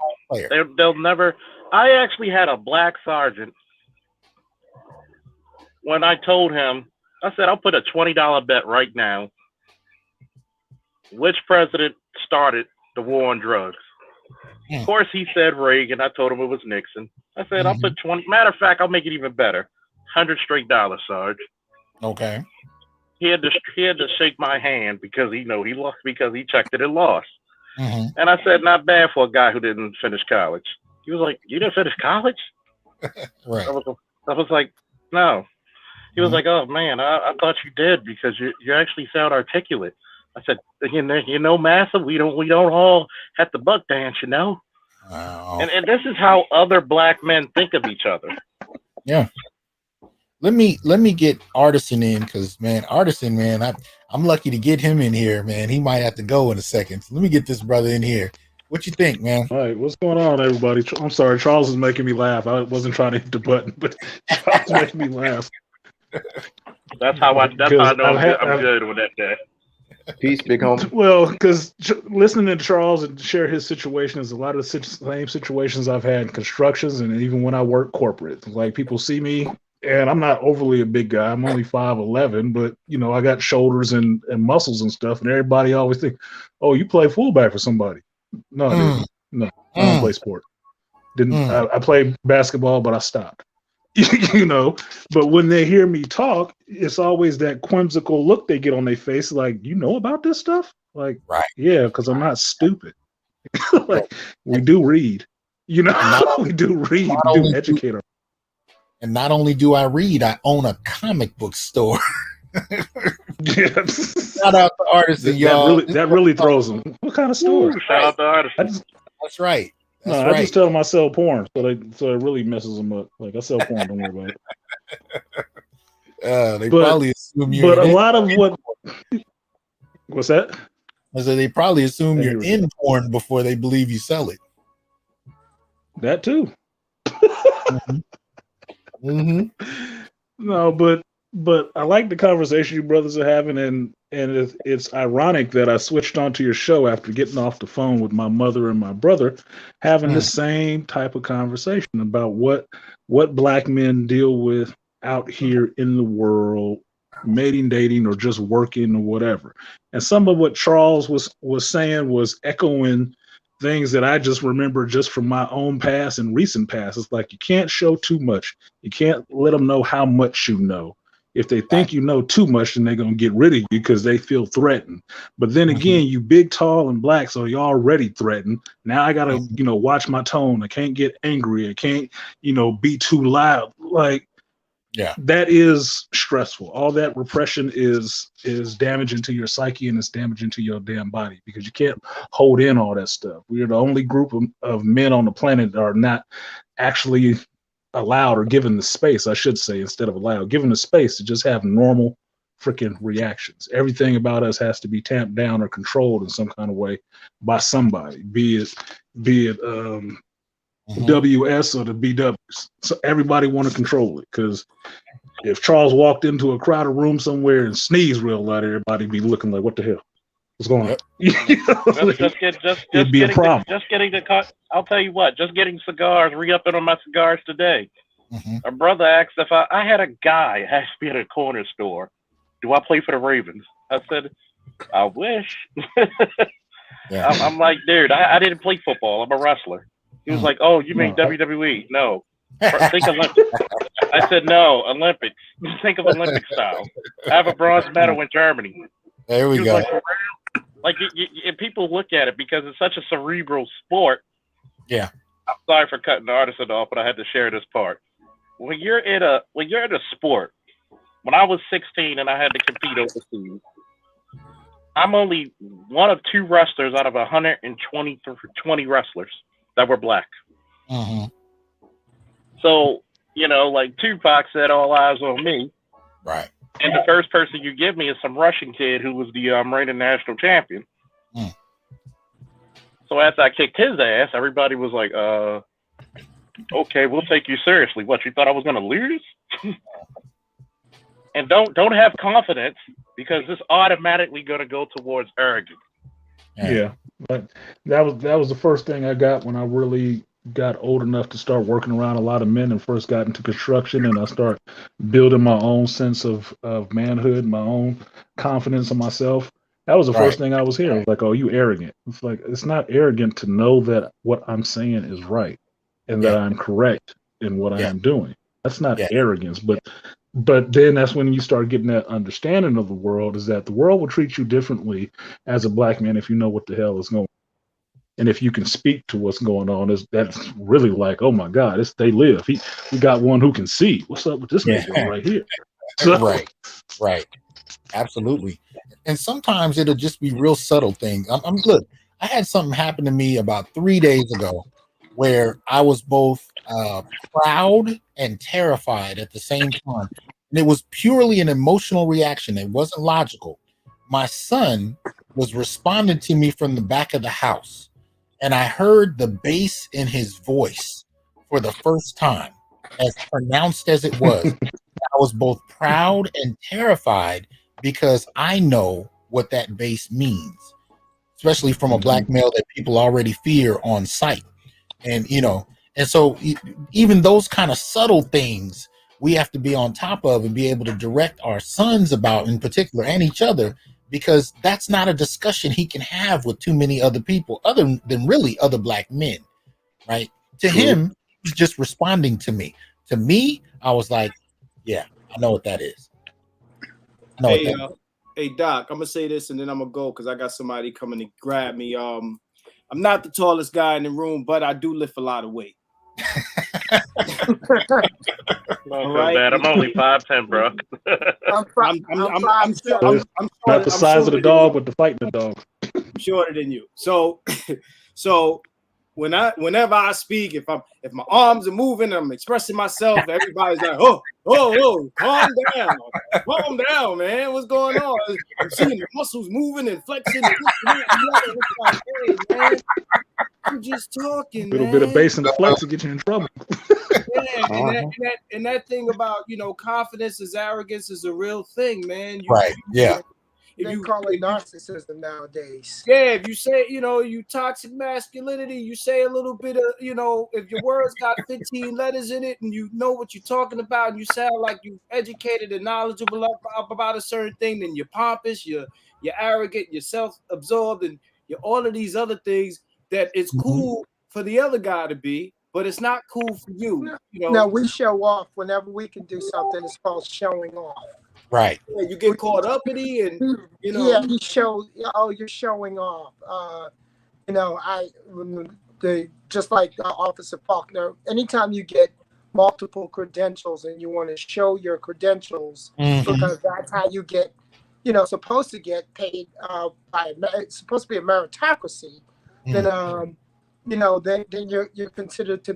They'll never. I actually had a black sergeant. When I told him, I said, I'll put a $20 bet right now. Which president started the war on drugs? Of course, he said Reagan. I told him it was Nixon. I said, I'll put 20. Matter of fact, I'll make it even better. $100 straight, Sarge. Okay. He had to shake my hand because he lost, because he checked it and lost. And I said, not bad for a guy who didn't finish college. He was like, you didn't finish college? Right. I was like, no. He was like, oh man, I thought you did because you actually sound articulate. I said, Massa, we don't all have to buck dance, Wow. And this is how other black men think of each other. Yeah. Let me get Artisan in, because Artisan, I'm lucky to get him in here, man. He might have to go in a second. So let me get this brother in here. What you think, man? All right, what's going on, everybody? I'm sorry, Charles is making me laugh. I wasn't trying to hit the button, but Charles is making me laugh. That's how I know I'm good with that day. Peace, big homie. Well, because listening to Charles and share his situation is a lot of the same situations I've had in constructions, and even when I work corporate. Like, people see me, and I'm not overly a big guy. I'm only 5'11", but I got shoulders and muscles and stuff, and everybody always think, "Oh, you play fullback for somebody." No, I didn't. No, I don't play sport. I played basketball, but I stopped. But when they hear me talk, it's always that whimsical look they get on their face, like, you know about this stuff? Like, right. Yeah, because I'm not stupid. Like, we do read. We do read. We do educate our. And not only do I read, I own a comic book store. Yes. Shout out to Artisan, y'all. That really throws them. What kind of store? Shout out to Artisan. That's right. I just tell them I sell porn, so it really messes them up. Like, I sell porn, don't worry about it. Probably assume you're. But a lot of what? What's that? I said they probably assume you're in porn before they believe you sell it. That too. No, but I like the conversation you brothers are having, and it's ironic that I switched onto your show after getting off the phone with my mother and my brother, having the same type of conversation about what black men deal with out here in the world, mating, dating, or just working or whatever. And some of what Charles was saying was echoing things that I just remember just from my own past and recent past. It's like, you can't show too much. You can't let them know how much you know. If they think you know too much, then they're going to get rid of you because they feel threatened. But then again, you big, tall, and black, so you're already threatened. Now I got to, watch my tone. I can't get angry. I can't, be too loud. Like, that is stressful. All that repression is damaging to your psyche, and it's damaging to your damn body, because you can't hold in all that stuff. We're the only group of men on the planet that are not actually allowed, or given the space, I should say, instead of allowed, given the space to just have normal freaking reactions. Everything about us has to be tamped down or controlled in some kind of way by somebody, be it WS or the BWs. So everybody want to control it, because if Charles walked into a crowded room somewhere and sneezed real loud, everybody be looking like, what the hell? What's going on? It'd be a problem. I'll tell you what, just getting cigars, re-upping on my cigars today. A brother asked if I had a guy ask me at a corner store, do I play for the Ravens? I said, I wish. I'm like, dude, I didn't play football. I'm a wrestler. He was like, oh, you mean WWE? No. Think Olympics. I said, no, Olympics. Think of Olympic style. I have a bronze medal in Germany. There we go. Like and people look at it because it's such a cerebral sport. Yeah. I'm sorry for cutting the artist off, but I had to share this part. When you're in a sport, when I was 16 and I had to compete overseas, I'm only one of 2 wrestlers out of 120 wrestlers that were black. So, like Tupac said, all eyes on me. Right. And the first person you give me is some Russian kid who was the reigning national champion. So after I kicked his ass, everybody was like, okay, we'll take you seriously. What, you thought I was going to lose? And don't have confidence, because it's automatically going to go towards arrogance. Yeah, but that was the first thing I got when I really got old enough to start working around a lot of men and first got into construction, and I start building my own sense of manhood, my own confidence in myself. That was the first thing I was hearing. Like, oh, you arrogant. It's like, it's not arrogant to know that what I'm saying is right and that I'm correct in what I am doing. That's not arrogance, but then that's when you start getting that understanding of the world, is that the world will treat you differently as a black man if you know what the hell is going on. And if you can speak to what's going on, that's really like, oh my God, they live. We got one who can see. What's up with this nigga right here? So, right. Absolutely. And sometimes it'll just be real subtle things. Look, I had something happen to me about 3 days ago where I was both proud and terrified at the same time. And it was purely an emotional reaction. It wasn't logical. My son was responding to me from the back of the house, and I heard the bass in his voice for the first time, as pronounced as it was. I was both proud and terrified, because I know what that bass means, especially from a black male that people already fear on sight. And, and so even those kind of subtle things we have to be on top of and be able to direct our sons about in particular, and each other, because that's not a discussion he can have with too many other people other than really other black men, right? To him, he's just responding to me. To me, I was like, yeah, I know what that is. Hey, Doc, I'm going to say this and then I'm going to go because I got somebody coming to grab me. I'm not the tallest guy in the room, but I do lift a lot of weight. All right. Bad. I'm only 5'10", bro. I'm not the size of the dog, but the fighting the dog. I'm shorter than you. So whenever I speak, if my arms are moving, I'm expressing myself, everybody's like, oh, calm down, man. What's going on? I'm seeing the muscles moving and flexing. And like, hey, man, I'm just talking. A little bit of bass in the flex to get you in trouble. Yeah, and that thing about confidence is arrogance is a real thing, man. They call it narcissism nowadays. Yeah, if you say, you toxic masculinity, you say a little bit of, if your words got 15 letters in it and you know what you're talking about and you sound like you educated and knowledgeable about a certain thing, then you're pompous, you're arrogant, you're self-absorbed, and you're all of these other things that it's cool for the other guy to be, but it's not cool for you. Now, we show off whenever we can do something. It's called showing off. Right. Yeah, you get caught uppity and Yeah, you show. Oh, you're showing off. Just like Officer Faulkner. Anytime you get multiple credentials and you want to show your credentials because that's how you get, supposed to get paid it's supposed to be a meritocracy, then then you're considered to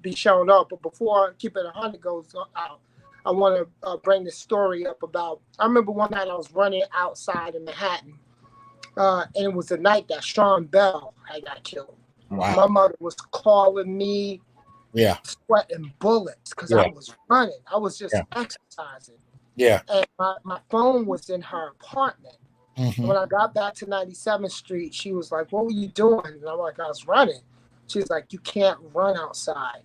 be shown up. But before Keep It 100 goes out, I want to bring this story up about. I remember one night I was running outside in Manhattan, and it was the night that Sean Bell had got killed. Wow. My mother was calling me, sweating bullets because I was running. I was just exercising. Yeah. And my phone was in her apartment. When I got back to 97th Street, she was like, "What were you doing?" And I'm like, "I was running." She's like, "You can't run outside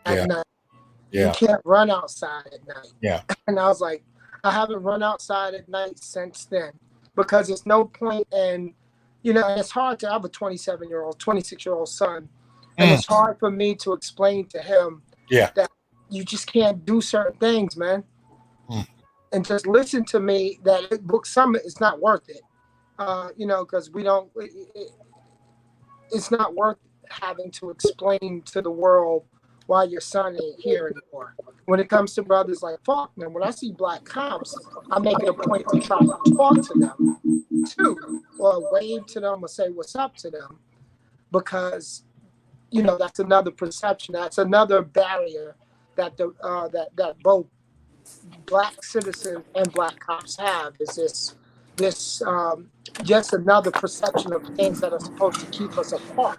at night. You can't run outside at night." Yeah. And I was like, I haven't run outside at night since then because there's no point in, and it's hard to have a 26-year-old son. And it's hard for me to explain to him that you just can't do certain things, man. And just listen to me that Book Summit is not worth it. Because it's not worth having to explain to the world why your son ain't here anymore. When it comes to brothers like Faulkner, when I see black cops, I make it a point to try to talk to them too, or wave to them or say what's up to them, because that's another perception, that's another barrier that that both black citizens and black cops have, is this just another perception of things that are supposed to keep us apart.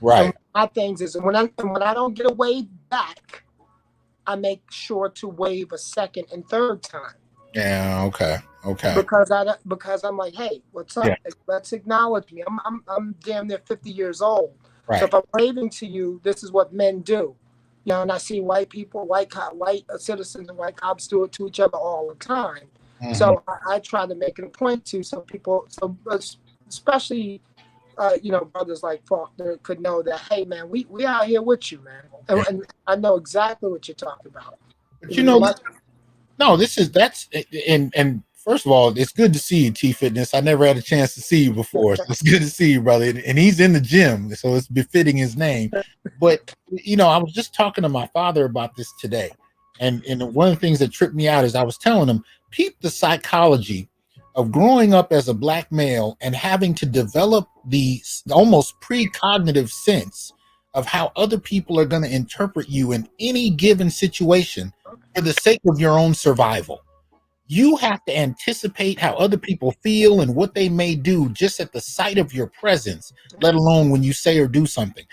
Right. And my things is when I don't get a wave back, I make sure to wave a second and third time. Yeah. Okay. Because I'm like, hey, what's up? Yeah. Let's acknowledge me. I'm damn near 50 years old. Right. So if I'm waving to you, this is what men do. And I see white people, white citizens and white cops do it to each other all the time. So I try to make it a point to some people, especially brothers like Faulkner could know that, hey man, we out here with you, man. And I know exactly what you're talking about. But and first of all, it's good to see you, T Fitness. I never had a chance to see you before. So it's good to see you, brother. And he's in the gym, so it's befitting his name. But I was just talking to my father about this today. And one of the things that tripped me out is I was telling him, peep the psychology of growing up as a black male and having to develop the almost precognitive sense of how other people are going to interpret you in any given situation for the sake of your own survival. You have to anticipate how other people feel and what they may do just at the sight of your presence, let alone when you say or do something.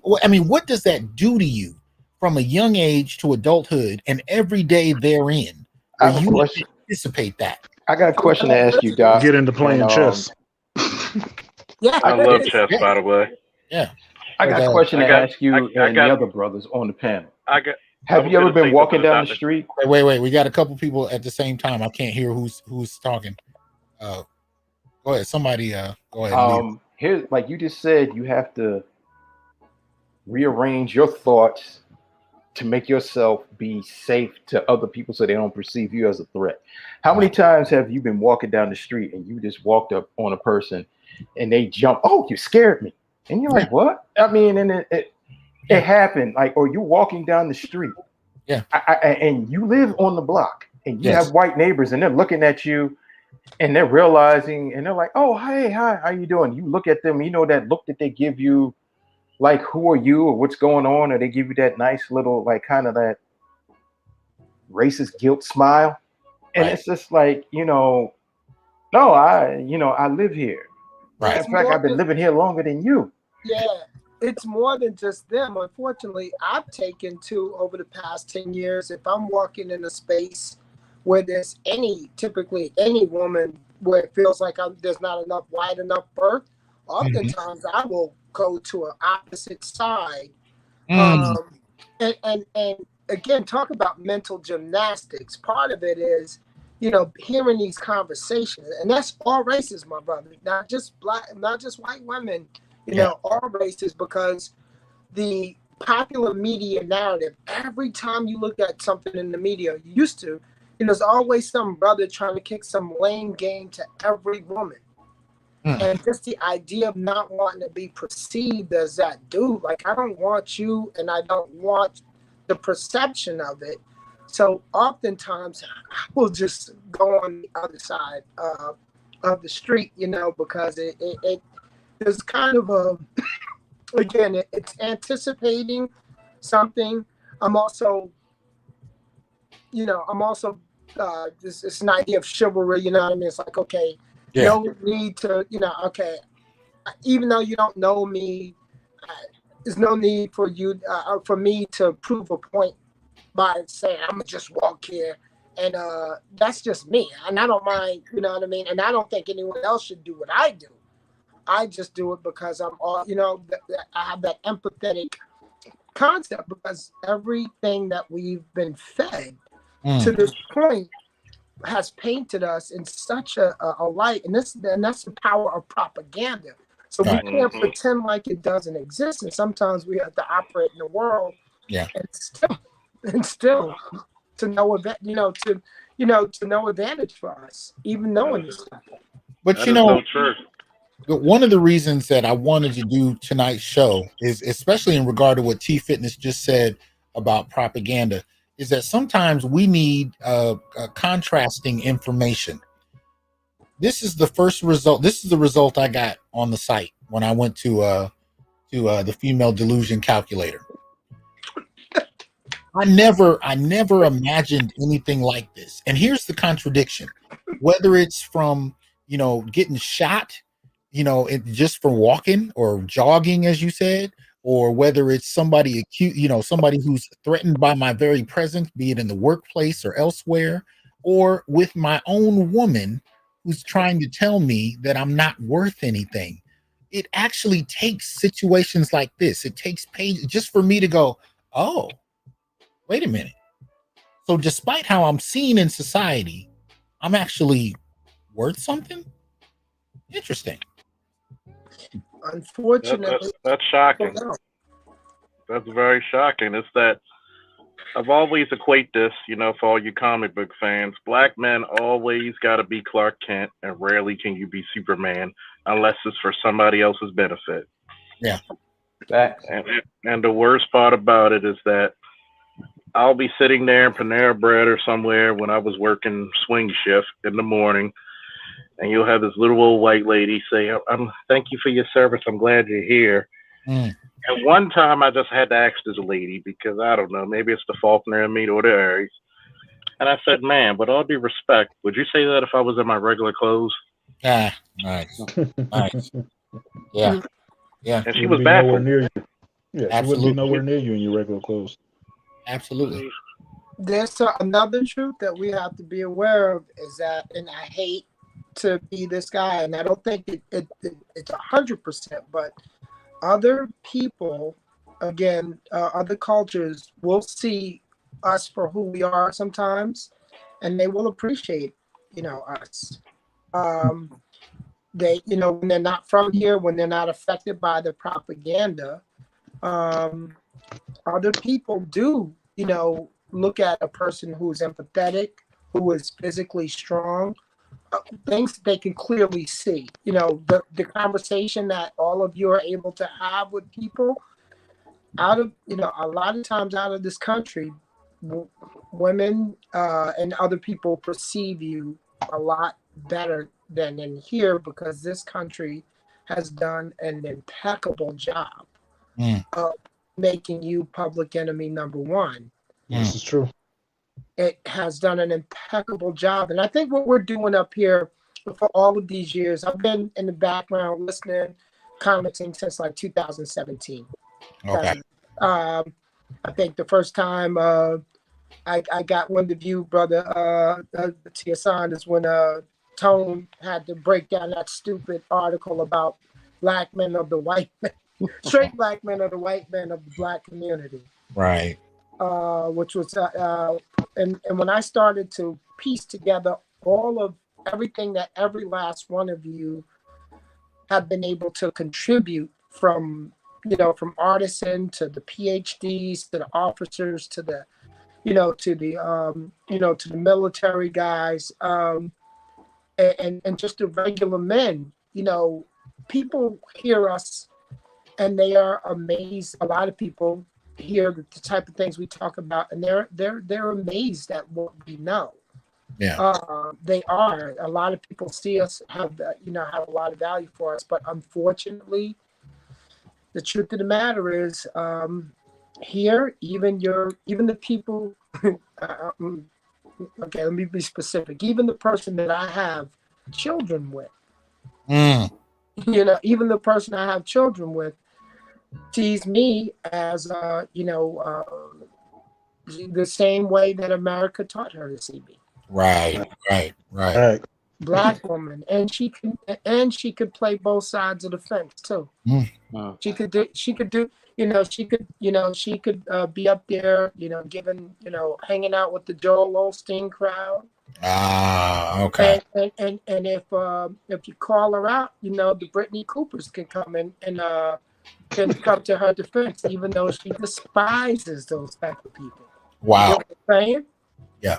What does that do to you from a young age to adulthood and every day therein? Where you anticipate that. I got a question to ask you, Doc. Get into playing chess. I love chess, by the way. Yeah. I got a question to ask you and the other brothers on the panel. Have you ever been walking down the street? Wait. We got a couple people at the same time. I can't hear who's talking. Go ahead. Somebody go ahead. Here's, like you just said, you have to rearrange your thoughts to make yourself be safe to other people so they don't perceive you as a threat. How many times have you been walking down the street and you just walked up on a person and they jump, "Oh, you scared me." And you're like, "What?" And it happened. Or you're walking down the street. Yeah. And you live on the block and you have white neighbors and they're looking at you and they're realizing and they're like, "Oh, hey, hi, how you doing?" You look at them, that look that they give you, like, who are you or what's going on? Or they give you that nice little, kind of that racist guilt smile. And it's just like, no, I live here. Right. In fact, I've been living here longer than you. Yeah, it's more than just them. Unfortunately, I've taken to, over the past 10 years, if I'm walking in a space where there's typically any woman where it feels like there's not enough wide enough berth, oftentimes I will go to an opposite side. And again, talk about mental gymnastics. Part of it is, hearing these conversations, and that's all races, my brother, not just black, not just white women, all races, because the popular media narrative, every time you look at something in the media, you used to, there's always some brother trying to kick some lame game to every woman. And just the idea of not wanting to be perceived as that dude, like I don't want you and I don't want the perception of it. So oftentimes I will just go on the other side of the street, you know, because it there's kind of a, again, it's anticipating something. I'm also, you know, it's an idea of chivalry, you know what I mean? It's like, okay, no need to, you know, okay, even though you don't know me, there's no need for you, for me to prove a point by saying, I'm gonna just walk here. And that's just me. And I don't mind, you know what I mean? And I don't think anyone else should do what I do. I just do it because I'm all, you know, I have that empathetic concept, because everything that we've been fed to this point has painted us in such a light, and that's the power of propaganda. So we can't pretend like it doesn't exist, and sometimes we have to operate in the world, and still to no event, to no advantage for us, even knowing this stuff. But you know, one of the reasons that I wanted to do tonight's show is, especially in regard to what T Fitness just said about propaganda, is that sometimes we need contrasting information. This is the first result. This is the result I got on the site when I went to the female delusion calculator. I never imagined anything like this. And here's the contradiction: whether it's from, you know, getting shot, you know, just for walking or jogging, as you said, or whether it's somebody acute, you know, somebody who's threatened by my very presence, be it in the workplace or elsewhere, or with my own woman who's trying to tell me that I'm not worth anything. It actually takes situations like this. It takes pages just for me to go, oh, wait a minute. So despite how I'm seen in society, I'm actually worth something? Interesting. Unfortunately, that's shocking. That's very shocking. It's that I've always equate this, you know, for all you comic book fans. Black men always got to be Clark Kent, and rarely can you be Superman unless it's for somebody else's benefit. Yeah. And the worst part about it is that I'll be sitting there in Panera Bread or somewhere when I was working swing shift in the morning, and you'll have this little old white lady say, thank you for your service. I'm glad you're here. And one time I just had to ask this lady, because I don't know, maybe it's the Faulkner in me or the Aries. And I said, ma'am, with all due respect, would you say that if I was in my regular clothes? Ah, nice. Nice. Yeah. Yeah. And she was baffled. Near you. Yeah, absolutely. She wouldn't be nowhere near you in your regular clothes. Absolutely. There's another truth that we have to be aware of is that, and I hate to be this guy, and I don't think it's 100%, but other people, again, other cultures will see us for who we are sometimes, and they will appreciate, you know, us. They, you know, when they're not from here, when they're not affected by the propaganda, other people do, you know, look at a person who's empathetic, who is physically strong, things they can clearly see. You know, the conversation that all of you are able to have with people out of, you know, a lot of times out of this country, women and other people perceive you a lot better than in here, because this country has done an impeccable job of making you public enemy number one. This is true. It has done an impeccable job. And I think what we're doing up here for all of these years, I've been in the background listening, commenting since like 2017. Okay. I think the first time I got wind of you, brother T. Hasan, is when Tone had to break down that stupid article about black men of the white men, straight black men of the white men of the black community. Right. Which was, and when I started to piece together all of everything that every last one of you have been able to contribute, from, you know, from artisan to the PhDs to the officers to the, you know, to the military guys, and just the regular men, people hear us and they are amazed. A lot of people hear the type of things we talk about, and they're amazed at what we know. Yeah. They are. A lot of people see us have a lot of value for us, but unfortunately, the truth of the matter is, here, even the people. Okay, let me be specific. Even the person that I have children with, even the person I have children with sees me as, the same way that America taught her to see me. Right. Black woman, and she could play both sides of the fence too. She could be up there, giving, hanging out with the Joel Osteen crowd. Okay. And if you call her out, the Brittany Coopers can come in and can come to her defense, even though she despises those type of people. Wow. You know what I'm saying? Yeah.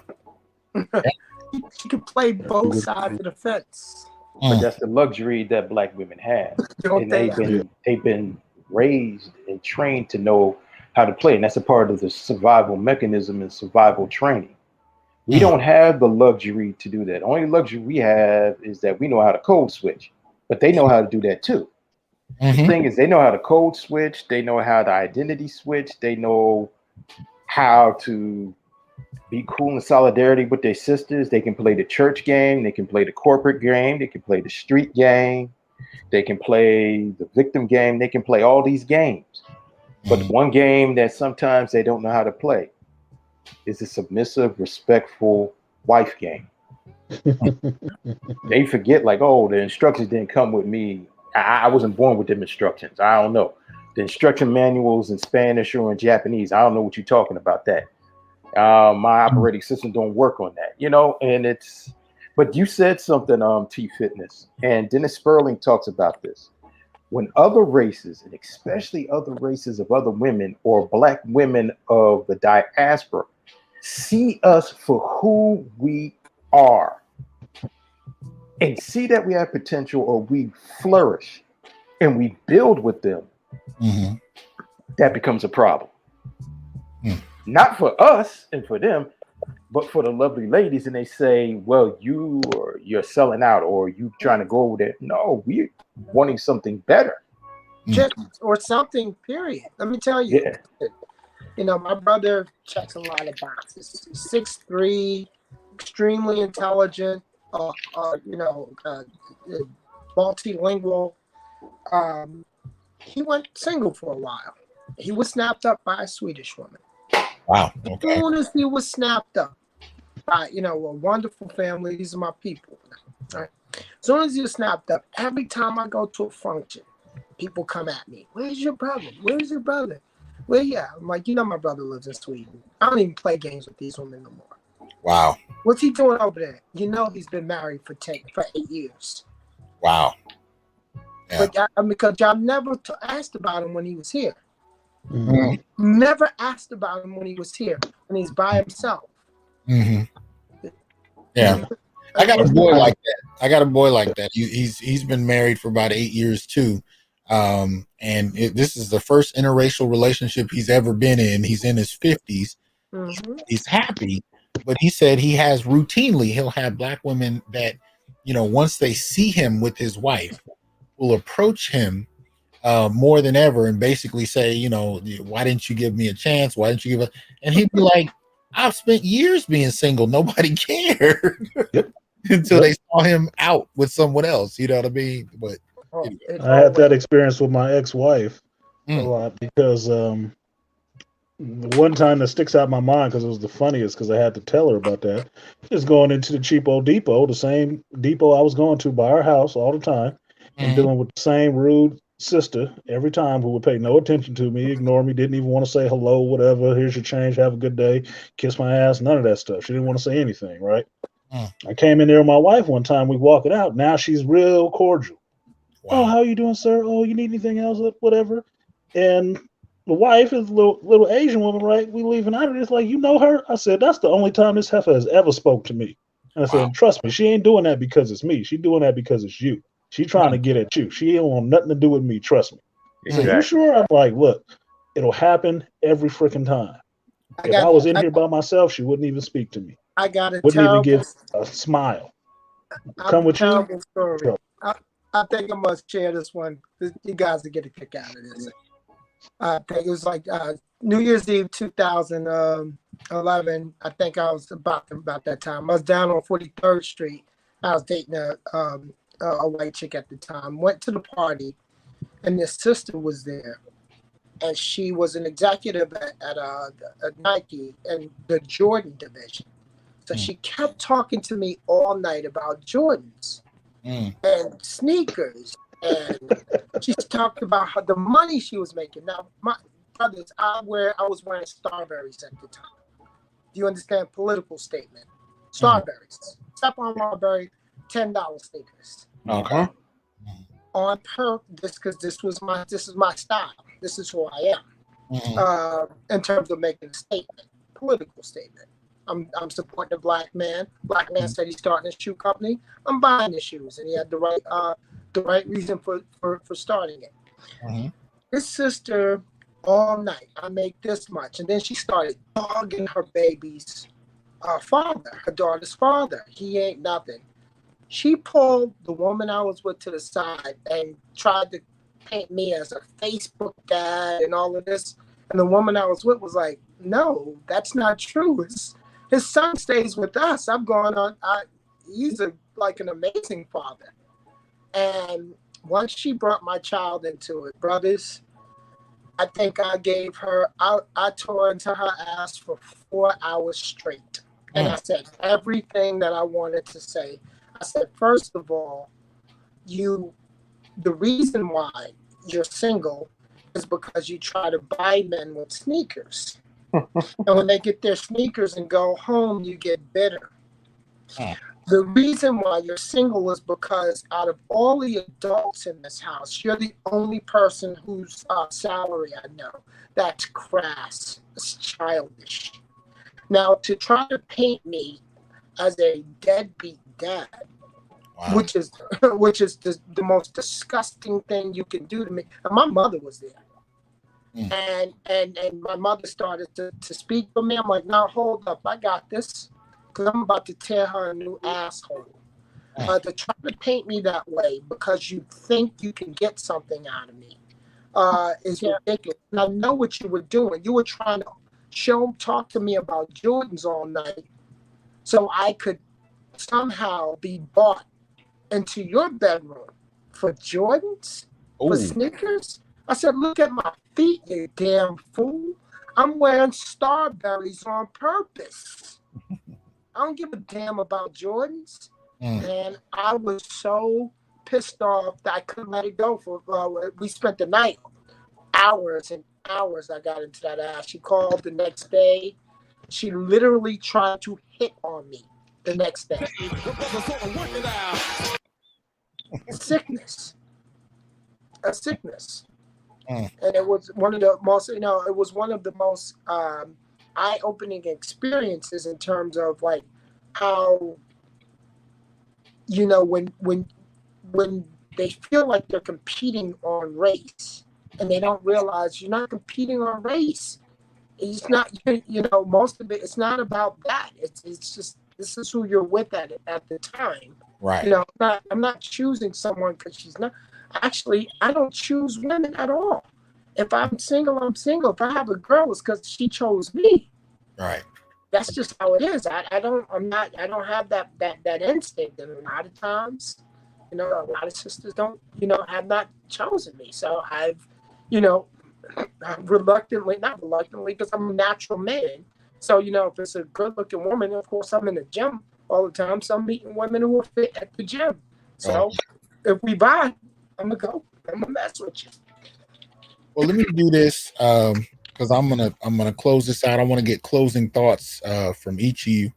She could play both sides of the fence. But that's the luxury that Black women have, and they've been raised and trained to know how to play, and that's a part of the survival mechanism and survival training. We don't have the luxury to do that. The only luxury we have is that we know how to code switch, but they know how to do that too. The thing is, they know how to code switch, they know how to identity switch, they know how to be cool in solidarity with their sisters. They can play the church game, they can play the corporate game, they can play the street game, they can play the victim game, they can play all these games. But one game that sometimes they don't know how to play is the submissive, respectful wife game. They forget, like, oh, the instructions didn't come with me. I wasn't born with them instructions. I don't know. The instruction manuals in Spanish or in Japanese, I don't know what you're talking about that. My operating system don't work on that, and but you said something, T Fitness, and Dennis Sperling talks about this. When other races, and especially other races of other women or Black women of the diaspora, see us for who we are and see that we have potential, or we flourish and we build with them, that becomes a problem. Not for us and for them, but for the lovely ladies. And they say, well, you're selling out, or you trying to go over there. No, we're wanting something better. Or something, period. Let me tell you. Yeah. My brother checks a lot of boxes. 6'3", extremely intelligent, multilingual. He went single for a while. He was snapped up by a Swedish woman. Wow. Okay. As soon as he was snapped up by, a wonderful family, these are my people. All right. As soon as he was snapped up, every time I go to a function, people come at me. Where's your brother? Where's your brother? Well, yeah. I'm like, my brother lives in Sweden. I don't even play games with these women no more. Wow. What's he doing over there? He's been married for 8 years. Wow. Yeah. But because y'all never asked about him when he was here. Never asked about him when he was here, when he's by himself. Yeah. I got a boy like that. He's been married for about 8 years too. And this is the first interracial relationship he's ever been in. He's in his 50s. He's happy, but he said he has routinely, he'll have Black women that, once they see him with his wife, will approach him more than ever and basically say, why didn't you give me a chance? Why didn't you give And he'd be like, I've spent years being single. Nobody cared until they saw him out with someone else. You know what I mean? But anyway. I had that experience with my ex-wife a lot because the one time that sticks out in my mind because it was the funniest because I had to tell her about that. Just going into the cheapo depot, the same depot I was going to by our house all the time, and dealing with the same rude sister every time who would pay no attention to me, ignore me, didn't even want to say hello, whatever, here's your change, have a good day, kiss my ass, none of that stuff. She didn't want to say anything, right? I came in there with my wife one time, we walk it out, now she's real cordial. Wow. Oh, how you doing, sir? Oh, you need anything else? Whatever. And the wife is a little Asian woman, right? We leaving out of this, like, you know her? I said, that's the only time this heifer has ever spoke to me. And I said, trust me, she ain't doing that because it's me. She's doing that because it's you. She trying to get at you. She don't want nothing to do with me. Trust me. Exactly. So you sure? I'm like, look, it'll happen every freaking time. If I was in here by myself, she wouldn't even speak to me. I got a Wouldn't even terrible, give a smile. Come with you. story. Trouble. I think I must share this one. You guys will get a kick out of this. I think it was like New Year's Eve 2011. I think I was about that time. I was down on 43rd Street. I was dating a white chick at the time. Went to the party, and this sister was there, and she was an executive at Nike and the Jordan division. So she kept talking to me all night about Jordans and sneakers, and she talked about the money she was making. Now, my brothers, I was wearing Starberries at the time. Do you understand? Political statement. Starberries. Step on Marbury, $10 sneakers. Okay. On purpose, because this is my style. This is who I am. In terms of making a statement, political statement. I'm supporting a black man. Black man said he's starting a shoe company. I'm buying the shoes, and he had the right reason for starting it. This sister, all night, I make this much, and then she started dogging her baby's father, her daughter's father. He ain't nothing. She pulled the woman I was with to the side and tried to paint me as a Facebook dad and all of this. And the woman I was with was like, "No, that's not true. His son stays with us. I'm going on. He's like an amazing father." And once she brought my child into it, brothers, I think I gave her, I tore into her ass for 4 hours straight. And I said everything that I wanted to say. I said, first of all, the reason why you're single is because you try to buy men with sneakers. And when they get their sneakers and go home, you get bitter. The reason why you're single is because out of all the adults in this house, you're the only person whose salary I know. That's crass. It's childish. Now, to try to paint me as a deadbeat dad, which is the most disgusting thing you can do to me. And my mother was there. And my mother started to speak for me. I'm like, "No, hold up, I got this," because I'm about to tear her a new asshole. To try to paint me that way because you think you can get something out of me is ridiculous. And I know what you were doing. You were trying to talk to me about Jordans all night so I could somehow be bought into your bedroom for Jordans, for sneakers. I said, "Look at my feet, you damn fool. I'm wearing Starberries on purpose. I don't give a damn about Jordans." And I was so pissed off that I couldn't let it go. We spent the night, hours and hours. I got into that ass. She called the next day. She literally tried to hit on me the next day. A sickness. And it was one of the most, eye-opening experiences in terms of like how, when they feel like they're competing on race and they don't realize you're not competing on race. It's not, most of it, it's not about that. It's just, this is who you're with at the time. Right. I'm not choosing someone because she's not. Actually, I don't choose women at all. If I'm single, I'm single. If I have a girl, it's because she chose me. Right. That's just how it is. I don't have that instinct. And a lot of times, a lot of sisters don't, have not chosen me. So I've, not reluctantly, because I'm a natural man. So, if it's a good looking woman, of course I'm in the gym all the time. So I'm meeting women who are fit at the gym. So if we vibe, I'm gonna mess with you. Well, let me do this because I'm gonna close this out. I want to get closing thoughts from each of you,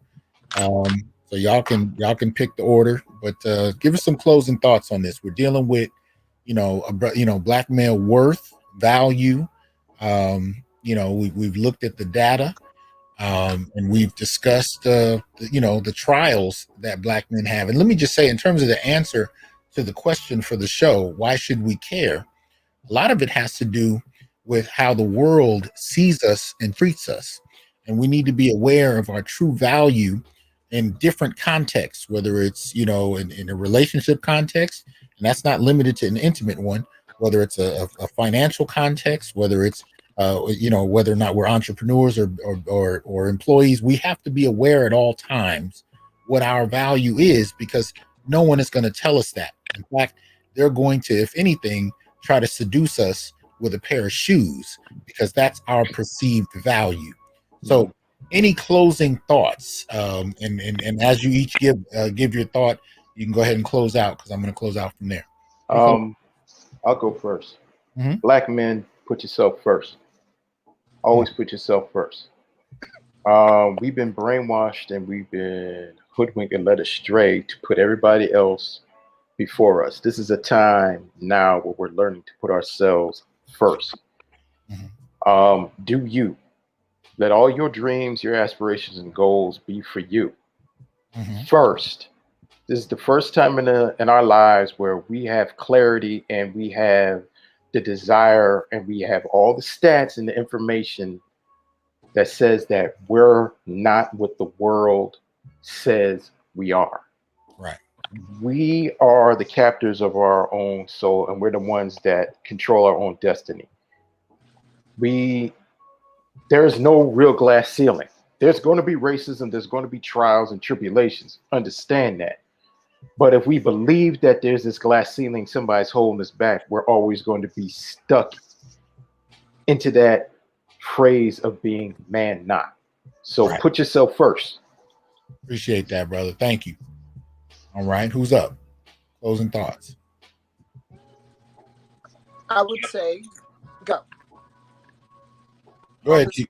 so y'all can pick the order. But give us some closing thoughts on this. We're dealing with black male worth, value. We've looked at the data, and we've discussed the trials that black men have. And let me just say, in terms of the answer, to the question for the show, why should we care? A lot of it has to do with how the world sees us and treats us. And we need to be aware of our true value in different contexts, whether it's, in a relationship context, and that's not limited to an intimate one, whether it's a financial context, whether it's, whether or not we're entrepreneurs or employees. We have to be aware at all times what our value is, because no one is going to tell us that. In fact, they're going to, if anything, try to seduce us with a pair of shoes, because that's our perceived value. So any closing thoughts? And as you each give your thought, you can go ahead and close out, because I'm going to close out from there. I'll go first. Mm-hmm. Black men, put yourself first. Always put yourself first. We've been brainwashed and we've been hoodwinked and led astray to put everybody else before us. This is a time now where we're learning to put ourselves first. Mm-hmm. Do you. Let all your dreams, your aspirations, and goals be for you. Mm-hmm. First. This is the first time in our lives where we have clarity and we have the desire and we have all the stats and the information that says that we're not what the world says we are. Right. We are the captors of our own soul, and we're the ones that control our own destiny. There is no real glass ceiling. There's going to be racism. There's going to be trials and tribulations. Understand that. But if we believe that there's this glass ceiling, somebody's holding us back, we're always going to be stuck into that phrase of being man not. So right. Put yourself first. Appreciate that, brother. Thank you. All right. Who's up? Closing thoughts. I would say go. Go ahead, Chief.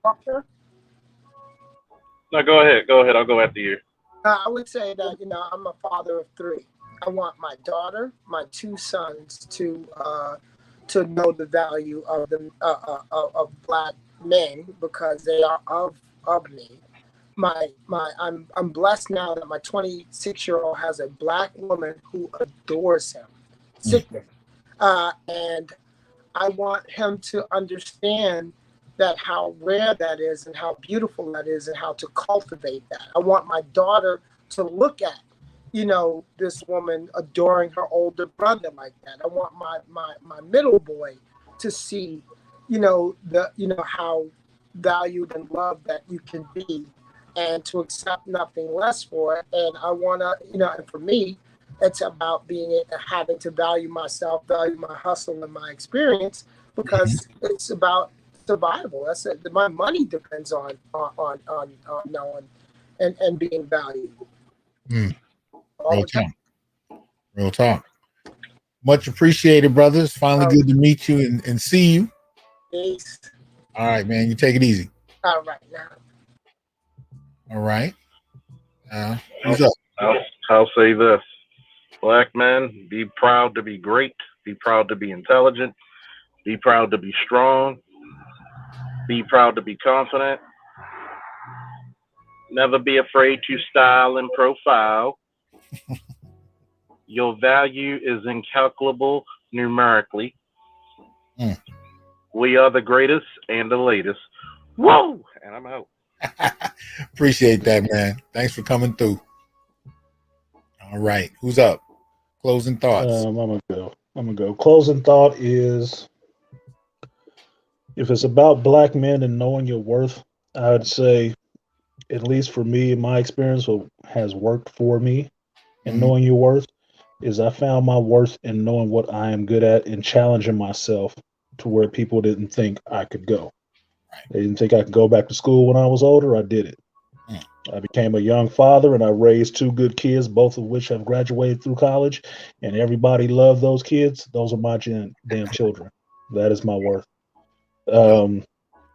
No, go ahead. Go ahead. I'll go after you. I would say that, I'm a father of 3. I want my daughter, my 2 sons to know the value of of Black men, because they are of me. I'm blessed now that my 26-year-old has a Black woman who adores him, and I want him to understand that how rare that is and how beautiful that is and how to cultivate that. I want my daughter to look at, this woman adoring her older brother like that. I want my middle boy to see, how valued and loved that you can be, and to accept nothing less for it. And I want to, and for me, it's about having to value myself, value my hustle and my experience, because it's about survival. That's it. My money depends on knowing and being valued. Real talk. Much appreciated, brothers. Finally good to meet you and see you. Peace. All right, man. You take it easy. All right now. All right. Who's up? I'll say this. Black men, be proud to be great. Be proud to be intelligent. Be proud to be strong. Be proud to be confident. Never be afraid to style and profile. Your value is incalculable numerically. We are the greatest and the latest. Whoa! And I'm out. Appreciate that, man. Thanks for coming through. All right. Who's up? Closing thoughts. I'm gonna go. Closing thought is, if it's about Black men and knowing your worth, I would say, at least for me, in my experience, what has worked for me in knowing your worth is I found my worth in knowing what I am good at and challenging myself to where people didn't think I could go. They didn't think I could go back to school when I was older. I did it. I became a young father, and I raised 2 good kids, both of which have graduated through college, and everybody loved those kids. Those are my damn children. That is my worth.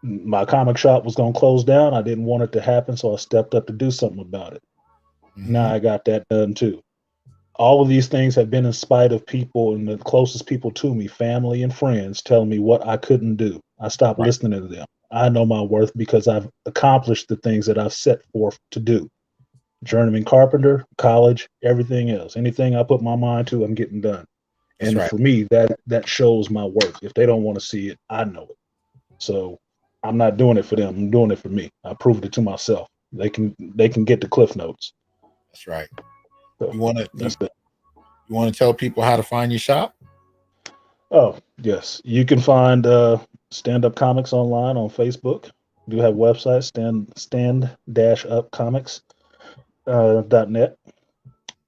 My comic shop was going to close down. I didn't want it to happen, so I stepped up to do something about it. Now I got that done too. All of these things have been in spite of people and the closest people to me, family and friends, telling me what I couldn't do. I stopped listening to them. I know my worth because I've accomplished the things that I've set forth to do. journeyman carpenter, college, everything else. Anything I put my mind to, I'm getting done. And for me, that shows my work. If they don't want to see it, I know it. So I'm not doing it for them. I'm doing it for me. I proved it to myself. They can get the cliff notes. That's right. So you want to tell people how to find your shop? Oh, yes. You can find stand-up comics online on Facebook. We do have websites, stand-upcomics.net.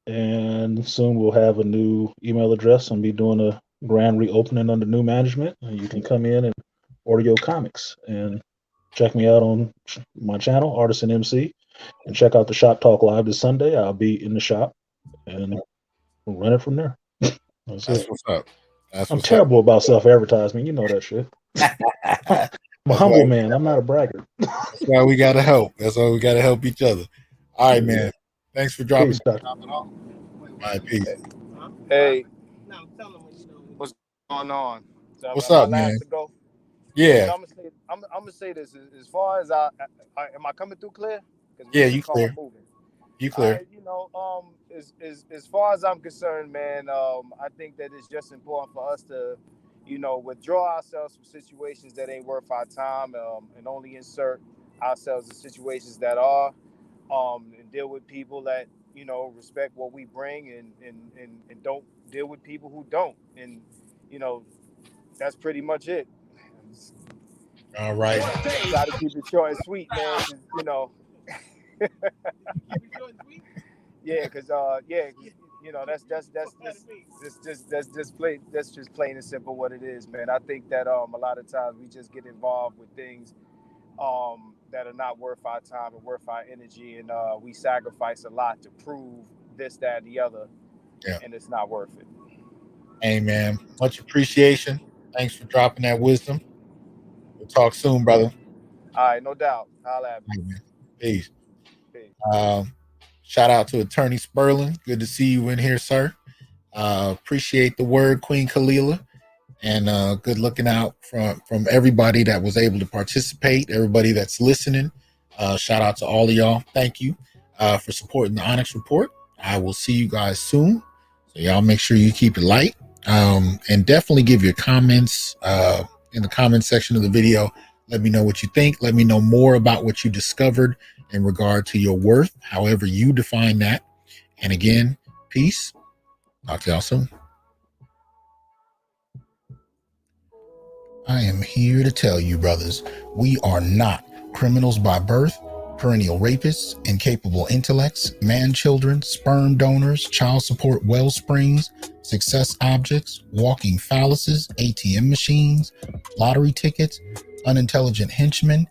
And soon we'll have a new email address and be doing a grand reopening under new management. And you can come in and order your comics and check me out on my channel, Artisan MC, and check out the Shop Talk Live this Sunday. I'll be in the shop and we'll run it from there. That's what's up. I'm terrible about self-advertisement. You know that shit. I'm a humble man. I'm not a braggart. That's why we got to help. That's why we got to help each other. All right, man. Thanks for dropping. Peace, All right, peace. Hey, what's going on? So what's up, man? Yeah. I'm gonna say this. As far as am I coming through clear? Yeah, you clear. You clear. As far as I'm concerned, man, I think that it's just important for us to, withdraw ourselves from situations that ain't worth our time, and only insert ourselves in situations that are, and deal with people that, respect what we bring and don't deal with people who don't. And, that's pretty much it. All right. Try to keep it short and sweet, man. Yeah, because that's just plain and simple what it is, man. I think that a lot of times we just get involved with things that are not worth our time and worth our energy, and we sacrifice a lot to prove this, that, and the other, and it's not worth it. Hey, man, much appreciation. Thanks for dropping that wisdom. We'll talk soon, brother. All right, no doubt. Holla at me. Peace. Shout out to Attorney Sperling. Good to see you in here, sir. Appreciate the word, Queen Kalila. And good looking out from everybody that was able to participate, everybody that's listening. Shout out to all of y'all. Thank you for supporting the Onyx Report. I will see you guys soon. So y'all make sure you keep it light. And definitely give your comments in the comment section of the video. Let me know what you think. Let me know more about what you discovered in regard to your worth, however you define that. And again, peace. Talk to y'all soon. I am here to tell you, brothers, we are not criminals by birth, perennial rapists, incapable intellects, man-children, sperm donors, child support wellsprings, success objects, walking phalluses, ATM machines, lottery tickets, unintelligent henchmen,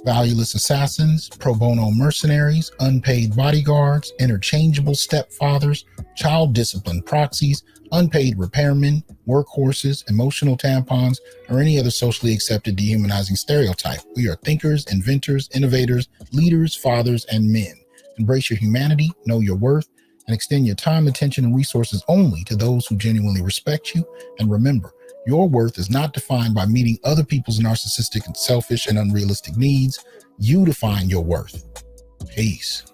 valueless assassins, pro bono mercenaries, unpaid bodyguards, interchangeable stepfathers, child discipline proxies, unpaid repairmen, workhorses, emotional tampons, or any other socially accepted dehumanizing stereotype. We are thinkers, inventors, innovators, leaders, fathers, and men. Embrace your humanity, know your worth, and extend your time, attention, and resources only to those who genuinely respect you. And remember, your worth is not defined by meeting other people's narcissistic and selfish and unrealistic needs. You define your worth. Peace.